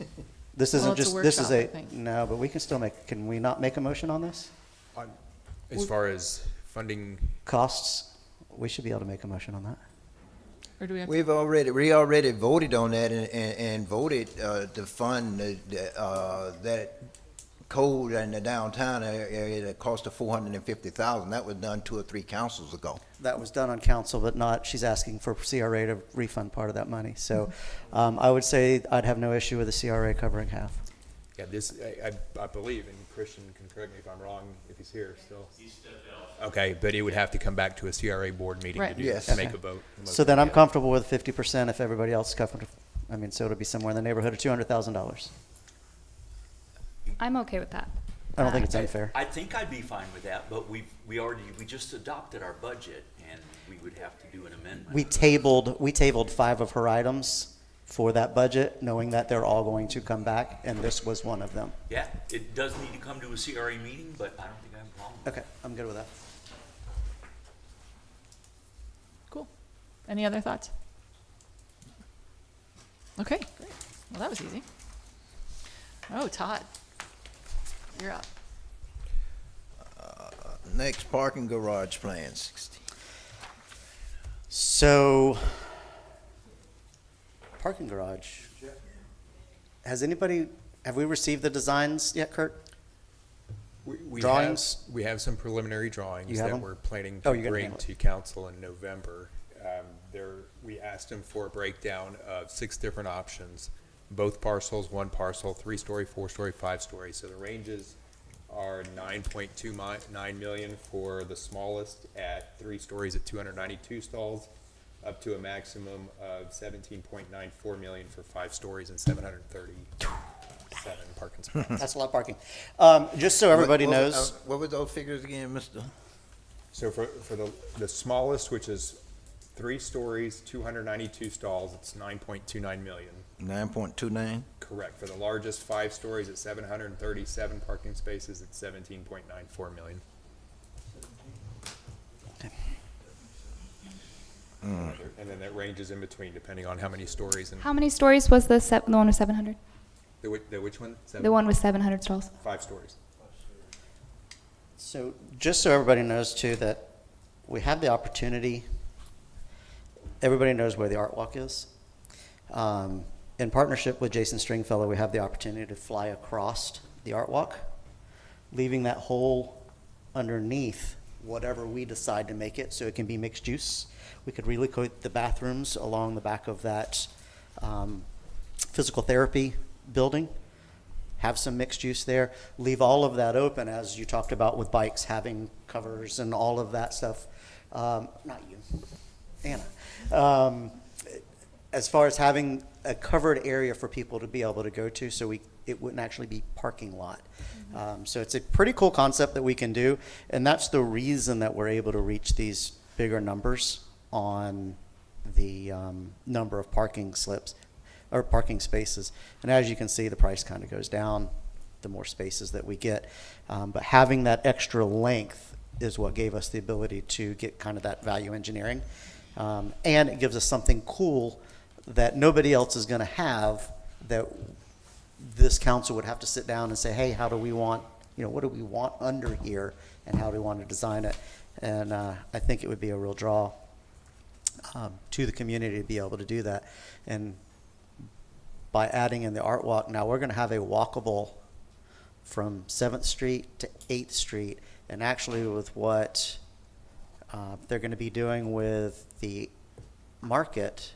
This Well, isn't it's a just, this is workshop, I a, think. no, but we can still can we not make a motion on this? As far as funding, Costs, we should be able to make a motion on that. Or do we have We already voted on that and voted to fund that code in the downtown area that cost us $450,000. That was done 2 or 3 councils ago. That was done on council, but not, she's asking for CRA to refund part of that money. So I would say I'd have no issue with the CRA covering half. yeah, I believe, and Christian can correct me if I'm wrong, if he's here still. Okay, but it would have to come back to a CRA board meeting Right. to Yes. to make a vote. So then I'm comfortable with 50% if everybody else is comfortable. I mean, so it'll be somewhere in the neighborhood of $200,000. I'm okay with that. I don't think it's unfair. I think I'd be fine with that, but we just adopted our budget, and we would have to do an amendment. We tabled 5 of her items for that budget, knowing that they're all going to come back, and this was one of them. Yeah, it does need to come to a CRA meeting, but I don't think I have a problem with it. Okay, I'm good with that. Cool. Any other thoughts? Okay, great. Well, that was easy. Oh, Todd, you're up. Next, parking garage plan, 16. So, parking garage. Have we received the designs yet, Kurt? We Drawings? we have some preliminary drawings You have that them? we're planning Oh, to you're gonna bring handle it. to council in November. We asked them for a breakdown of 6 different options, both parcels, 1 parcel, 3-story, 4-story, 5-story. So the ranges are 9.29 million for the smallest at 3 stories at 292 stalls, up to a maximum of 17.94 million for 5 stories and 737 parking spots. That's a lot of parking. Just so everybody knows. What were those figures again, Mr.? So for the smallest, which is 3 stories, 292 stalls, it's 9.29 million. 9.29? Correct. For the largest 5 stories at 737 parking spaces, it's 17.94 million. And then that ranges in between depending on how many stories and How many stories was the one with 700? the which one? The one with 700 stalls? 5 stories. So just so everybody knows too, that we have the opportunity, everybody knows where the art walk is. In partnership with Jason Stringfellow, we have the opportunity to fly across the art walk, leaving that hole underneath whatever we decide to make it, so it can be mixed use. We could relocate the bathrooms along the back of that physical therapy building, have some mixed use there, leave all of that open, as you talked about with bikes, having covers and all of that stuff. Not you, Anna. As far as having a covered area for people to be able to go to, so it wouldn't actually be parking lot. So it's a pretty cool concept that we can do, and that's the reason that we're able to reach these bigger numbers on the number of parking slips or parking spaces. And as you can see, the price kind of goes down the more spaces that we get. But having that extra length is what gave us the ability to get kind of that value engineering. And it gives us something cool that nobody else is going to have, that this council would have to sit down and say, hey, how do we want, what do we want under here, and how do we want to design it? And I think it would be a real draw to the community to be able to do that. And by adding in the art walk, now we're going to have a walkable from 7th Street to 8th Street, and actually with what they're going to be doing with the market,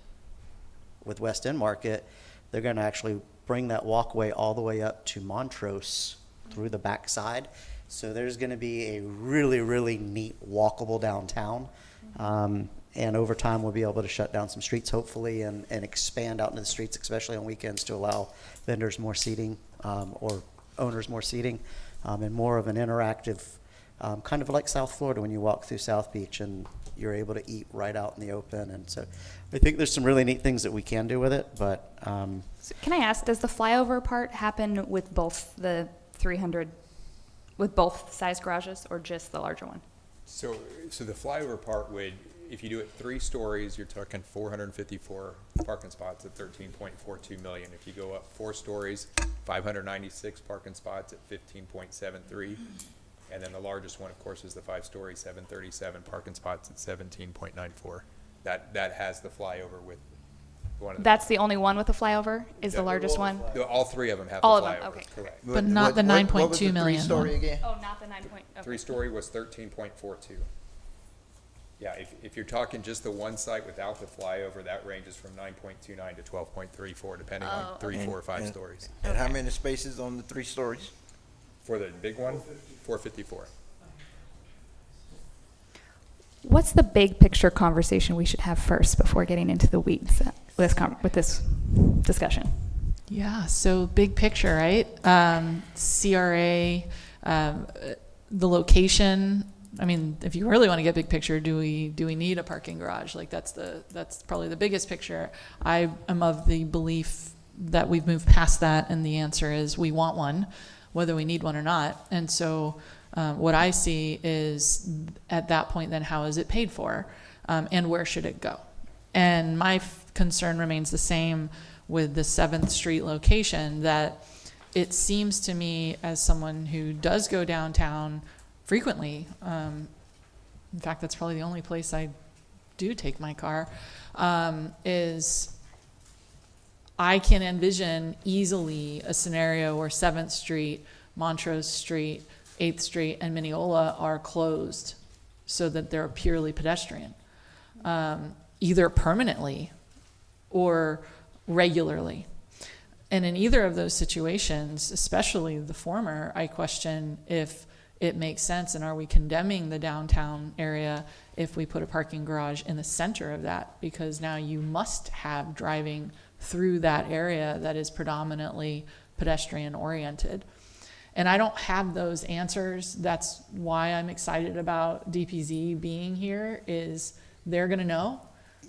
with West End Market, they're going to actually bring that walkway all the way up to Montrose through the backside. So there's going to be a really, really neat walkable downtown. And over time, we'll be able to shut down some streets, hopefully, and expand out into the streets, especially on weekends, to allow vendors more seating or owners more seating, and more of an interactive, kind of like South Florida when you walk through South Beach and you're able to eat right out in the open. And so I think there's some really neat things that we can do with it. But So can I ask, does the flyover part happen with both the 300, with both size garages, or just the larger one? So the flyover part would, if you do it 3 stories, you're talking 454 parking spots at 13.42 million. If you go up 4 stories, 596 parking spots at 15.73. And then the largest one, of course, is the 5-story, 737 parking spots at 17.94. That has the flyover with one of the. That's the only one with the flyover, is the largest one? All 3 of them have All the of flyover. them, okay. Correct. But not the 9.2 million one. Story again? Oh, not the 9 point, okay. 3-story was 13.42. Yeah, if you're talking just the one site without the flyover, that ranges from 9.29 to 12.34, depending on 3, 4, or 5 stories. And how many spaces on the 3 stories? For the big one, 454. What's the big picture conversation we should have first before getting into the weeds with this discussion? Yeah, so big picture, right? CRA, The location, I mean, if you really want to get big picture, do we need a parking garage? Like that's probably the biggest picture. I am of the belief that we've moved past that, and the answer is we want one, whether we need one or not. And so what I see is at that point, then how is it paid for, and where should it go? And my concern remains the same with the 7th Street location, that it seems to me, as someone who does go downtown frequently, in fact, that's probably the only place I do take my car, is I can envision easily a scenario where 7th Street, Montrose Street, 8th Street, and Mineola are closed so that they're purely pedestrian, either permanently or regularly. And in either of those situations, especially the former, I question if it makes sense, and are we condemning the downtown area if we put a parking garage in the center of that? Because now you must have driving through that area that is predominantly pedestrian oriented. And I don't have those answers. That's why I'm excited about DPZ being here, is they're gonna know.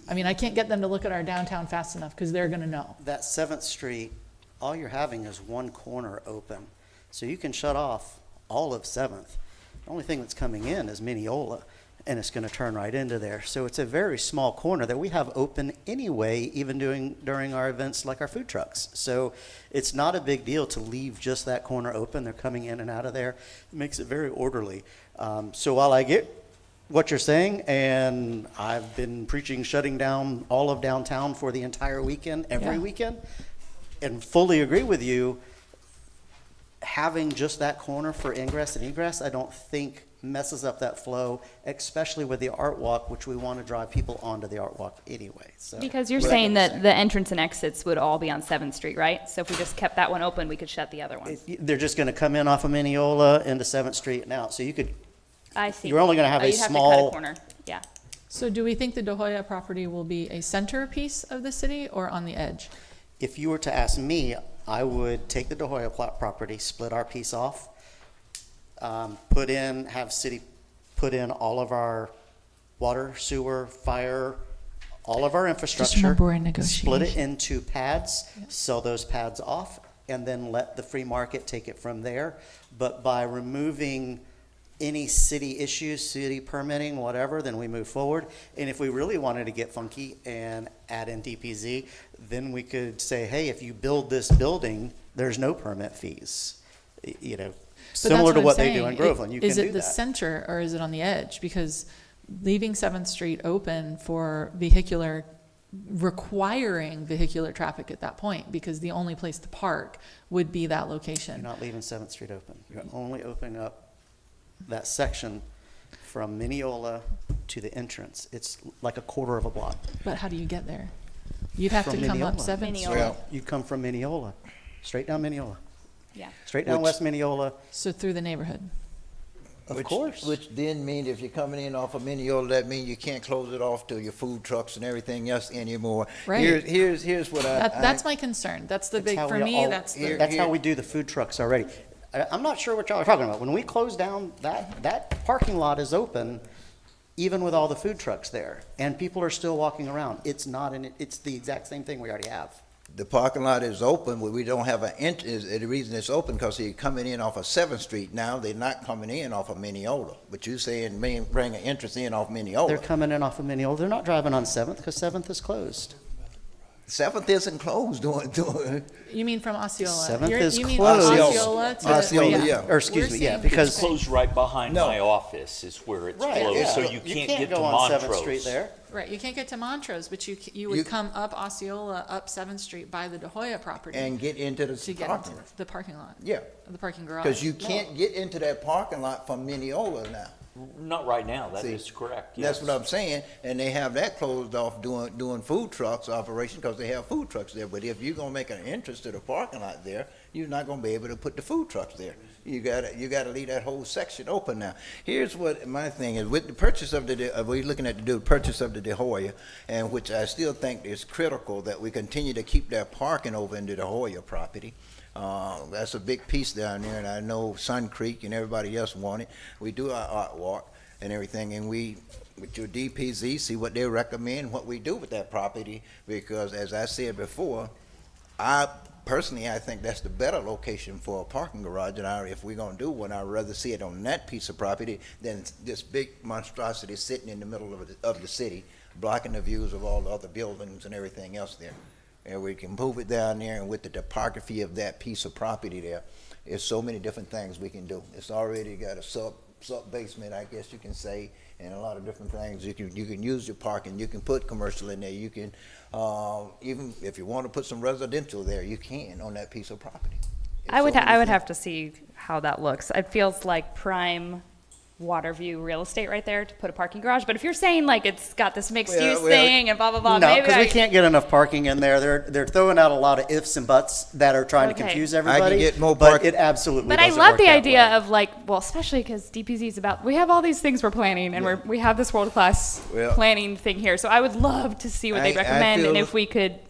I mean, I can't get them to look at our downtown fast enough because they're gonna know. That 7th Street, all you're having is one corner open. So you can shut off all of 7th. The only thing that's coming in is Mineola, and it's going to turn right into there. So it's a very small corner that we have open anyway, even during our events like our food trucks. So it's not a big deal to leave just that corner open. They're coming in and out of there. It makes it very orderly. So while I get what you're saying, and I've been preaching shutting down all of downtown for the entire weekend, every weekend, and fully agree with you, having just that corner for ingress and egress, I don't think messes up that flow, especially with the art walk, which we want to drive people onto the art walk anyway. So Because you're saying that the entrance and exits would all be on 7th Street, right? So if we just kept that one open, we could shut the other ones. they're just going to come in off of Mineola into 7th Street and out. So you could, I see. you're only going to have a you'd have to cut small a corner. Yeah. So do we think the De Hoya property will be a centerpiece of the city or on the edge? If you were to ask me, I would take the De Hoya property, split our piece off, have city put in all of our water, sewer, fire, all of our infrastructure. Just remember we're in Split it negotiation. into pads, sell those pads off, and then let the free market take it from there. But by removing any city issues, city permitting, whatever, then we move forward. And if we really wanted to get funky and add in DPZ, then we could say, hey, if you build this building, there's no permit fees. You know, similar to what they do in Groveland. You can do Is that. it the center or is it on the edge? Because leaving 7th Street open for requiring vehicular traffic at that point, because the only place to park would be that location. You're not leaving 7th Street open. You're only opening up that section from Mineola to the entrance. It's like a quarter of a block. But how do you get there? You'd have From to come up Mineola. 7th Street. Well, you come from Mineola, straight down Mineola. Yeah. Straight down West Mineola. So through the neighborhood. Of course. Which then means if you're coming in off of Mineola, that means you can't close it off to your food trucks and everything else anymore. Right. Here's what That's my concern. That's the big, for me, that's the. That's how we do the food trucks already. I'm not sure what y'all are talking about. When we close down, that parking lot is open, even with all the food trucks there, and people are still walking around. It's the exact same thing we already have. The parking lot is open, but we don't have the reason it's open because they're coming in off of 7th Street now. They're not coming in off of Mineola. But you saying bring an entrance in off Mineola. They're coming in off of Mineola. They're not driving on 7th because 7th is closed. 7th isn't closed doing. You mean from Osceola? 7th is you mean closed. from Osceola to. Osceola, yeah. Or excuse me, yeah, It's because closed right behind my office is where it's closed, so you can't get to go on 7th Montrose. Street there. Right, you can't get to Montrose, but you would come up Osceola, up 7th Street by the De Hoya property. And get into the to get parking into the parking lot. Yeah. The parking garage. Because you can't get into that parking lot from Mineola now. Not right now, that is correct, yes. That's what I'm saying, and they have that closed off doing food trucks operation because they have food trucks there. But if you're gonna make an entrance to the parking lot there, you're not gonna be able to put the food trucks there. You gotta leave that whole section open now. Here's what my thing is with the purchase of we're looking at the purchase of the De Hoya, and which I still think is critical that we continue to keep that parking over into the Hoya property. That's a big piece down there, and I know Sun Creek and everybody else want it. We do our art walk and everything, and we, with your DPZ, see what they recommend, what we do with that property, because as I said before, personally, I think that's the better location for a parking garage, and if we're gonna do one, I'd rather see it on that piece of property than this big monstrosity sitting in the middle of the city, blocking the views of all the other buildings and everything else there. And we can move it down there, and with the topography of that piece of property there, there's so many different things we can do. It's already got a sub basement, I guess you can say, and a lot of different things. You can use your parking, you can put commercial in there, you can, even if you want to put some residential there, you can on that piece of property. I would have to see how that looks. It feels like prime Waterview real estate right there to put a parking garage. But if you're saying like it's got this mixed use thing and blah blah blah, No, maybe because we can't get enough parking in there. They're throwing out a lot of ifs and buts that are trying to confuse everybody. I can get more but parking. it absolutely. But I doesn't love work the that idea way. of like, well, especially because DPZ is about, we have all these things we're planning, and we have this world class planning thing here. So I would love to see what they recommend, and if we could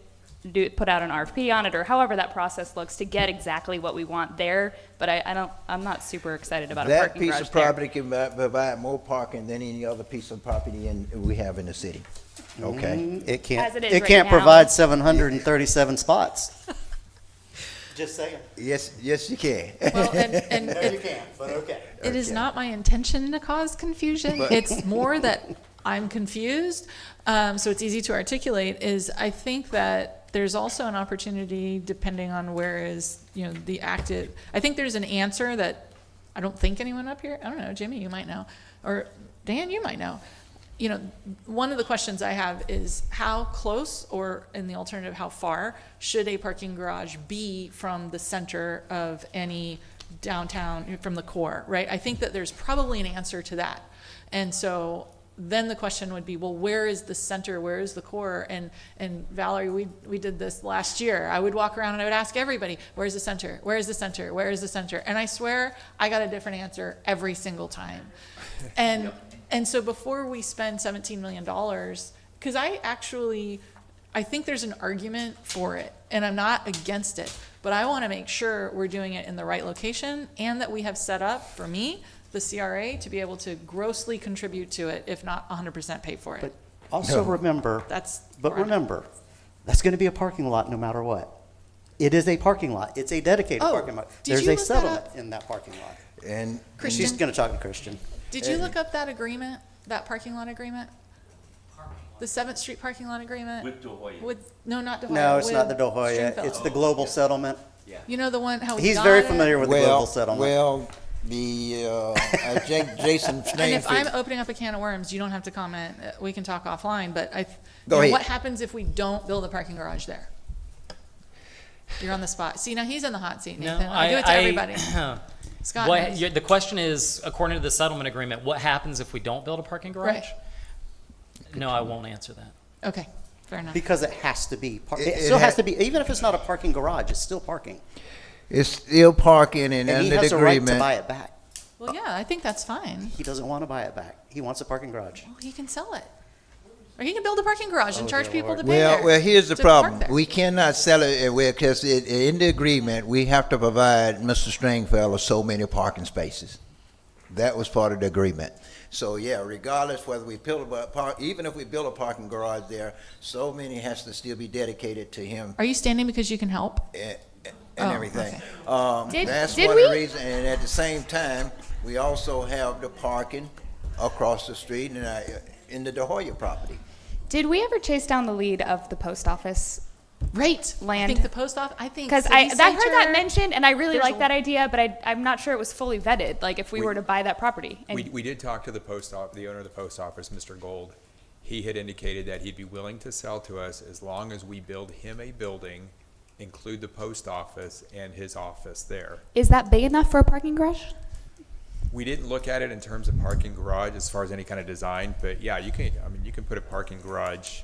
put out an RFP on it, or however that process looks to get exactly what we want there. But I'm not super excited about a parking garage That piece of property can provide more parking than any other piece of property we have in the city. Okay? It can't. As it is It right can't now. provide 737 spots. Just saying. Yes, you can. Well, and No, you can't. But okay. It is not my intention to cause confusion. But- It's more that I'm confused. So it's easy to articulate is I think that there's also an opportunity depending on where is, the active, I think there's an answer that I don't think anyone up here, I don't know, Jimmy, you might know, or Dan, you might know. One of the questions I have is how close, or in the alternative, how far should a parking garage be from the center of any downtown, from the core, right? I think that there's probably an answer to that. And so then the question would be, well, where is the center? Where is the core? And Valerie, we did this last year. I would walk around and I would ask everybody, where's the center? Where is the center? Where is the center? And I swear I got a different answer every single time. And so before we spend $17 million, because I think there's an argument for it, and I'm not against it, but I want to make sure we're doing it in the right location, and that we have set up, for me, the CRA to be able to grossly contribute to it, if not 100% pay for it. But also remember, That's remember, that's going to be a parking lot no matter what. It is a parking lot. It's a dedicated parking lot. did There's you a look that settlement up? in that parking lot. And Christian? She's going to talk to Christian. Did you look up that agreement, that parking lot agreement? The 7th Street parking lot agreement? With De Hoya. No, not De Hoya. No, it's not the with De Hoya. Stringfellow. It's the global settlement. You know the one, how we He's got very it? familiar with the global settlement. Well, Jason And if I'm Stringfield. opening up a can of worms, you don't have to comment. We can talk offline, but Go ahead. what happens if we don't build a parking garage there? You're on the spot. See, now he's in the hot seat, Nathan. I do it to everybody. Scott knows. The question is, according to the settlement agreement, what happens if we don't build a parking garage? Right. No, I won't answer that. Okay, fair enough. Because it has to be. It It still ha- has to be, even if it's not a parking garage, it's still parking. It's still parking, and And he under has the a right to agreement. buy it back. Well, yeah, I think that's fine. He doesn't want to buy it back. He wants a parking garage. Well, he can sell it. Or he can build a parking garage and charge people to pay Well, there. well, here's the to park problem. there. We cannot sell it, because in the agreement, we have to provide Mr. Stringfellow so many parking spaces. That was part of the agreement. So, yeah, regardless whether we build even if we build a parking garage there, so many has to still be dedicated to him Are you standing because you can help? and Oh, everything. okay. That's did one of the we? reasons, and at the same time, we also have the parking across the street and in the De Hoya property. Did we ever chase down the lead of the post office Right. land? I think the post office, I think. Because city I heard that center- mentioned, and I really there's like a- that idea, but I'm not sure it was fully vetted, like if we were to buy that property. And We did talk to the the owner of the post office, Mr. Gold. He had indicated that he'd be willing to sell to us as long as we build him a building, include the post office and his office there. is that big enough for a parking garage? We didn't look at it in terms of parking garage as far as any kind of design, but yeah, you can put a parking garage.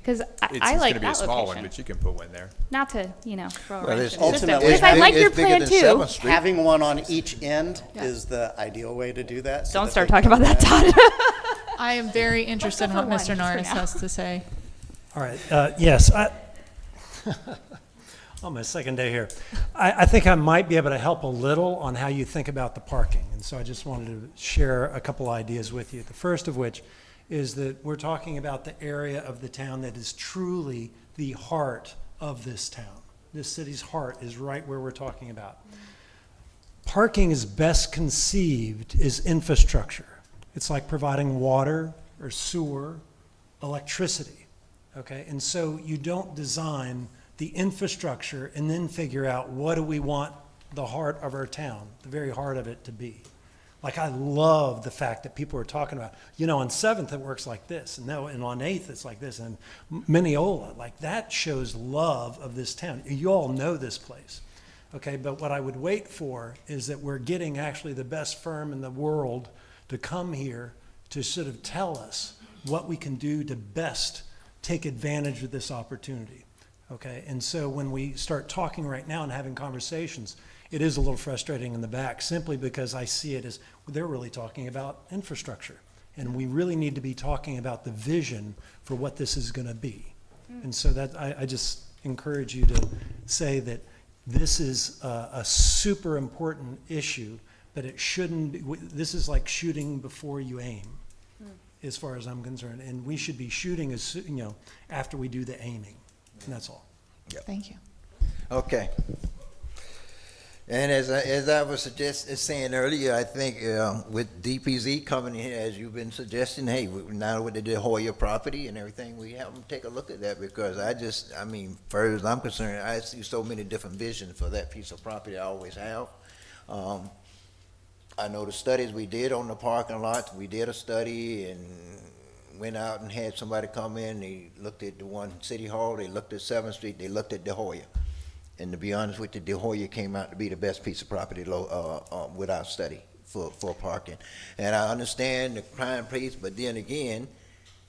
Because It's I like gonna be a that small location. one, but you can put one there. Not to, throw a Well, wrench it's in the system. ultimately- Because I like your It's bigger plan than too. 7th Street. Having one on each end Yeah. is the ideal way to do that. so Don't that start they talking can about that, do Todd. I am very interested in go what for Mr. one, just for Norris now. has to say. All right, yes, on my second day here. I think I might be able to help a little on how you think about the parking. And so I just wanted to share a couple ideas with you. The first of which is that we're talking about the area of the town that is truly the heart of this town. This city's heart is right where we're talking about. Parking is best conceived as infrastructure. It's like providing water or sewer, electricity, okay? And so you don't design the infrastructure and then figure out what do we want the heart of our town, the very heart of it to be. Like, I love the fact that people are talking about, you know, on 7th it works like this, and on 8th it's like this, and Mineola, like that shows love of this town. You all know this place, okay? But what I would wait for is that we're getting actually the best firm in the world to come here to sort of tell us what we can do to best take advantage of this opportunity. Okay, and so when we start talking right now and having conversations, it is a little frustrating in the back simply because I see it as they're really talking about infrastructure. And we really need to be talking about the vision for what this is going to be. And so that I just encourage you to say that this is a super important issue, but it shouldn't be, this is like shooting before you aim, as far as I'm concerned. And we should be shooting as, you know, after we do the aiming. And that's all. Yep. Thank you. Okay. And as I was saying earlier, I think with DPZ coming in, as you've been suggesting, hey, now with the De Hoya property and everything, we have them take a look at that, because I mean, far as I'm concerned, I see so many different visions for that piece of property. I always have. I know the studies we did on the parking lots, we did a study and went out and had somebody come in. They looked at the one City Hall, they looked at 7th Street, they looked at De Hoya. And to be honest with you, De Hoya came out to be the best piece of property with our study for parking. And I understand the prime place, but then again,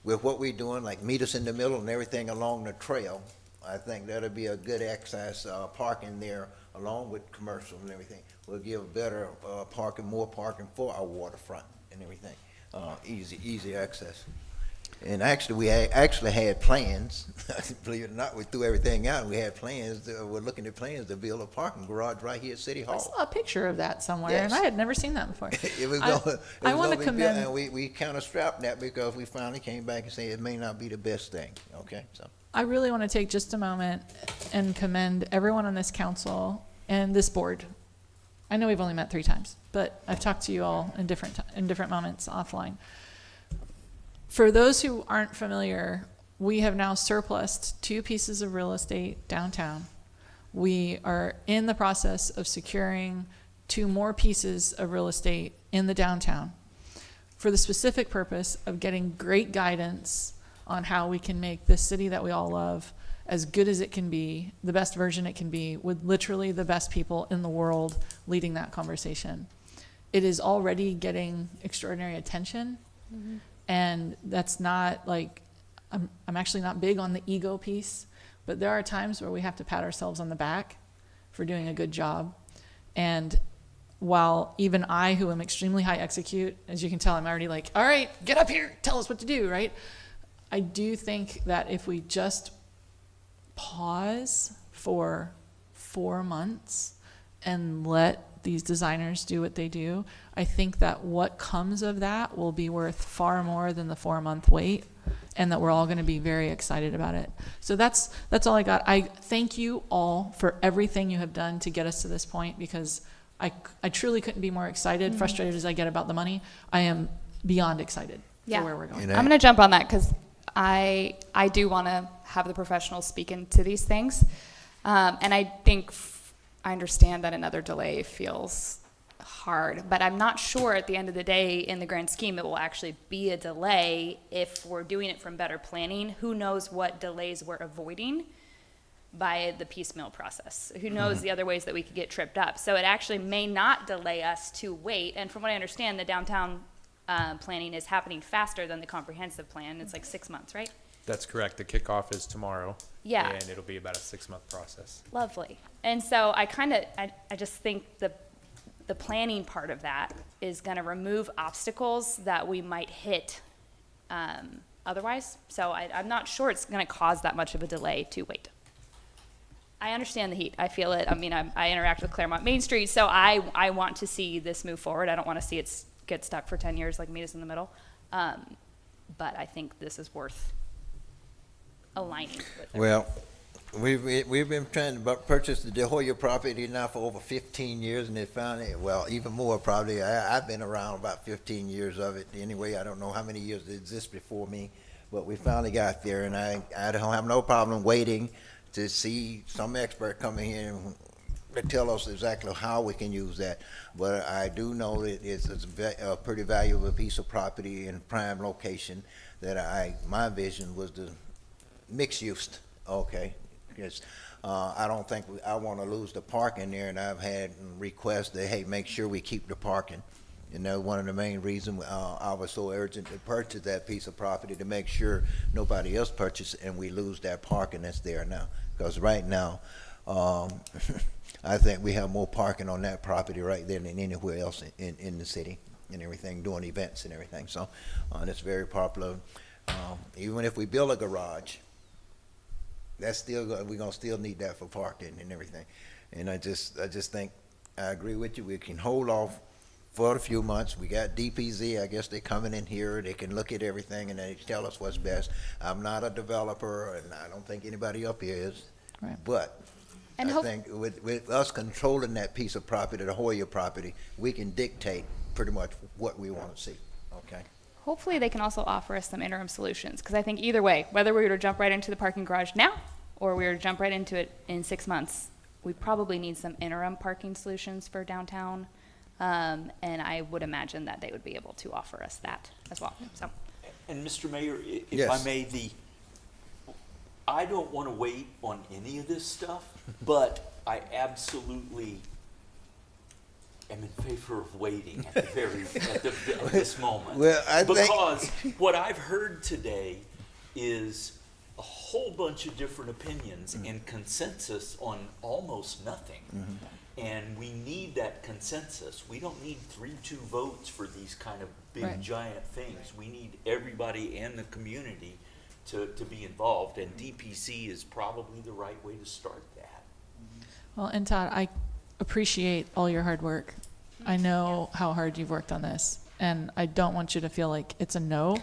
with what we're doing, like meet us in the middle and everything along the trail, I think that'll be a good access parking there along with commercial and everything. We'll give better parking, more parking for our waterfront and everything. Easy access. And actually, we had plans, believe it or not, we threw everything out, and we had plans, we're looking at plans to build a parking garage right here at City Hall. I saw a picture of that somewhere, Yes. and I had never seen that before. I want to commend. And we kind of strapped that because we finally came back and said it may not be the best thing, okay? So. I really want to take just a moment and commend everyone on this council and this board. I know we've only met 3 times, but I've talked to you all in different moments offline. For those who aren't familiar, we have now surplused 2 pieces of real estate downtown. We are in the process of securing 2 more pieces of real estate in the downtown for the specific purpose of getting great guidance on how we can make this city that we all love as good as it can be, the best version it can be, with literally the best people in the world leading that conversation. It is already getting extraordinary attention. Mm-hmm. And that's not like, I'm actually not big on the ego piece, but there are times where we have to pat ourselves on the back for doing a good job. And while even I, who am extremely high execute, as you can tell, I'm already like, all right, get up here, tell us what to do, right? I do think that if we just pause for 4 months and let these designers do what they do, I think that what comes of that will be worth far more than the 4-month wait, and that we're all going to be very excited about it. So that's all I got. I thank you all for everything you have done to get us to this point, because I truly couldn't be more excited, frustrated as I get about the money. I am beyond excited for where we're going. I'm going to jump on that because I do want to have the professionals speak into these things. And I think I understand that another delay feels hard, but I'm not sure at the end of the day, in the grand scheme, it will actually be a delay if we're doing it from better planning. Who knows what delays we're avoiding by the piecemeal process? Who knows the other ways that we could get tripped up? So it actually may not delay us to wait. And from what I understand, the downtown planning is happening faster than the comprehensive plan. It's like 6 months, right? That's correct. The kickoff is tomorrow. Yeah. And it'll be about a 6-month process. Lovely. And so I just think the planning part of that is going to remove obstacles that we might hit otherwise. So I'm not sure it's going to cause that much of a delay to wait. I understand the heat. I feel it. I mean, I interact with Clermont Main Street, so I want to see this move forward. I don't want to see it get stuck for 10 years like meet us in the middle. But I think this is worth aligning with. Well, we've been trying to purchase the De Hoya property now for over 15 years, and they found it, well, even more probably. I've been around about 15 years of it anyway. I don't know how many years it exists before me, but we finally got there, and I don't have no problem waiting to see some expert come in here and tell us exactly how we can use that. But I do know that it's a pretty valuable piece of property in prime location that my vision was the mixed use, okay? Because I don't think I want to lose the parking there, and I've had requests that, hey, make sure we keep the parking. And that's one of the main reasons I was so urgent to purchase that piece of property, to make sure nobody else purchases and we lose that parking that's there now. Because right now, I think we have more parking on that property right there than anywhere else in the city and everything, doing events and everything. So that's very popular. Even if we build a garage, that's still we're gonna still need that for parking and everything. And I just think I agree with you. We can hold off for a few months. We got DPZ. I guess they're coming in here. They can look at everything and they tell us what's best. I'm not a developer, and I don't think anybody up here is. Right. But I think with us controlling that piece of property, the Hoya property, we can dictate pretty much what we want to see. Okay. Hopefully they can also offer us some interim solutions, because I think either way, whether we were to jump right into the parking garage now or we were to jump right into it in 6 months, we probably need some interim parking solutions for downtown. And I would imagine that they would be able to offer us that as well. So. And Mr. Mayor, if Yes. I may, I don't want to wait on any of this stuff, but I absolutely am in favor of waiting at this moment. Well, because what I've heard today is a whole bunch of different opinions and consensus on almost nothing. And we need that consensus. We don't need 3-2 votes for these kind of big, giant things. We need everybody and the community to be involved, and DPC is probably the right way to start that. Well, and Todd, I appreciate all your hard work. I know how hard you've worked on this, and I don't want you to feel like it's a no.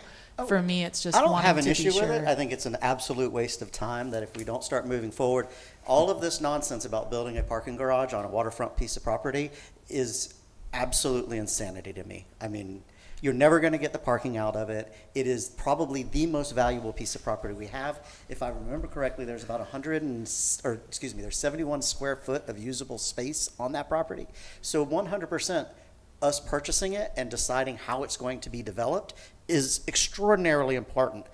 For me, it's just I don't wanting have an to issue be with sure. it. I think it's an absolute waste of time that if we don't start moving forward, all of this nonsense about building a parking garage on a waterfront piece of property is absolutely insanity to me. I mean, you're never going to get the parking out of it. It is probably the most valuable piece of property we have. If I remember correctly, there's about there's 71 square foot of usable space on that property. So 100% us purchasing it and deciding how it's going to be developed is extraordinarily important.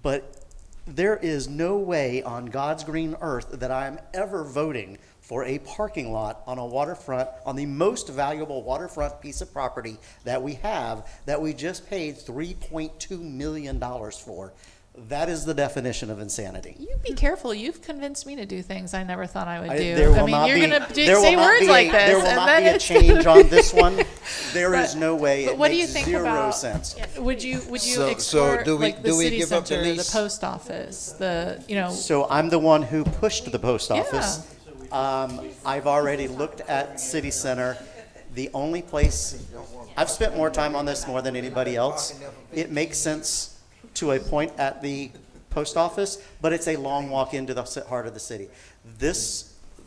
But there is no way on God's green earth that I'm ever voting for a parking lot on a waterfront, on the most valuable waterfront piece of property that we have, that we just paid $3.2 million for. That is the definition of insanity. You be careful. You've convinced me to do things I never thought I would do. There will I mean, not you're be- going to there will say not words be like a- this. There will and not then be a it's- change on this one. There is But- no way. But It what do you makes think zero about? sense. Would you So explore do we- like the do we city give up the center, the lease? post office, the So I'm the one who pushed the post office. I've already looked at City Center. The only place, I've spent more time on this more than anybody else. It makes sense to a point at the post office, but it's a long walk into the heart of the city.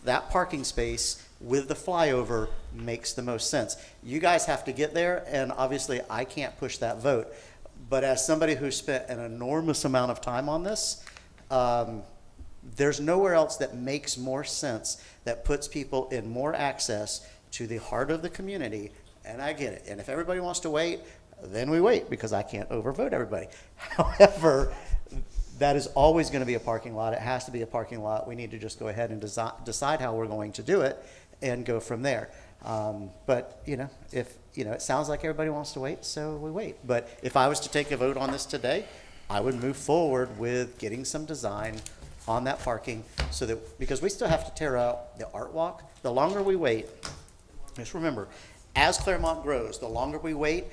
That parking space with the flyover makes the most sense. You guys have to get there, and obviously I can't push that vote. But as somebody who spent an enormous amount of time on this, there's nowhere else that makes more sense, that puts people in more access to the heart of the community, and I get it. And if everybody wants to wait, then we wait, because I can't overvote everybody. However, that is always going to be a parking lot. It has to be a parking lot. We need to just go ahead and decide how we're going to do it and go from there. But, if, it sounds like everybody wants to wait, so we wait. But if I was to take a vote on this today, I would move forward with getting some design on that parking, so that, because we still have to tear out the art walk. The longer we wait, just remember, as Clermont grows, the longer we wait,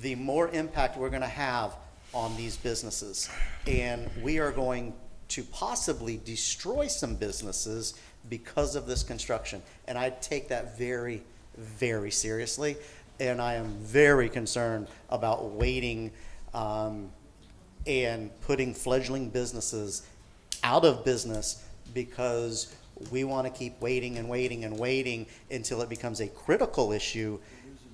the more impact we're going to have on these businesses. And we are going to possibly destroy some businesses because of this construction. And I take that very, very seriously. And I am very concerned about waiting and putting fledgling businesses out of business because we want to keep waiting and waiting and waiting until it becomes a critical issue.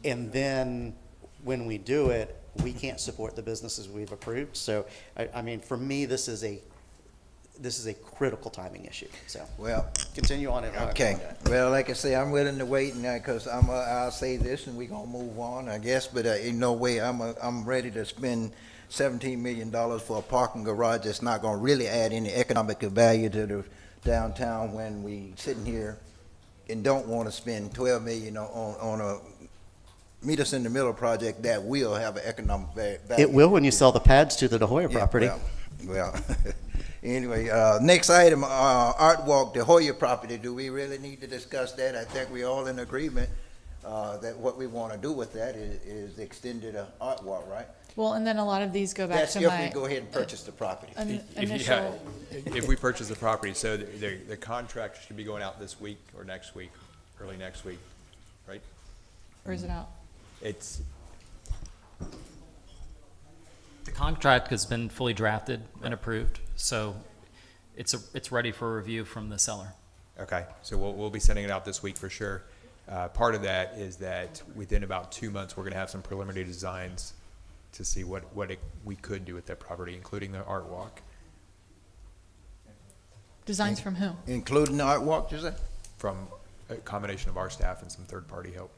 And then when we do it, we can't support the businesses we've approved. So, I mean, for me, this is a critical timing issue. So, Well, continue on it. okay. Well, like I say, I'm willing to wait, and because I'll say this, and we're gonna move on, I guess. But in no way, I'm ready to spend $17 million for a parking garage that's not gonna really add any economic value to the downtown when we sitting here and don't want to spend $12 million on a meet us in the middle project that will have an economic value. It will when you sell the pads to the De Hoya property. Well, anyway, next item, Art Walk, De Hoya property. Do we really need to discuss that? I think we're all in agreement that what we want to do with that is extended Art Walk, right? Well, and then a lot of these go back That's to if my. we go ahead and purchase the property. Initial. If we purchase the property, so the contract should be going out this week or next week, early next week, right? Or is it out? It's, The contract has been fully drafted and approved, so it's ready for review from the seller. okay, so we'll be sending it out this week for sure. Part of that is that within about 2 months, we're gonna have some preliminary designs to see what we could do with that property, including the art walk. Designs from who? Including the Art Walk, you say? From a combination of our staff and some third-party help.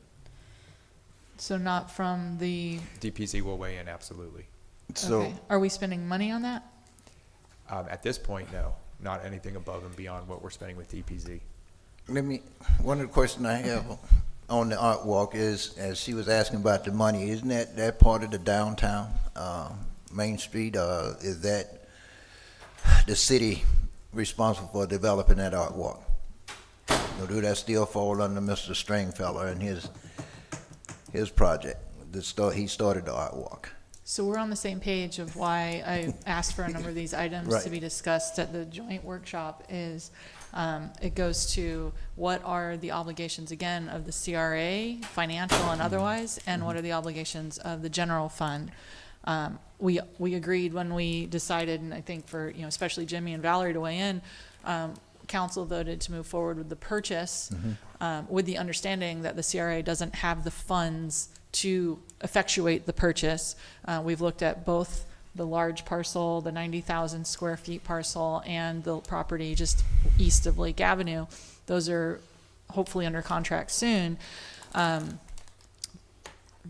So not from the. DPC will weigh in, absolutely. So, Okay. Are we spending money on that? At this point, no, not anything above and beyond what we're spending with DPZ. one of the questions I have on the Art Walk is, as she was asking about the money, isn't that part of the downtown, Main Street, is that the city responsible for developing that Art Walk? Or do that still fall under Mr. Stringfellow and his project? He started the Art Walk. So we're on the same page of why I asked for a number of these items Right. to be discussed at the joint workshop is, it goes to what are the obligations, again, of the CRA, financial and otherwise, and what are the obligations of the general fund. We agreed when we decided, and I think for, especially Jimmy and Valerie to weigh in, council voted to move forward with the purchase, with the understanding that the CRA doesn't have the funds to effectuate the purchase. We've looked at both the large parcel, the 90,000 square feet parcel, and the property just east of Lake Avenue. Those are hopefully under contract soon.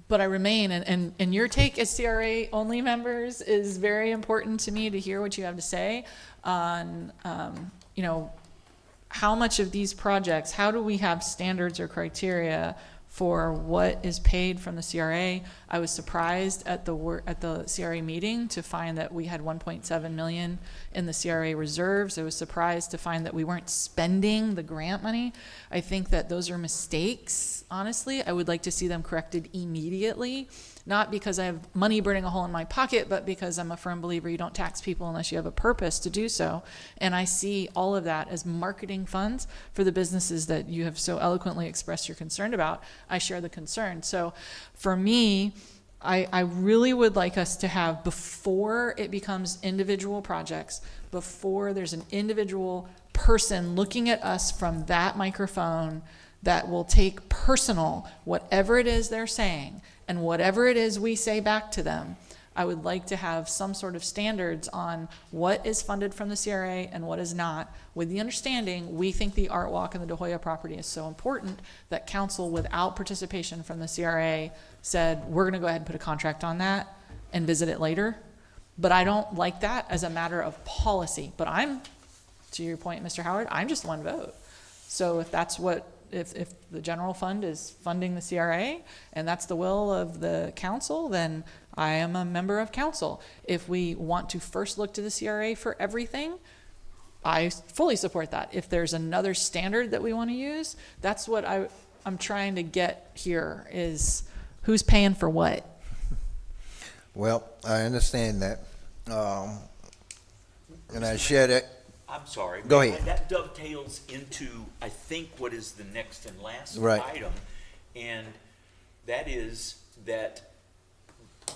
But I remain, and your take as CRA only members is very important to me to hear what you have to say on, how much of these projects, how do we have standards or criteria for what is paid from the CRA? I was surprised at the CRA meeting to find that we had 1.7 million in the CRA reserves. I was surprised to find that we weren't spending the grant money. I think that those are mistakes, honestly. I would like to see them corrected immediately, not because I have money burning a hole in my pocket, but because I'm a firm believer you don't tax people unless you have a purpose to do so. And I see all of that as marketing funds for the businesses that you have so eloquently expressed your concern about. I share the concern. So for me, I really would like us to have, before it becomes individual projects, before there's an individual person looking at us from that microphone that will take personal whatever it is they're saying and whatever it is we say back to them, I would like to have some sort of standards on what is funded from the CRA and what is not, with the understanding we think the Art Walk and the De Hoya property is so important that council, without participation from the CRA, said, we're gonna go ahead and put a contract on that and visit it later. But I don't like that as a matter of policy. But to your point, Mr. Howard, I'm just one vote. So if that's if the general fund is funding the CRA and that's the will of the council, then I am a member of council. If we want to first look to the CRA for everything, I fully support that. If there's another standard that we want to use, that's what I'm trying to get here, is who's paying for what? Well, I understand that. And I share that. I'm sorry. Go ahead. That dovetails into, I think, what is the next and last Right. item, and that is that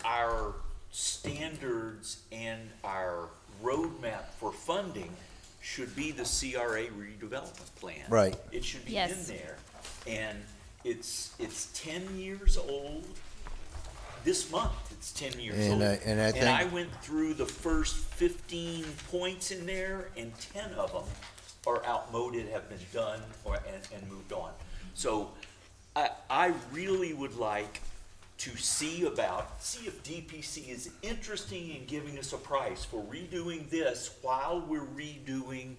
our standards and our roadmap for funding should be the CRA redevelopment plan. Right. It should be Yes. in there, and it's 10 years old. This month, it's 10 years And old. I And think- I went through the first 15 points in there, and 10 of them are outmoded, have been done, and moved on. So I really would like to see if DPC is interested in giving us a price for redoing this while we're redoing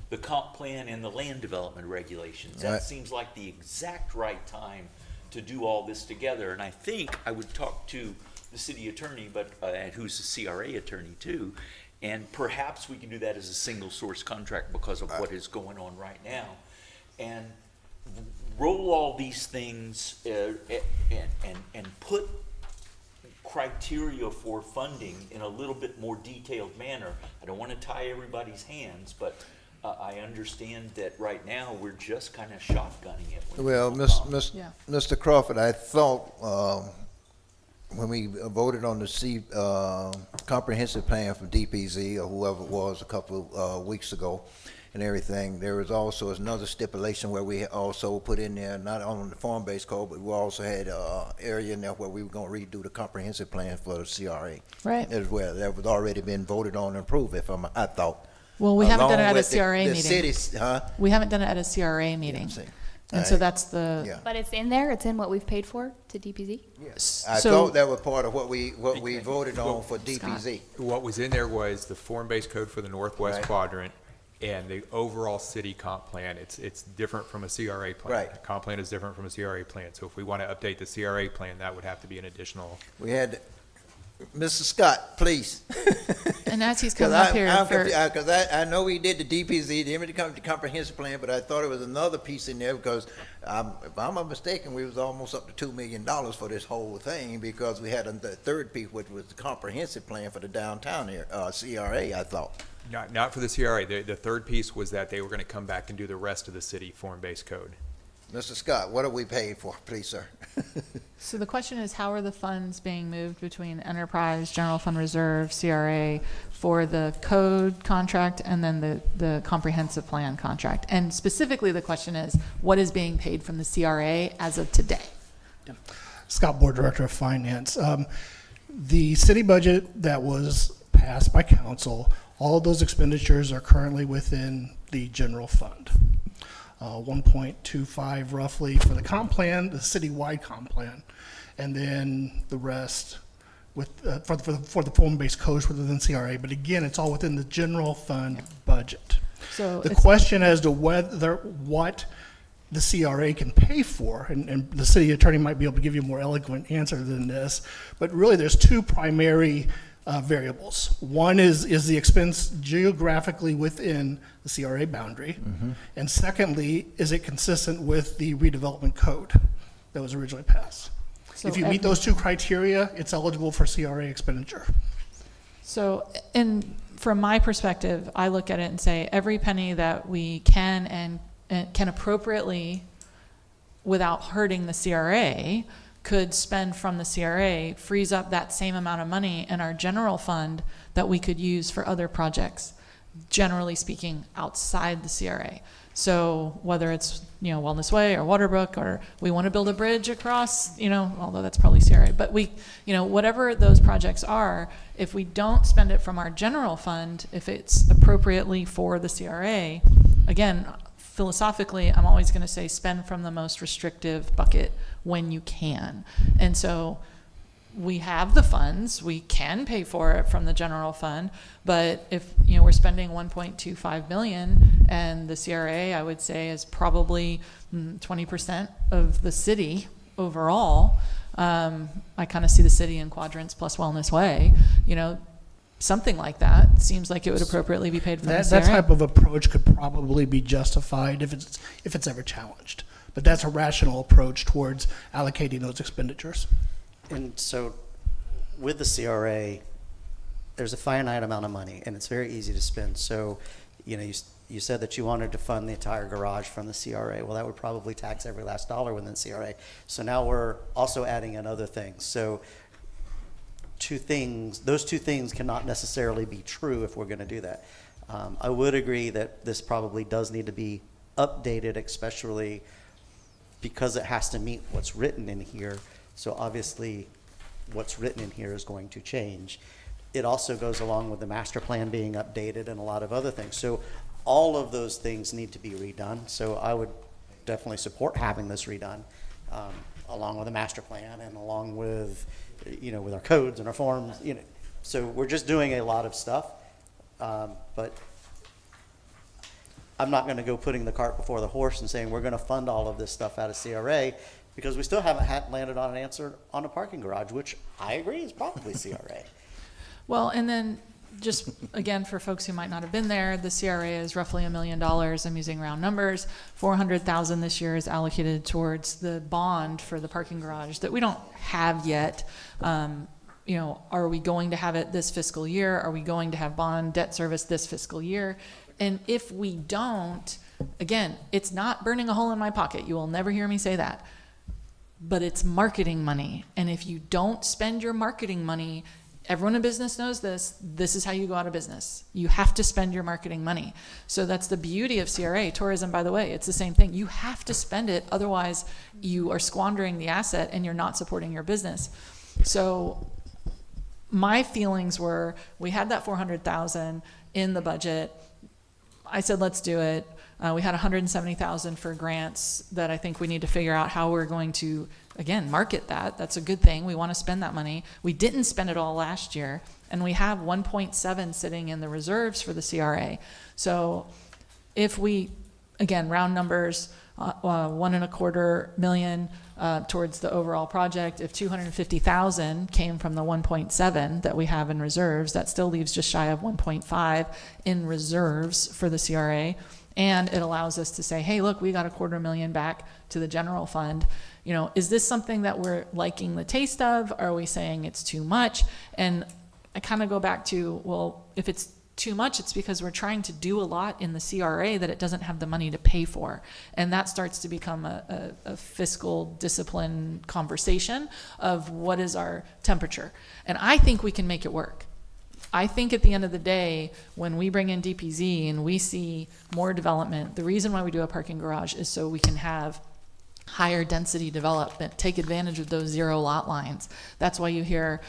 the comp plan and the land development regulations. That Right. seems like the exact right time to do all this together. And I think I would talk to the city attorney, but who's a CRA attorney too, and perhaps we can do that as a single source contract because of what is going on right now, and roll all these things and put criteria for funding in a little bit more detailed manner. I don't want to tie everybody's hands, but I understand that right now we're just kind of shotgunning it. when Well, people come. Mr. Crawford, I thought, when we voted on the comprehensive plan for DPZ or whoever it was a couple of weeks ago and everything, there was also another stipulation where we also put in there, not on the form-based code, but we also had an area in there where we were going to redo the comprehensive plan for the CRA. Right. As well. That was already been voted on and approved, I thought. Well, we haven't done it Along at a with CRA the meeting. cities, huh? We haven't done it at a CRA meeting. see. And so that's the, Yeah. But it's in there, it's in what we've paid for to DPZ? I so- thought that was part of what we voted on for DPZ. What was in there was the form-based code for the northwest Right. quadrant and the overall city comp plan. It's different from a CRA plan. Right. A comp plan is different from a CRA plan. So if we want to update the CRA plan, that would have to be an additional. We had, Mr. Scott, please. and as he's coming up here for, Because I know we did the DPZ, the comprehensive plan, but I thought it was another piece in there because, if I'm not mistaken, we was almost up to $2 million for this whole thing because we had the third piece, which was the comprehensive plan for the downtown area, CRA, I thought. Not for the CRA. The third piece was that they were going to come back and do the rest of the city form-based code. Mr. Scott, what are we paid for, please, sir? so the question is, how are the funds being moved between enterprise, general fund reserve, CRA for the code contract and then the comprehensive plan contract? And specifically, the question is, what is being paid from the CRA as of today? Scott, Board Director of Finance. The city budget that was passed by council, all of those expenditures are currently within the general fund. 1.25 roughly for the comp plan, the citywide comp plan, and then the rest with for the form-based codes within CRA. But again, it's all within the general fund budget. So the it's- question as to what the CRA can pay for, and the city attorney might be able to give you a more eloquent answer than this, but really there's two primary variables. One is the expense geographically within the CRA boundary, and secondly, is it consistent with the redevelopment code that was originally passed? So If you meet those two criteria, it's eligible for CRA expenditure. So, and from my perspective, I look at it and say every penny that we can and can appropriately, without hurting the CRA, could spend from the CRA, frees up that same amount of money in our general fund that we could use for other projects, generally speaking, outside the CRA. So whether it's, Wellness Way or Waterbrook, or we want to build a bridge across, although that's probably CRA, but we, whatever those projects are, if we don't spend it from our general fund, if it's appropriately for the CRA, again, philosophically, I'm always going to say spend from the most restrictive bucket when you can. And so we have the funds, we can pay for it from the general fund, but if we're spending 1.25 million and the CRA, I would say, is probably 20% of the city overall, I kind of see the city in quadrants plus Wellness Way, something like that seems like it would appropriately be paid from the CRA. That type of approach could probably be justified if it's ever challenged. But that's a rational approach towards allocating those expenditures. And so with the CRA, there's a finite amount of money, and it's very easy to spend. So, you said that you wanted to fund the entire garage from the CRA. Well, that would probably tax every last dollar within the CRA. So now we're also adding in other things. So those two things cannot necessarily be true if we're going to do that. I would agree that this probably does need to be updated, especially because it has to meet what's written in here. So obviously, what's written in here is going to change. It also goes along with the master plan being updated and a lot of other things. So all of those things need to be redone. So I would definitely support having this redone, along with the master plan and along with, with our codes and our forms, So we're just doing a lot of stuff, but I'm not going to go putting the cart before the horse and saying we're going to fund all of this stuff out of CRA, because we still haven't landed on an answer on a parking garage, which I agree is probably CRA. Well, and then just again, for folks who might not have been there, the CRA is roughly $1 million. I'm using round numbers. 400,000 this year is allocated towards the bond for the parking garage that we don't have yet. Are we going to have it this fiscal year? Are we going to have bond debt service this fiscal year? And if we don't, again, it's not burning a hole in my pocket. You will never hear me say that. But it's marketing money. And if you don't spend your marketing money, everyone in business knows this. This is how you go out of business. You have to spend your marketing money. So that's the beauty of CRA. Tourism, by the way, it's the same thing. You have to spend it. Otherwise, you are squandering the asset and you're not supporting your business. So my feelings were, we had that 400,000 in the budget. I said, let's do it. We had 170,000 for grants that I think we need to figure out how we're going to, again, market that. That's a good thing. We want to spend that money. We didn't spend it all last year, and we have 1.7 sitting in the reserves for the CRA. So if we, again, round numbers, $1.25 million towards the overall project. If 250,000 came from the 1.7 that we have in reserves, that still leaves just shy of 1.5 in reserves for the CRA. And it allows us to say, hey, look, we got $250,000 back to the general fund. Is this something that we're liking the taste of? Are we saying it's too much? And I kind of go back to, well, if it's too much, it's because we're trying to do a lot in the CRA that it doesn't have the money to pay for. And that starts to become a fiscal discipline conversation of what is our temperature. And I think we can make it work. I think at the end of the day, when we bring in DPZ and we see more development, the reason why we do a parking garage is so we can have higher density development, take advantage of those zero lot lines. That's why you hear,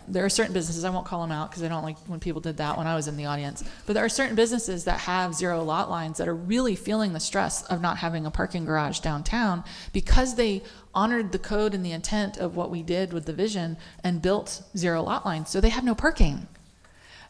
there are certain businesses, I won't call them out because I don't like when people did that when I was in the audience, but there are certain businesses that have zero lot lines that are really feeling the stress of not having a parking garage downtown because they honored the code and the intent of what we did with the vision and built zero lot lines. So they have no parking.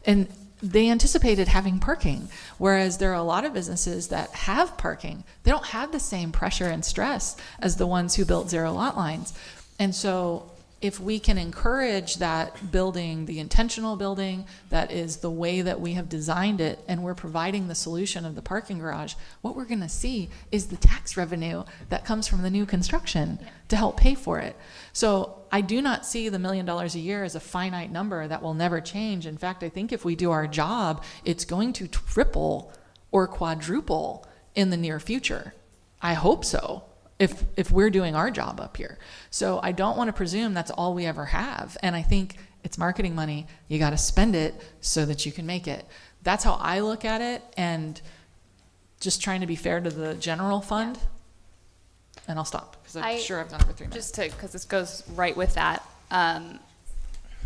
And they anticipated having parking, whereas there are a lot of businesses that have parking. They don't have the same pressure and stress as the ones who built zero lot lines. And so if we can encourage that building, the intentional building, that is the way that we have designed it, and we're providing the solution of the parking garage, what we're going to see is the tax revenue that comes from the new construction to help pay for it. So I do not see the $1 million a year as a finite number that will never change. In fact, I think if we do our job, it's going to triple or quadruple in the near future. I hope so. If we're doing our job up here. So I don't want to presume that's all we ever have. And I think it's marketing money. You got to spend it so that you can make it. That's how I look at it, and just trying to be fair to the general fund. And I'll stop because I'm sure I've gone over 3 minutes. Because this goes right with that. I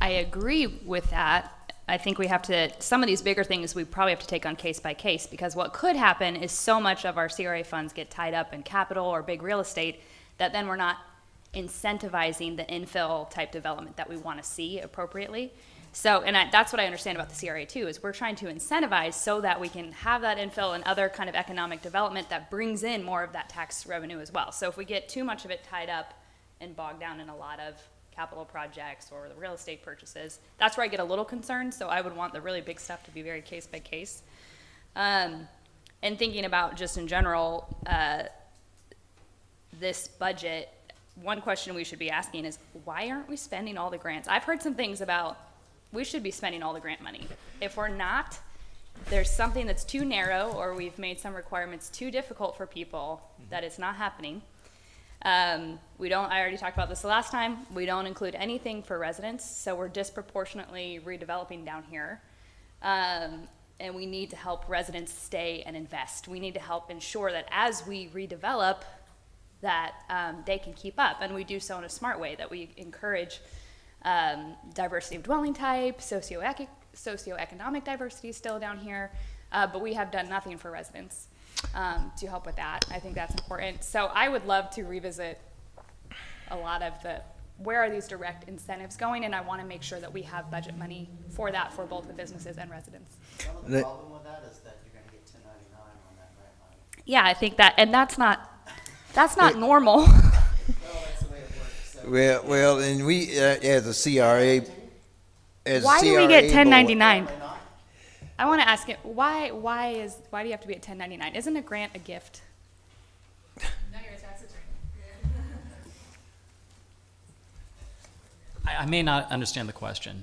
agree with that. I think we have to, some of these bigger things we probably have to take on case by case, because what could happen is so much of our CRA funds get tied up in capital or big real estate that then we're not incentivizing the infill type development that we want to see appropriately. So, and that's what I understand about the CRA too, is we're trying to incentivize so that we can have that infill and other kind of economic development that brings in more of that tax revenue as well. So if we get too much of it tied up and bogged down in a lot of capital projects or the real estate purchases, that's where I get a little concerned. So I would want the really big stuff to be very case by case. And thinking about just in general, this budget, one question we should be asking is, why aren't we spending all the grants? I've heard some things about we should be spending all the grant money. If we're not, there's something that's too narrow, or we've made some requirements too difficult for people that it's not happening. We don't, I already talked about this the last time, we don't include anything for residents, so we're disproportionately redeveloping down here. And we need to help residents stay and invest. We need to help ensure that as we redevelop, that they can keep up, and we do so in a smart way, that we encourage diversity of dwelling type, socioeconomic diversity still down here, but we have done nothing for residents to help with that. I think that's important. So I would love to revisit a lot of where are these direct incentives going, and I want to make sure that we have budget money for that for both the businesses and residents. Some of the problem with that is that you're going to get 1099 on that grant money. Yeah, I think that, and that's not normal. Well, and we, as a CRA, Why do we get 1099? I want to ask it, why do you have to be at 1099? Isn't a grant a gift? I may not understand the question.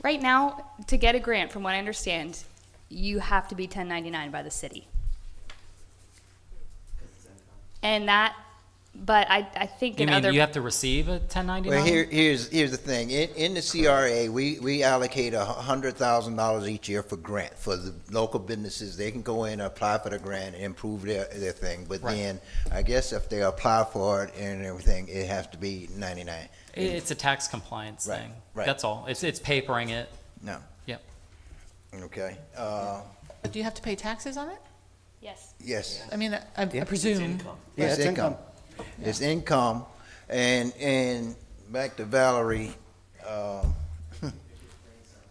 Right now, to get a grant, from what I understand, you have to be 1099 by the city. And that, but I think You in mean other... you have to receive a 1099? Well, here's the thing. In the CRA, we allocate $100,000 each year for grant for the local businesses. They can go in and apply for the grant and improve their thing. But Right. then, I guess if they apply for it and everything, it has to be 99. It's a tax compliance Right, thing. right. That's all. It's papering it. No. Yep. Okay. Do you have to pay taxes on it? Yes. Yes. I mean, I presume. Yeah, It's it's income. It's income. And back to Valerie,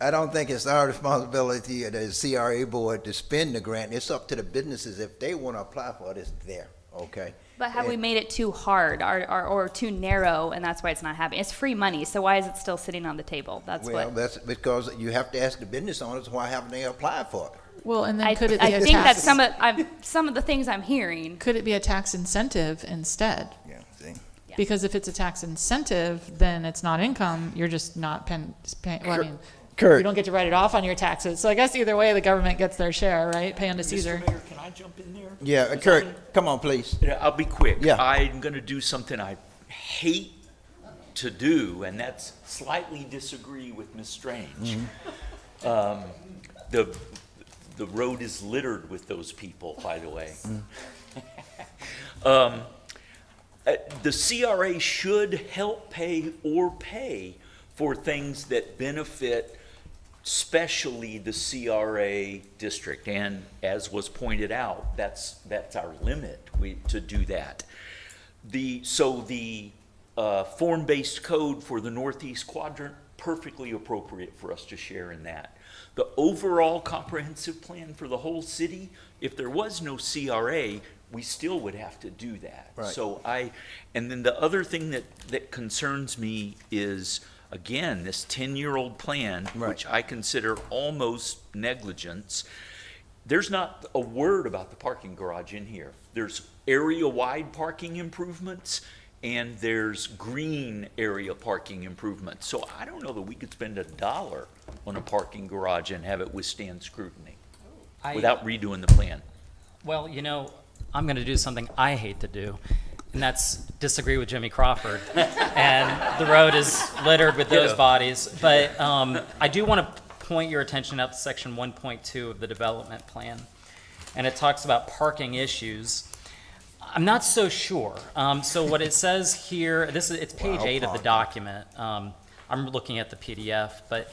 I don't think it's our responsibility of the CRA board to spend the grant. It's up to the businesses. If they want to apply for it, it's there, okay? But have we made it too hard or too narrow, and that's why it's not happening? It's free money, so why is it still sitting on the table? That's Well, what... that's because you have to ask the business owners, why haven't they applied for it? Well, and then could it be I a think tax? that's some of the things I'm hearing. Could it be a tax incentive instead? Yeah, see? Because if it's a tax incentive, then it's not income. You're just not paying. Well, I mean, Kurt. you don't get to write it off on your taxes. So I guess either way, the government gets their share, right? Pay unto Caesar. Mr. Mayor, can I jump in there? Yeah, Kurt, come on, please. Yeah, I'll be quick. Yeah. I'm going to do something I hate to do, and that's slightly disagree with Ms. Strange. The road is littered with those people, by the way. The CRA should help pay or pay for things that benefit especially the CRA district. And as was pointed out, that's our limit to do that. So the form-based code for the Northeast Quadrant, perfectly appropriate for us to share in that. The overall comprehensive plan for the whole city, if there was no CRA, we still would have to do that. Right. And then the other thing that concerns me is, again, this 10-year-old plan, Right. which I consider almost negligence. There's not a word about the parking garage in here. There's area-wide parking improvements, and there's green area parking improvements. So I don't know that we could spend $1 on a parking garage and have it withstand scrutiny without redoing the plan. Well, I'm going to do something I hate to do, and that's disagree with Jimmy Crawford. And the road is littered with those bodies. But I do want to point your attention up to section 1.2 of the development plan. And it talks about parking issues. I'm not so sure. So what it says here, it's page 8 of the document. I'm looking at the PDF, but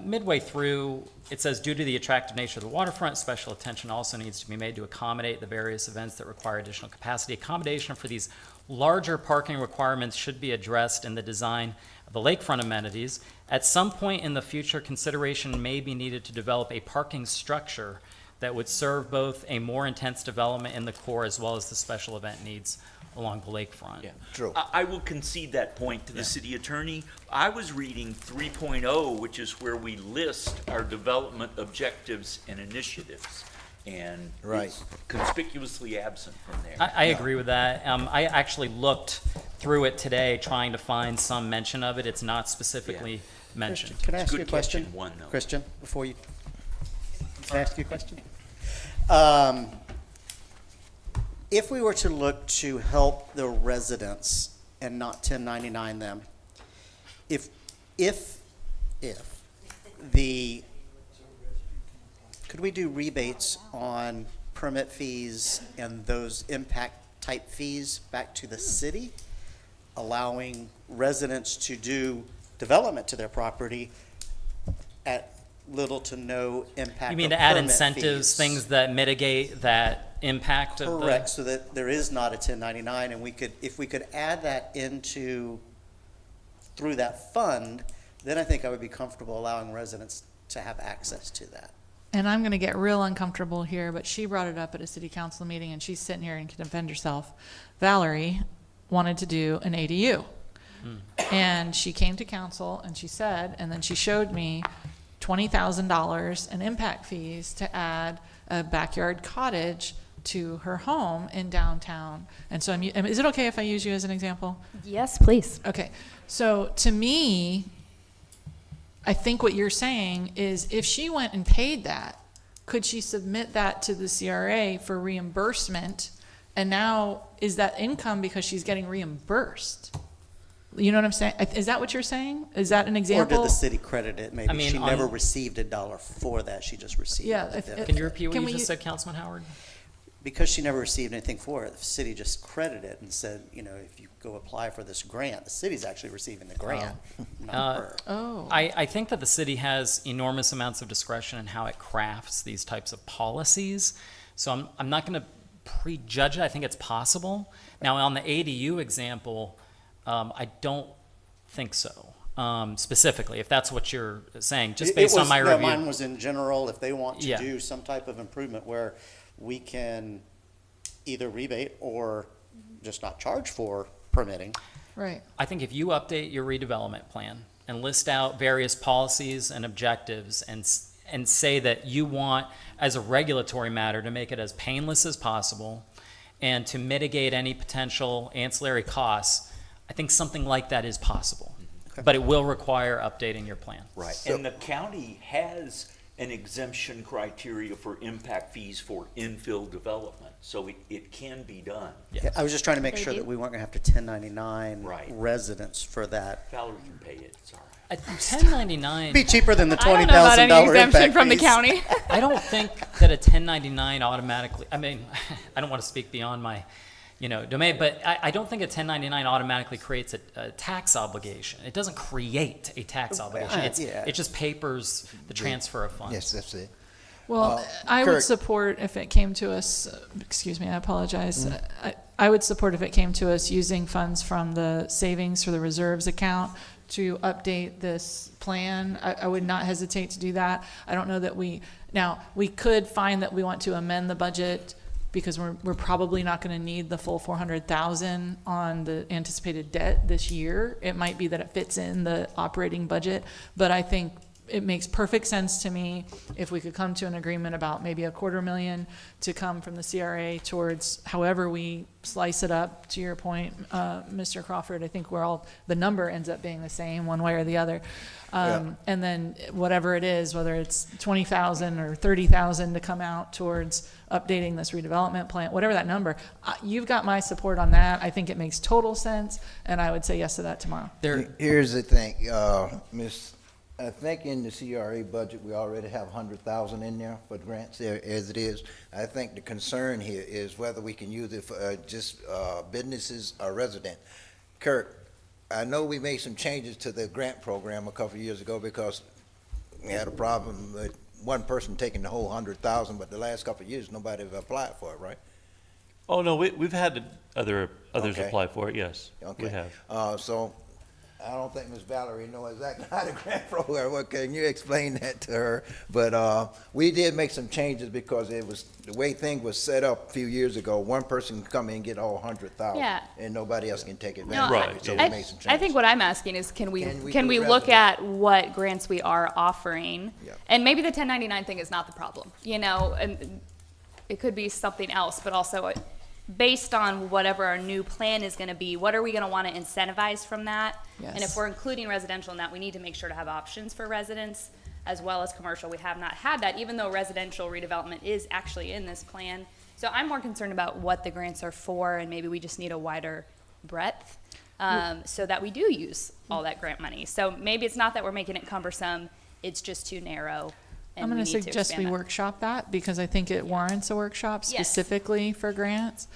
midway through, it says, due to the attractive nature of the waterfront, special attention also needs to be made to accommodate the various events that require additional capacity. Accommodation for these larger parking requirements should be addressed in the design of the lakefront amenities. At some point in the future, consideration may be needed to develop a parking structure that would serve both a more intense development in the core as well as the special event needs along the lakefront. Yeah. True. I will concede that point to the city attorney. I was reading 3.0, which is where we list our development objectives and initiatives. And Right. it's conspicuously absent from there. I agree with that. I actually looked through it today trying to find some mention of it. It's not specifically mentioned. Can I ask Good you a question? catch in one, though. Christian, before you, can I ask you a question? If we were to look to help the residents and not 1099 them, if could we do rebates on permit fees and those impact type fees back to the city, allowing residents to do development to their property at little to no impact? You mean of to add permit incentives, fees? things that mitigate that impact of the? Correct, so that there is not a 1099, and if we could add that through that fund, then I think I would be comfortable allowing residents to have access to that. And I'm going to get real uncomfortable here, but she brought it up at a city council meeting, and she's sitting here and can defend herself. Valerie wanted to do an ADU. And she came to council and she said, and then she showed me $20,000 in impact fees to add a backyard cottage to her home in downtown. And so is it okay if I use you as an example? Yes, please. Okay. So to me, I think what you're saying is if she went and paid that, could she submit that to the CRA for reimbursement? And now is that income because she's getting reimbursed? You know what I'm saying? Is that what you're saying? Is that an example? Or did the city credit it? Maybe I mean, she never received $1 for that, she just received Yeah, the benefit. Can you repeat what Can you we- just said, Councilman Howard? Because she never received anything for it, the city just credited it and said, if you go apply for this grant, the city's actually receiving the grant, not her. Oh. I think that the city has enormous amounts of discretion in how it crafts these types of policies. So I'm not going to prejudge it. I think it's possible. Now, on the ADU example, I don't think so. Specifically, if that's what you're saying, just based on my review. Mine was in general, if they want to Yeah. do some type of improvement where we can either rebate or just not charge for permitting. Right. I think if you update your redevelopment plan and list out various policies and objectives and say that you want, as a regulatory matter, to make it as painless as possible and to mitigate any potential ancillary costs, I think something like that is possible. Okay. But it will require updating your plan. Right, So- and the county has an exemption criteria for impact fees for infill development, so it can be done. Yeah. I was just trying to make They sure do. that we weren't going to have to 1099 Right. residents for that. Valerie can pay it, it's all right. At 1099, Be cheaper than the I don't know about any $20,000 exemption impact from the fees. county. I don't think that a 1099 automatically, I mean, I don't want to speak beyond my, domain, but I don't think a 1099 automatically creates a tax obligation. It doesn't create a tax obligation. yeah. It just papers the transfer of funds. Yes, that's it. Well, I would Kirk. support if it came to us, excuse me, I apologize. I would support if it came to us using funds from the savings for the reserves account to update this plan. I would not hesitate to do that. I don't know that we could find that we want to amend the budget because we're probably not going to need the full 400,000 on the anticipated debt this year. It might be that it fits in the operating budget, but I think it makes perfect sense to me if we could come to an agreement about maybe $250,000 to come from the CRA towards however we slice it up. To your point, Mr. Crawford, I think the number ends up being the same one way or the other. And then whatever it is, whether it's 20,000 or 30,000 to come out towards updating this redevelopment plan, whatever that number, you've got my support on that. I think it makes total sense, and I would say yes to that tomorrow. Here's the thing, Miss. I think in the CRA budget, we already have 100,000 in there for grants there as it is. I think the concern here is whether we can use it for just businesses or resident. Kirk, I know we made some changes to the grant program a couple of years ago because we had a problem with one person taking the whole 100,000, but the last couple of years, nobody have applied for it, right? Oh, no, we've had others Okay. apply for it, yes. Okay. We have. So I don't think Ms. Valerie knows exactly how the grant program works. Can you explain that to her? But we did make some changes because it was, the way things was set up a few years ago, one person can come in and get all 100,000. Yeah. And nobody else can take No, advantage of it. So we made some changes. I think what I'm asking is, can we do look resident? at what grants we are offering? Yeah. And maybe the 1099 thing is not the problem, and it could be something else, but also based on whatever our new plan is going to be, what are we going to want to incentivize from that? And if Yes. we're including residential in that, we need to make sure to have options for residents as well as commercial. We have not had that, even though residential redevelopment is actually in this plan. So I'm more concerned about what the grants are for, and maybe we just need a wider breadth so that we do use all that grant money. So maybe it's not that we're making it cumbersome, it's just too narrow. And I'm going we to need suggest we expand that. workshop that because I think it warrants a workshop Yes. specifically for grants.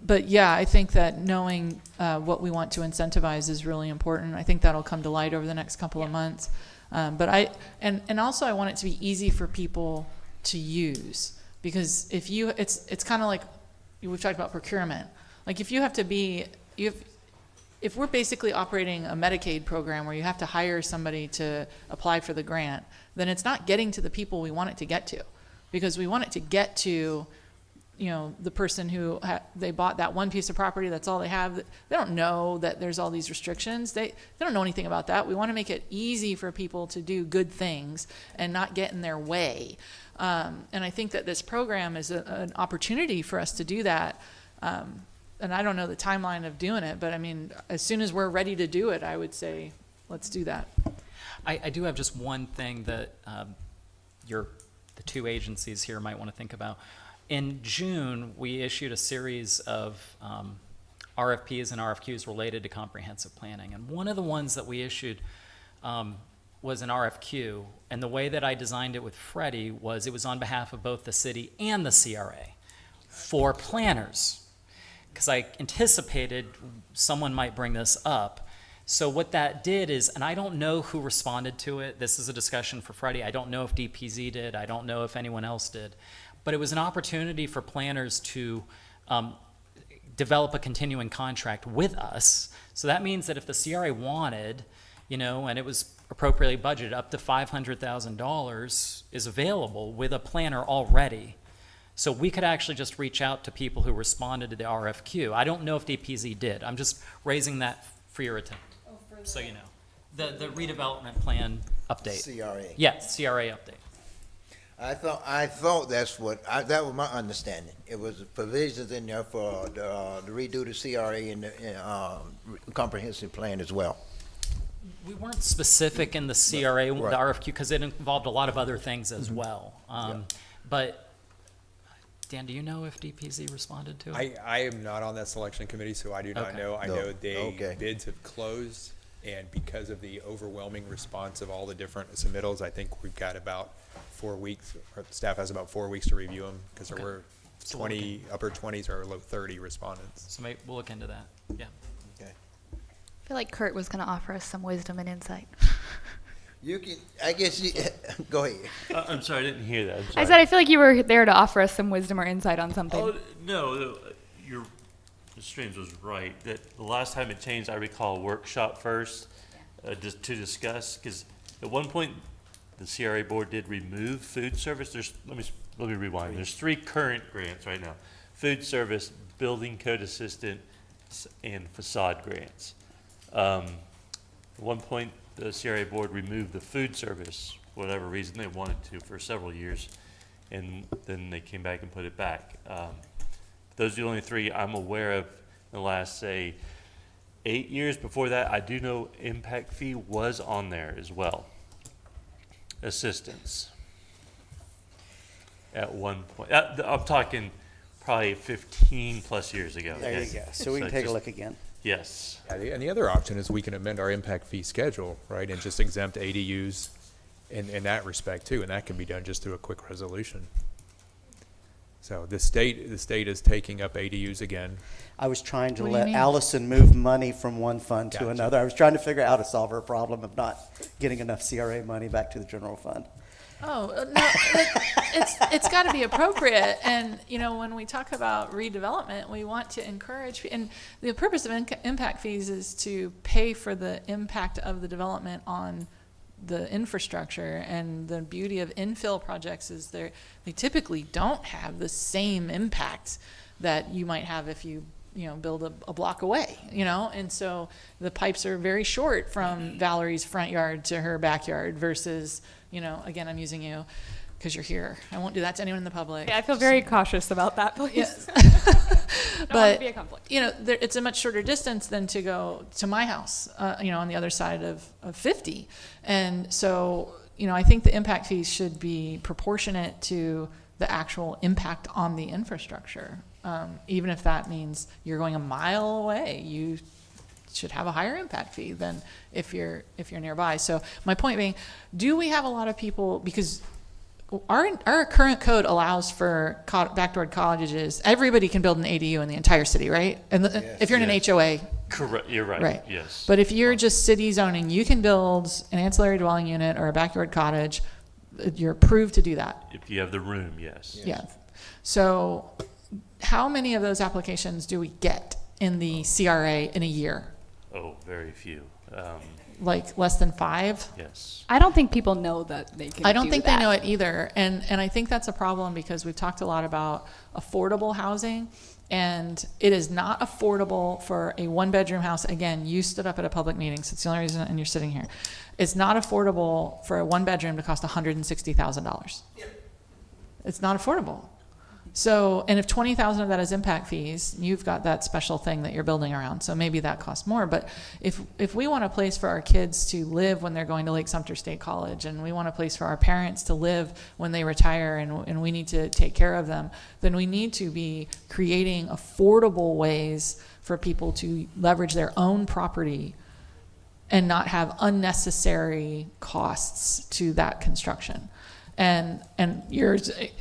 But yeah, I think that knowing what we want to incentivize is really important. I think that'll come to light over the next couple of months. And also I want it to be easy for people to use, because if you, it's kind of like we've talked about procurement. Like if you have to be, if we're basically operating a Medicaid program where you have to hire somebody to apply for the grant, then it's not getting to the people we want it to get to, because we want it to get to, you know, the person who they bought that one piece of property, that's all they have. They don't know that there's all these restrictions. They don't know anything about that. We want to make it easy for people to do good things and not get in their way. And I think that this program is an opportunity for us to do that. And I don't know the timeline of doing it, but I mean, as soon as we're ready to do it, I would say, let's do that. I do have just one thing that the two agencies here might want to think about. In June, we issued a series of RFPs and RFQs related to comprehensive planning. And one of the ones that we issued was an RFQ. And the way that I designed it with Freddie was it was on behalf of both the city and the CRA for planners, because I anticipated someone might bring this up. So what that did is, and I don't know who responded to it. This is a discussion for Freddie. I don't know if DPZ did. I don't know if anyone else did. But it was an opportunity for planners to develop a continuing contract with us. So that means that if the CRA wanted, you know, and it was appropriately budgeted, up to $500,000 is available with a planner already. So we could actually just reach out to people who responded to the RFQ. I don't know if DPZ did. I'm just raising that for your attention, so you know. The redevelopment plan update. CRA. Yeah, CRA update. I thought that's that was my understanding. It was provisions in there for the redo the CRA and the comprehensive plan as well. We weren't specific in the CRA, Right. the RFQ, because it involved a lot of other things as well. But Dan, do you know if DPZ responded to it? I am not on that selection committee, so I do not Okay. know. I No. know Okay. bids have closed, and because of the overwhelming response of all the different submittals, I think we've got about 4 weeks, or staff has about 4 weeks to review them, because there were So we'll 20, upper 20s or low 30 respondents. So maybe we'll look into that, yeah. Okay. I feel like Kurt was going to offer us some wisdom and insight. You can, I guess you, go ahead. I'm sorry, I didn't hear that. I'm I sorry. said I feel like you were there to offer us some wisdom or insight on something. Oh, no, Mr. Streams was right. That the last time it changed, I recall a workshop first just to discuss, because at one point the CRA board did remove food service. Let me rewind. There's 3 current grants right now: food service, building code assistant, and facade grants. At one point, the CRA board removed the food service, for whatever reason they wanted to, for several years, and then they came back and put it back. Those are the only 3 I'm aware of in the last, say, 8 years. Before that, I do know impact fee was on there as well. Assistance. At one point, I'm talking probably 15 plus years ago. There you go. So we can take a just- look again. Yes. And the other option is we can amend our impact fee schedule, right, and just exempt ADUs in that respect too, and that can be done just through a quick resolution. So the state is taking up ADUs again. I was trying to What do you let mean? Allison move money from one fund to Gotcha. another. I was trying to figure out how to solve her problem of not getting enough CRA money back to the general fund. Oh, no, it's got to be appropriate. And, you know, when we talk about redevelopment, we want to encourage, and the purpose of impact fees is to pay for the impact of the development on the infrastructure. And the beauty of infill projects is they typically don't have the same impact that you might have if you build a block away, and so the pipes are very short from Valerie's front yard to her backyard versus, again, I'm using you, because you're here. I won't do that to anyone in the public. Yeah, I feel very cautious about that, please. Yes. Don't want But, to be a conflict. you know, it's a much shorter distance than to go to my house, you know, on the other side of 50. And so, you know, I think the impact fees should be proportionate to the actual impact on the infrastructure. Even if that means you're going a mile away, you should have a higher impact fee than if you're nearby. So my point being, do we have a lot of people, because our current code allows for backdoored cottages. Everybody can build an ADU in the entire city, right? And if you're in an HOA. Correct, you're right, Right. yes. But if you're just city zoning, you can build an ancillary dwelling unit or a backyard cottage. You're approved to do that. If you have the room, yes. Yeah. So how many of those applications do we get in the CRA in a year? Oh, very few. Like less than 5? Yes. I don't think people know that they can I don't do think that. they know it either. And I think that's a problem because we've talked a lot about affordable housing, and it is not affordable for a one-bedroom house. Again, you stood up at a public meeting, so it's the only reason, and you're sitting here. It's not affordable for a one-bedroom to cost $160,000. It's not affordable. So, and if 20,000 of that is impact fees, you've got that special thing that you're building around. So maybe that costs more. But if we want a place for our kids to live when they're going to Lake Sumter State College, and we want a place for our parents to live when they retire, and we need to take care of them, then we need to be creating affordable ways for people to leverage their own property and not have unnecessary costs to that construction. And your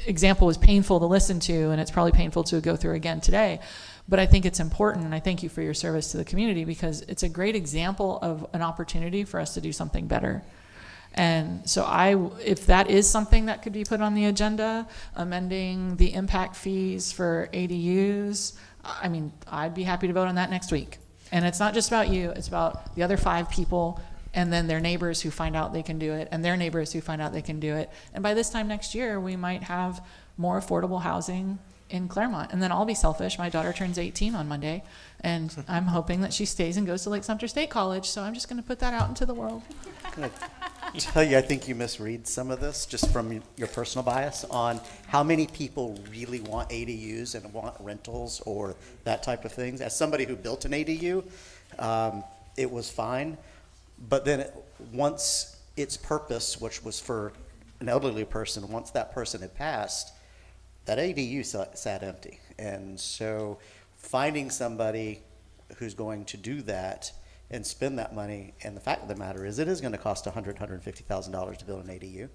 example was painful to listen to, and it's probably painful to go through again today. But I think it's important, and I thank you for your service to the community, because it's a great example of an opportunity for us to do something better. And so if that is something that could be put on the agenda, amending the impact fees for ADUs, I mean, I'd be happy to vote on that next week. And it's not just about you, it's about the other 5 people, and then their neighbors who find out they can do it, and their neighbors who find out they can do it. And by this time next year, we might have more affordable housing in Clermont. And then I'll be selfish. My daughter turns 18 on Monday, and I'm hoping that she stays and goes to Lake Sumter State College. So I'm just going to put that out into the world. Can I tell you, I think you misread some of this just from your personal bias on how many people really want ADUs and want rentals or that type of things. As somebody who built an ADU, it was fine. But then once its purpose, which was for an elderly person, once that person had passed, that ADU sat empty. And so finding somebody who's going to do that and spend that money, and the fact of the matter is it is going to cost $100,000, $150,000 to build an ADU.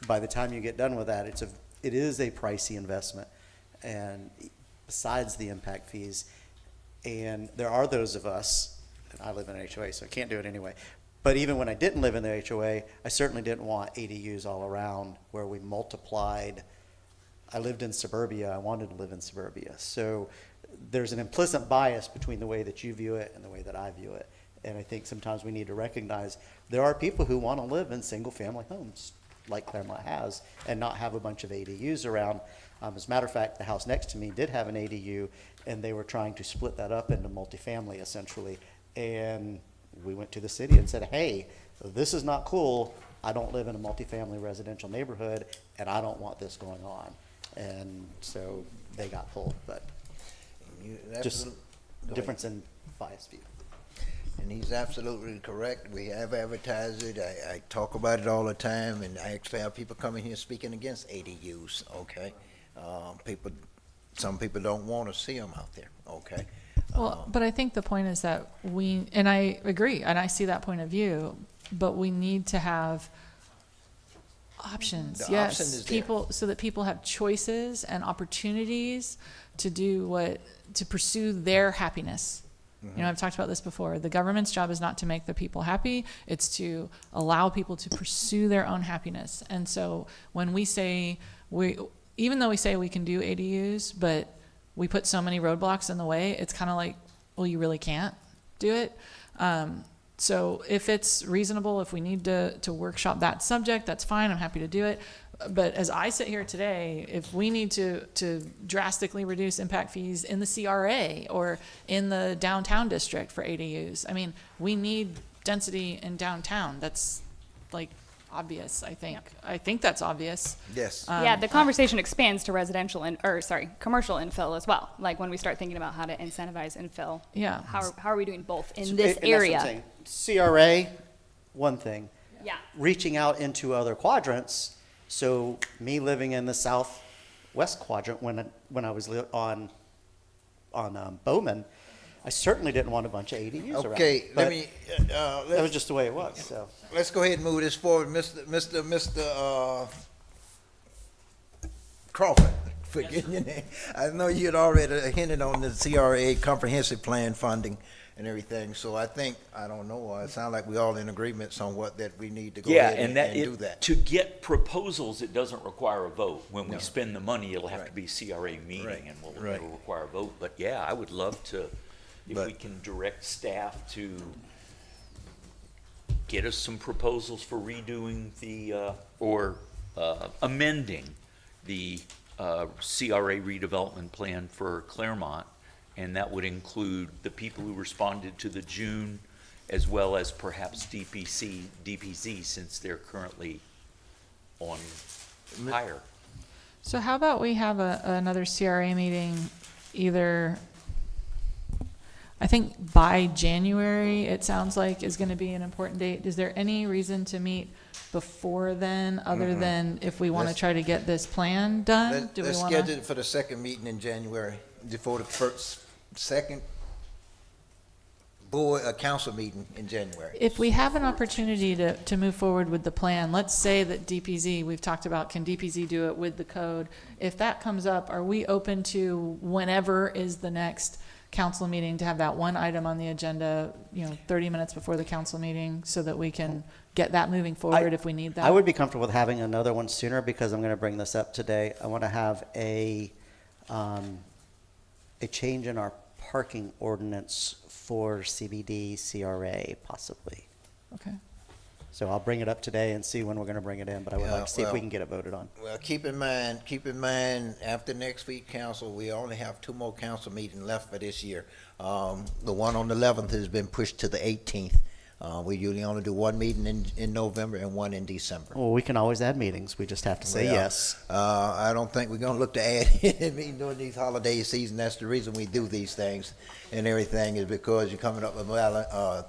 By the time you get done with that, it is a pricey investment, and besides the impact fees. And there are those of us, I live in an HOA, so I can't do it anyway. But even when I didn't live in the HOA, I certainly didn't want ADUs all around where we multiplied. I lived in suburbia. I wanted to live in suburbia. So there's an implicit bias between the way that you view it and the way that I view it. And I think sometimes we need to recognize there are people who want to live in single-family homes like Clermont has and not have a bunch of ADUs around. As a matter of fact, the house next to me did have an ADU, and they were trying to split that up into multifamily essentially. And we went to the city and said, hey, this is not cool. I don't live in a multifamily residential neighborhood, and I don't want this going on. And so they got pulled, but just difference in bias view. And he's absolutely correct. We have advertised it. I talk about it all the time, and I actually have people coming here speaking against ADUs, okay? Some people don't want to see them out there, okay? Well, but I think the point is that and I agree, and I see that point of view, but we need to have options. The Yes, option is there. people, so that people have choices and opportunities to to pursue their happiness. You know, I've talked about this before. The government's job is not to make the people happy. It's to allow people to pursue their own happiness. And so when we say even though we say we can do ADUs, but we put so many roadblocks in the way, it's kind of like, well, you really can't do it. So if it's reasonable, if we need to workshop that subject, that's fine. I'm happy to do it. But as I sit here today, if we need to drastically reduce impact fees in the CRA or in the downtown district for ADUs, I mean, we need density in downtown. That's like obvious, I think. I think that's obvious. Yes. Yeah, the conversation expands to residential commercial infill as well. Like when we start thinking about how to incentivize infill. Yeah. How are we doing both in So- this and that's what I'm area? saying. CRA, one thing. Yeah. Reaching out into other quadrants. So me living in the southwest quadrant when I was on Bowman, I certainly didn't want a bunch of ADUs around. Okay, But let me, that was just the way it was, so. let's go ahead and move this forward. Mr. Crawford, forget your name. I know you had already hinted on the CRA comprehensive plan funding and everything, so I think, I don't know, it sounds like we all in agreement somewhat that we need to go Yeah, ahead and do that. to get proposals, it doesn't require a vote. When we No. spend the money, it'll have to Right. be CRA meeting Right. and Right. it'll require a vote. But yeah, I would love to, if But- we can direct staff to get us some proposals for redoing or amending the CRA redevelopment plan for Clermont. And that would include the people who responded to the June, as well as perhaps DPZ, since they're currently on hire. So how about we have another CRA meeting either, I think by January, it sounds like is going to be an important date. Is there any reason to meet before then, other than if we want to Let's- try to get this plan done? Do we Let's want schedule to? it for the second meeting in January, before the second council meeting in January. If we have an opportunity to move forward with the plan, let's say that DPZ, we've talked about, can DPZ do it with the code? If that comes up, are we open to whenever is the next council meeting to have that one item on the agenda, 30 minutes before the council meeting so that we can get that moving forward if we need that? I would be comfortable with having another one sooner because I'm going to bring this up today. I want to have a change in our parking ordinance for CBD, CRA, possibly. Okay. So I'll bring it up today and see when we're going to bring it in, but I would like to see if we well- can get it voted on. Well, keep in mind, after next week council, we only have 2 more council meetings left for this year. The one on the 11th has been pushed to the 18th. We usually only do 1 meeting in November and 1 in December. Well, we can always add meetings. We just have to say Well, yes. I don't think we're gonna look to add any during these holiday season. That's the reason we do these things and everything is because you're coming up with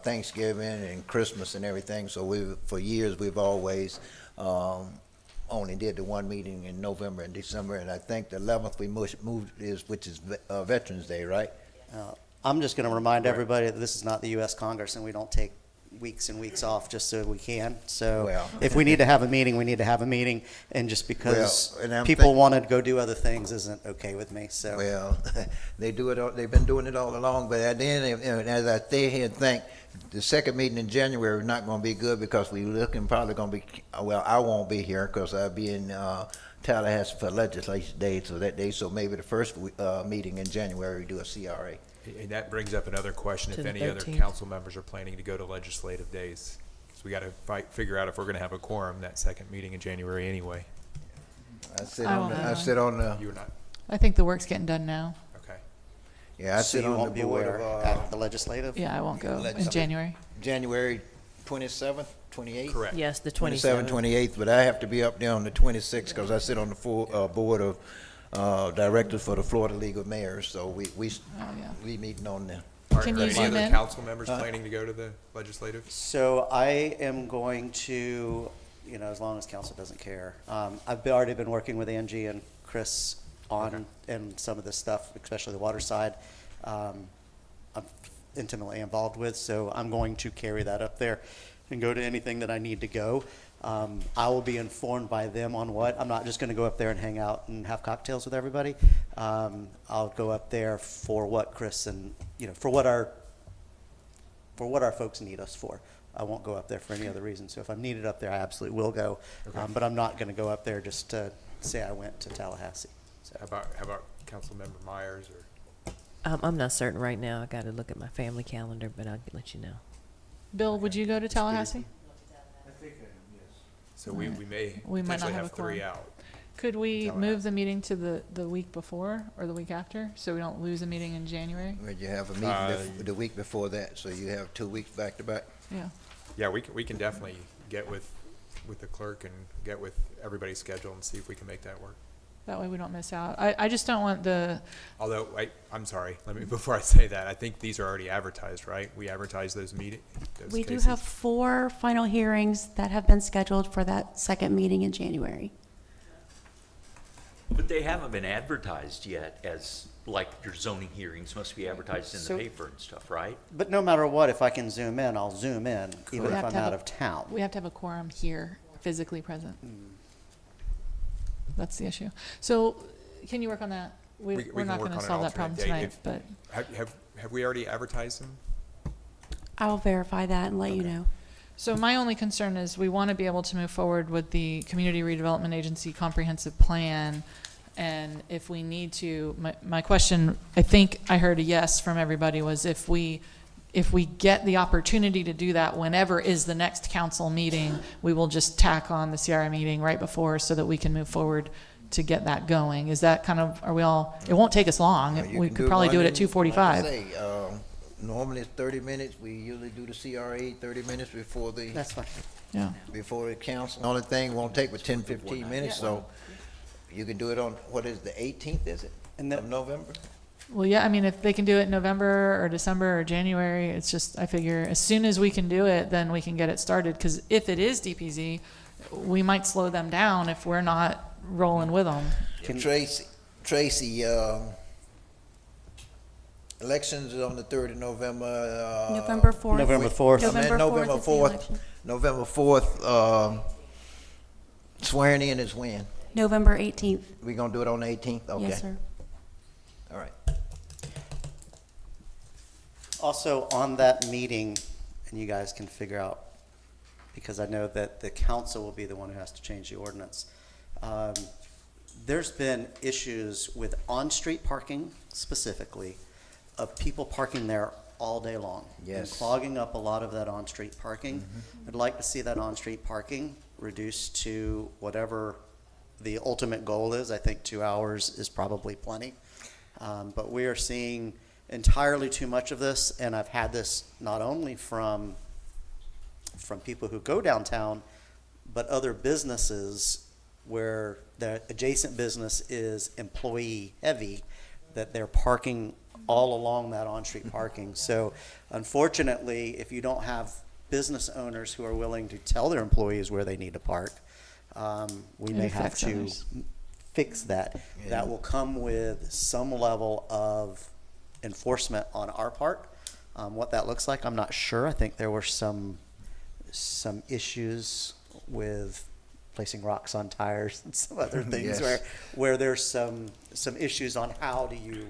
Thanksgiving and Christmas and everything. So for years, we've always, only did the 1 meeting in November and December. And I think the 11th we moved which is Veterans Day, right? I'm just going to remind everybody that this is not the U.S. Congress and we don't take weeks and weeks off just so we can. So Well- if we need to have a meeting, we need to have a meeting. And just because Well, and I'm people think- want to go do other things isn't okay with me. So Well, they do it. They've been doing it all along. But at the end, as I stay here and think, the second meeting in January is not going to be good because we're looking probably going to be. Well, I won't be here because I'll be in Tallahassee for Legislation Day, so maybe the first meeting in January we do a CRA. And that brings up another question, To if the any other 13th. council members are planning to go to legislative days. Because we got to figure out if we're going to have a quorum that second meeting in January anyway. I sit I on. won't The, have I one. sit on the. You or not? I think the work's getting done now. Okay. Yeah, I so sit you on won't the be board aware of at the legislative? Yeah, I won't go in Legislative. January. January 27th, 28th. Correct. Yes, the 27th, 27th. 28th, but I have to be up there on the 26th because I sit on the full board of directors for the Florida League of Mayors. So we yeah. meeting on there. Are Can are you any zoom other in? council members planning to go to the legislative? So I am going to, as long as council doesn't care. I've already been working with Angie and Chris on and some of this stuff, especially the water side. I'm intimately involved with, so I'm going to carry that up there and go to anything that I need to go. I will be informed by them on what. I'm not just going to go up there and hang out and have cocktails with everybody. I'll go up there for what Chris and for what our folks need us for. I won't go up there for any other reason. So if I'm needed up there, I absolutely will go. But I'm not going to go up there just to say I went to Tallahassee. So. How about Councilmember Myers or? I'm not certain right now. I got to look at my family calendar, but I'll let you know. Bill, would you go to Tallahassee? So we may We might not potentially have have a quorum. 3 out. Could we move the meeting to the week before or the week after, so we don't lose a meeting in January? Would you have a meeting the week before that, so you have 2 weeks back to back? Yeah. Yeah, we can definitely get with with the clerk and get with everybody's schedule and see if we can make that work. That way we don't miss out. I just don't want the, Although, I'm sorry, before I say that, I think these are already advertised, right? We advertise those meetings, those We do cases? have 4 final hearings that have been scheduled for that second meeting in January. But they haven't been advertised yet as, like, your zoning hearings must be advertised in So- the paper and stuff, right? But no matter what, if I can zoom in, I'll zoom in, even We if have I'm to have out a- of town. we have to have a quorum here, physically present. That's the issue. So can you work on that? We We're can not work going to on an solve that problem alternate date. tonight, but. Have we already advertised them? I'll verify that and let you know. So my only concern is we want to be able to move forward with the Community Redevelopment Agency comprehensive plan. And if we need to, my question, I think I heard a yes from everybody, was if we get the opportunity to do that whenever is the next council meeting, we will just tack on the CRI meeting right before so that we can move forward to get that going. Is that kind of, are we all, it won't take us long. You We can could probably one do it in, at 2:45. like I say, normally it's 30 minutes. We usually do the CRA 30 minutes before the. That's fine. Yeah. Before the council. The only thing won't take but 10, 15 minutes, so you can do it on, what is the 18th, is it, of November? Well, yeah, I mean, if they can do it in November or December or January, it's just, I figure as soon as we can do it, then we can get it started. Because if it is DPZ, we might slow them down if we're not rolling with them. Tracy, elections is on the 3rd of November. November 4th. November 4th. November is the 4th. election. November 4th, swearing in is when? November 18th. We gonna do it on the 18th? Okay. Yes, sir. All right. Also, on that meeting, and you guys can figure out, because I know that the council will be the one who has to change the ordinance. There's been issues with on-street parking specifically, of people parking there all day long. Yes. And clogging up a lot of that on-street parking. I'd like to see that on-street parking reduced to whatever the ultimate goal is. I think 2 hours is probably plenty. But we are seeing entirely too much of this, and I've had this not only from people who go downtown, but other businesses where the adjacent business is employee heavy, that they're parking all along that on-street parking. So unfortunately, if you don't have business owners who are willing to tell their employees where they need to park, we may have affects to others. fix that. That will come with some level of enforcement on our part. What that looks like, I'm not sure. I think there were some issues with placing rocks on tires and some other things Yes. where there's some issues on how do you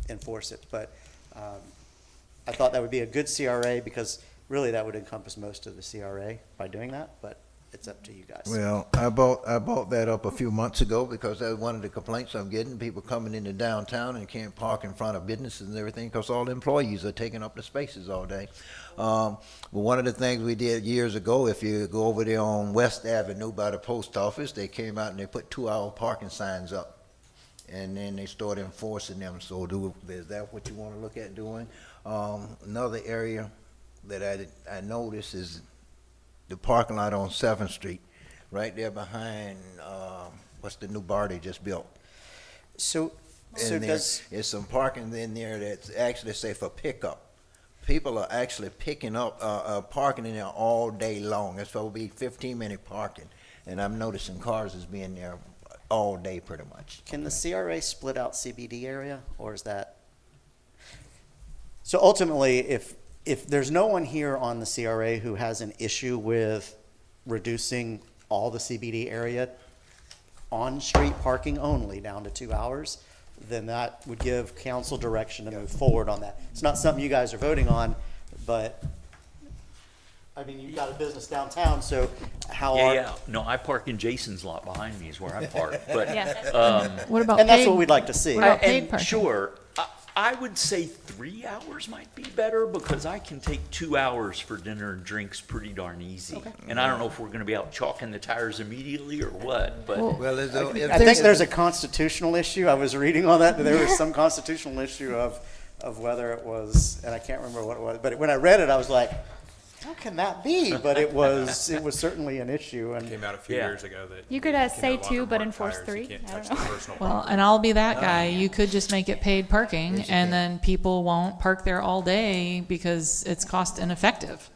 enforce it. But I thought that would be a good CRA, because really that would encompass most of the CRA by doing that, but it's up to you guys. Well, I brought that up a few months ago because that was one of the complaints I'm getting. People coming into downtown and can't park in front of businesses and everything because all the employees are taking up the spaces all day. But one of the things we did years ago, if you go over there on West Avenue by the post office, they came out and they put 2-hour parking signs up. And then they started enforcing them. So is that what you want to look at doing? Another area that I noticed is the parking lot on 7th Street, right there behind, what's the new bar they just built? So And does, there's some parking in there that's actually safe for pickup. People are actually picking up, parking in there all day long. It's supposed to be 15-minute parking. And I'm noticing cars is being there all day pretty much. can the CRA split out CBD area, or is that? So ultimately, if there's no one here on the CRA who has an issue with reducing all the CBD area on-street parking only down to 2 hours, then that would give council direction to move forward on that. It's not something you guys are voting on, but, I mean, you've got a business downtown, so how are? Yeah. No, I park in Jason's lot behind me is where I park, but. What about And that's paid- what we'd like to see. What about paid And parking? sure, I would say 3 hours might be better, because I can take 2 hours for dinner and drinks pretty darn easy. And I don't know if we're gonna be out chalking the tires immediately or what, but. Well, I think there's a constitutional issue. I was reading on that there was some constitutional issue of whether it was, and I can't remember what it was, but when I read it, I was like, How can that be? But it was certainly an issue. And Came out a few Yeah. years ago that You could can say no two, longer but mark enforce tires. three. You can't I touch don't the know. personal Well, property. and I'll be that guy. You could just make it paid parking, and then people won't park there all day because it's cost ineffective.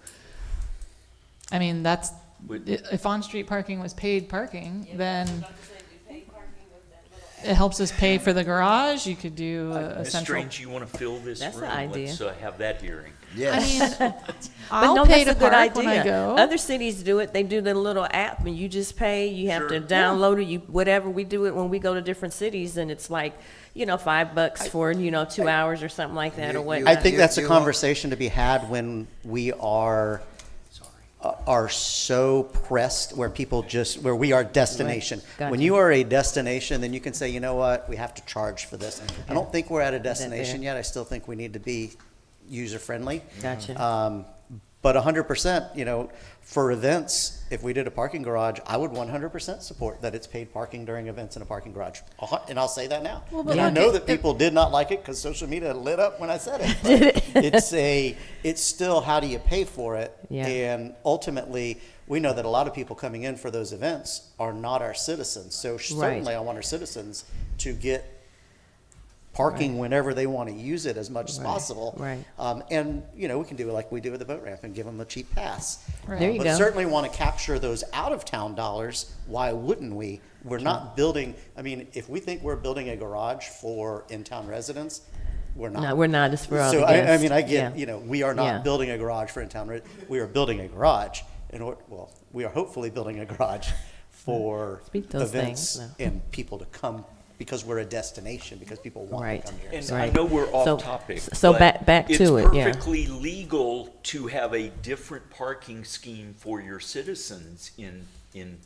I mean, that's, if on-street parking was paid parking, then it helps us pay for the garage. You could do a Ms. central. Strange, you want to fill this That's room? an idea. Let's have that hearing. Yes. I mean, But I'll no, pay that's to a good park when I idea. go. Other cities do it. They do the little app, and you just pay. You have to Sure. download it. You whatever. We do it when we go to different cities, and it's like, $5 for 2 hours or something like that, or what. I think that's a you conversation to be had when we are so pressed, where where we are destination. Gotcha. When you are a destination, then you can say, you know what, we have to charge for this. I don't think we're at a destination yet. I still think we need to be user-friendly. Gotcha. But 100%, for events, if we did a parking garage, I would 100% support that it's paid parking during events in a parking garage. And I'll say that now. Well, but And I look, know that people did not like it because social media lit up when I said it. But it's still, how do you pay for it? Yeah. And ultimately, we know that a lot of people coming in for those events are not our citizens. So certainly I want our citizens to get parking whenever they want to use it as much as possible. Right. And, we can do it like we do with the boat ramp and give them a cheap pass. Right. There you But go. certainly want to capture those out-of-town dollars. Why wouldn't we? We're not building, if we think we're building a garage for in-town residents, we're not. No, we're not. It's for all So the I guests. get, Yeah. we are not Yeah. building a garage for in-town, we are building a garage. We are hopefully building a garage for Speak those events things, and people to come, because we're a destination, because people want Right. to come here. And Right. I know we're off So- topic. so but back to it, yeah. It's perfectly legal to have a different parking scheme for your citizens in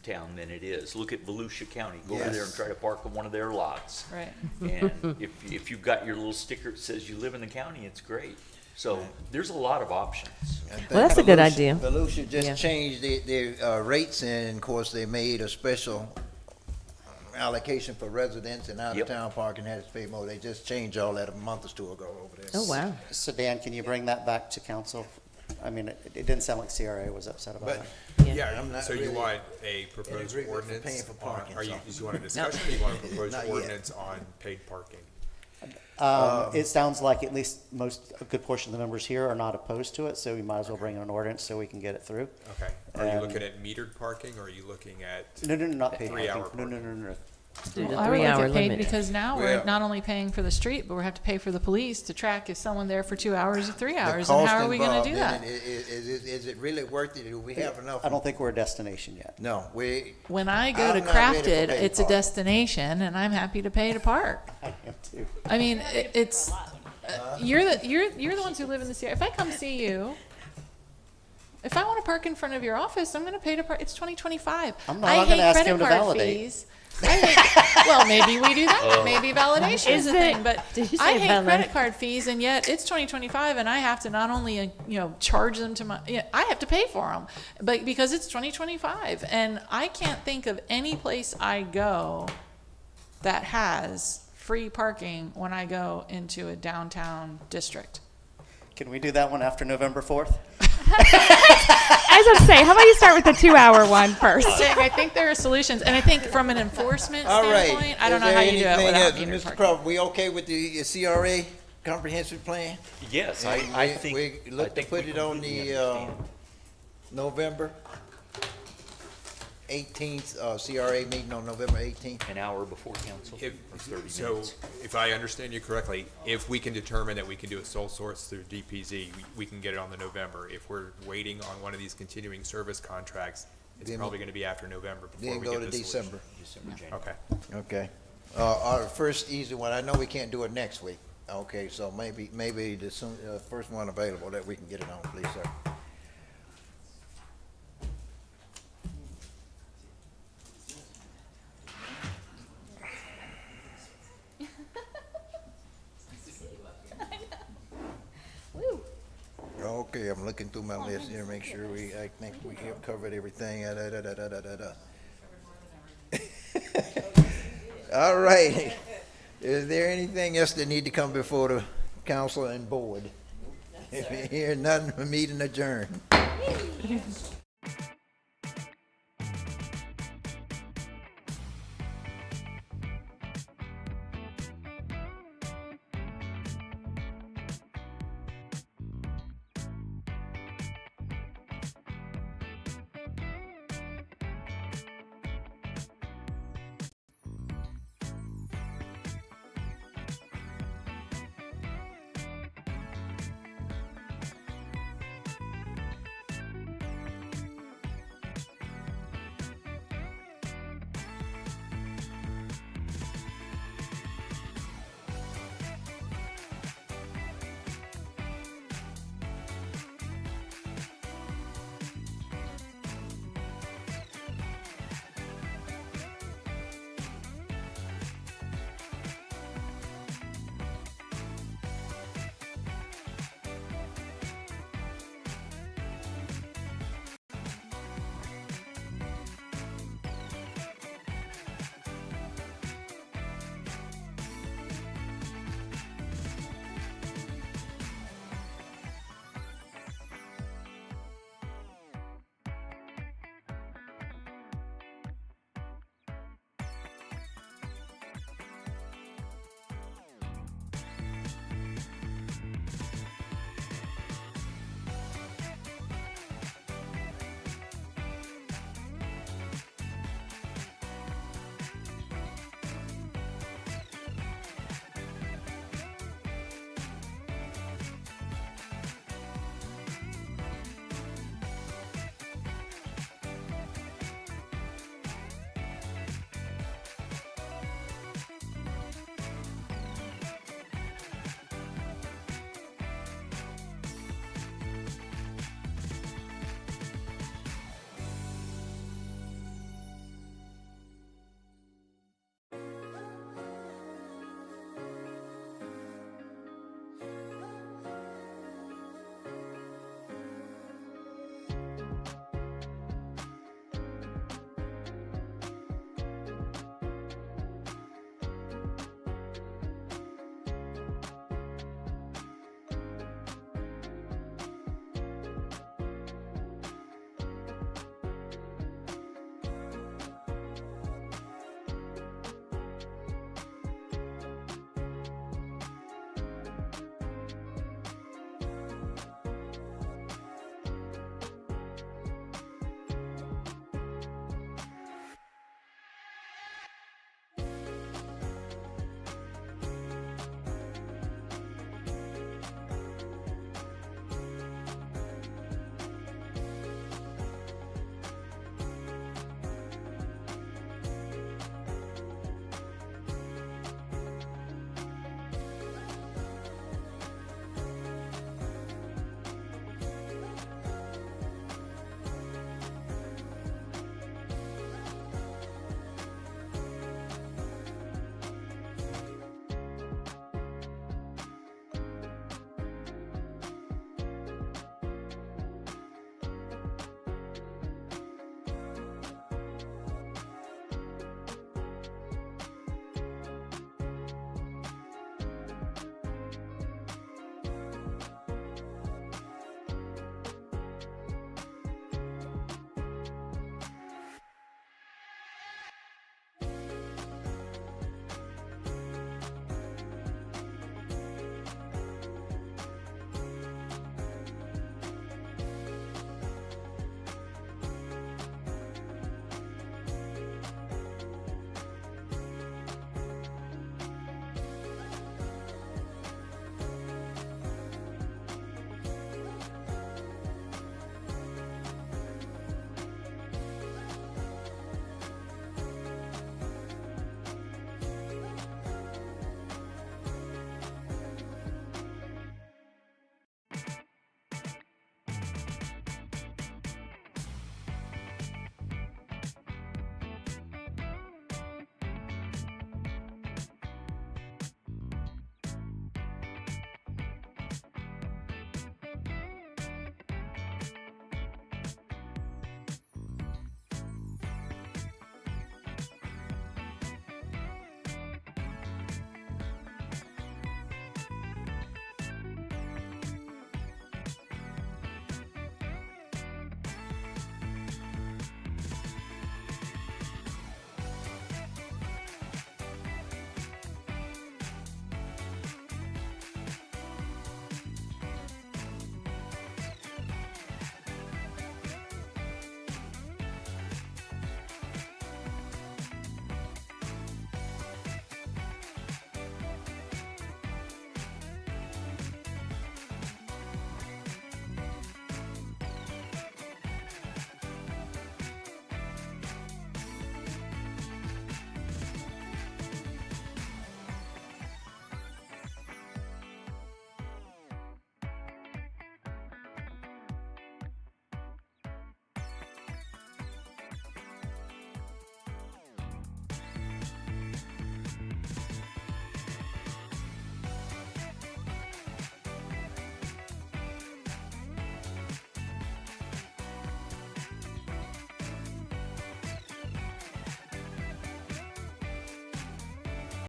town than it is. Look at Volusia County. Go over there and Yes. try to park on one of their lots. Right. And if you've got your little sticker that says you live in the county, it's great. So there's a lot of options. Well, that's a good idea. Volusia just Yeah. changed their rates, and of course, they made a special allocation for residents, and out-of-town parking has to pay more. They just changed all that a month or two ago over there. Oh, wow. So Dan, can you bring that back to council? It didn't sound like CRA was upset about But that. Yeah, I'm not so you really want a proposed agreement for ordinance? paying for parking, Are you, so. do you want a discussion, or you want a proposed Not yet. ordinance on paid parking? It sounds like at least a good portion of the members here are not opposed to it, so we might as well bring in an ordinance so we can get it through. Okay, are you And- looking at metered parking, or are you looking at? No, not paid 3-hour parking. No. Do the Well, I would look 3-hour at paid limit. because now Yeah. we're not only paying for the street, but we have to pay for the police to track is someone there for 2 hours or 3 the hours, and cost how are we going to do involved that? in it, is it really worth it? Do we have enough? I don't think we're a destination yet. No, When I go to I'm not ready for Crafted, paid it's a parking. destination, and I'm happy to pay to park. I am too. I mean, it's you're the ones who live in the Sierra. If I come see you, if I want to park in front of your office, I'm going to pay to park. It's 2025. I'm not. I I'm hate gonna ask credit him to card validate. fees. Well, maybe we do that. Maybe validation is a thing. But Did you I say hate validate? credit card fees, and yet it's 2025, and I have to not only charge them to my. I have to pay for them, but because it's 2025, and I can't think of any place I go that has free parking when I go into a downtown district. Can we do that one after November 4th? I was about to say, how about you start with the 2-hour one first? I think there are solutions, and I think from an enforcement all right. standpoint, I don't Is know there how you do it anything without else? metered Mr. parking. Crawford, we okay with the CRA comprehensive plan? Yes, And I think. we look to put it on the November 18th, CRA meeting on November 18th. An hour before council, or 30 So, minutes. if I understand you correctly, if we can determine that we can do a sole source through DPZ, we can get it on the November. If we're waiting on one of these continuing service contracts, it's Then- probably gonna be after November before Then we go get to this December. solution. Okay. Okay. Our first easy one, I know we can't do it next week. Okay, so maybe the first one available that we can get it on, please, sir. Okay, I'm looking through my list here, make sure I think we have covered everything. All right. Is there anything else that need to come before the council and board? If you hear nothing, meeting adjourned. Yes.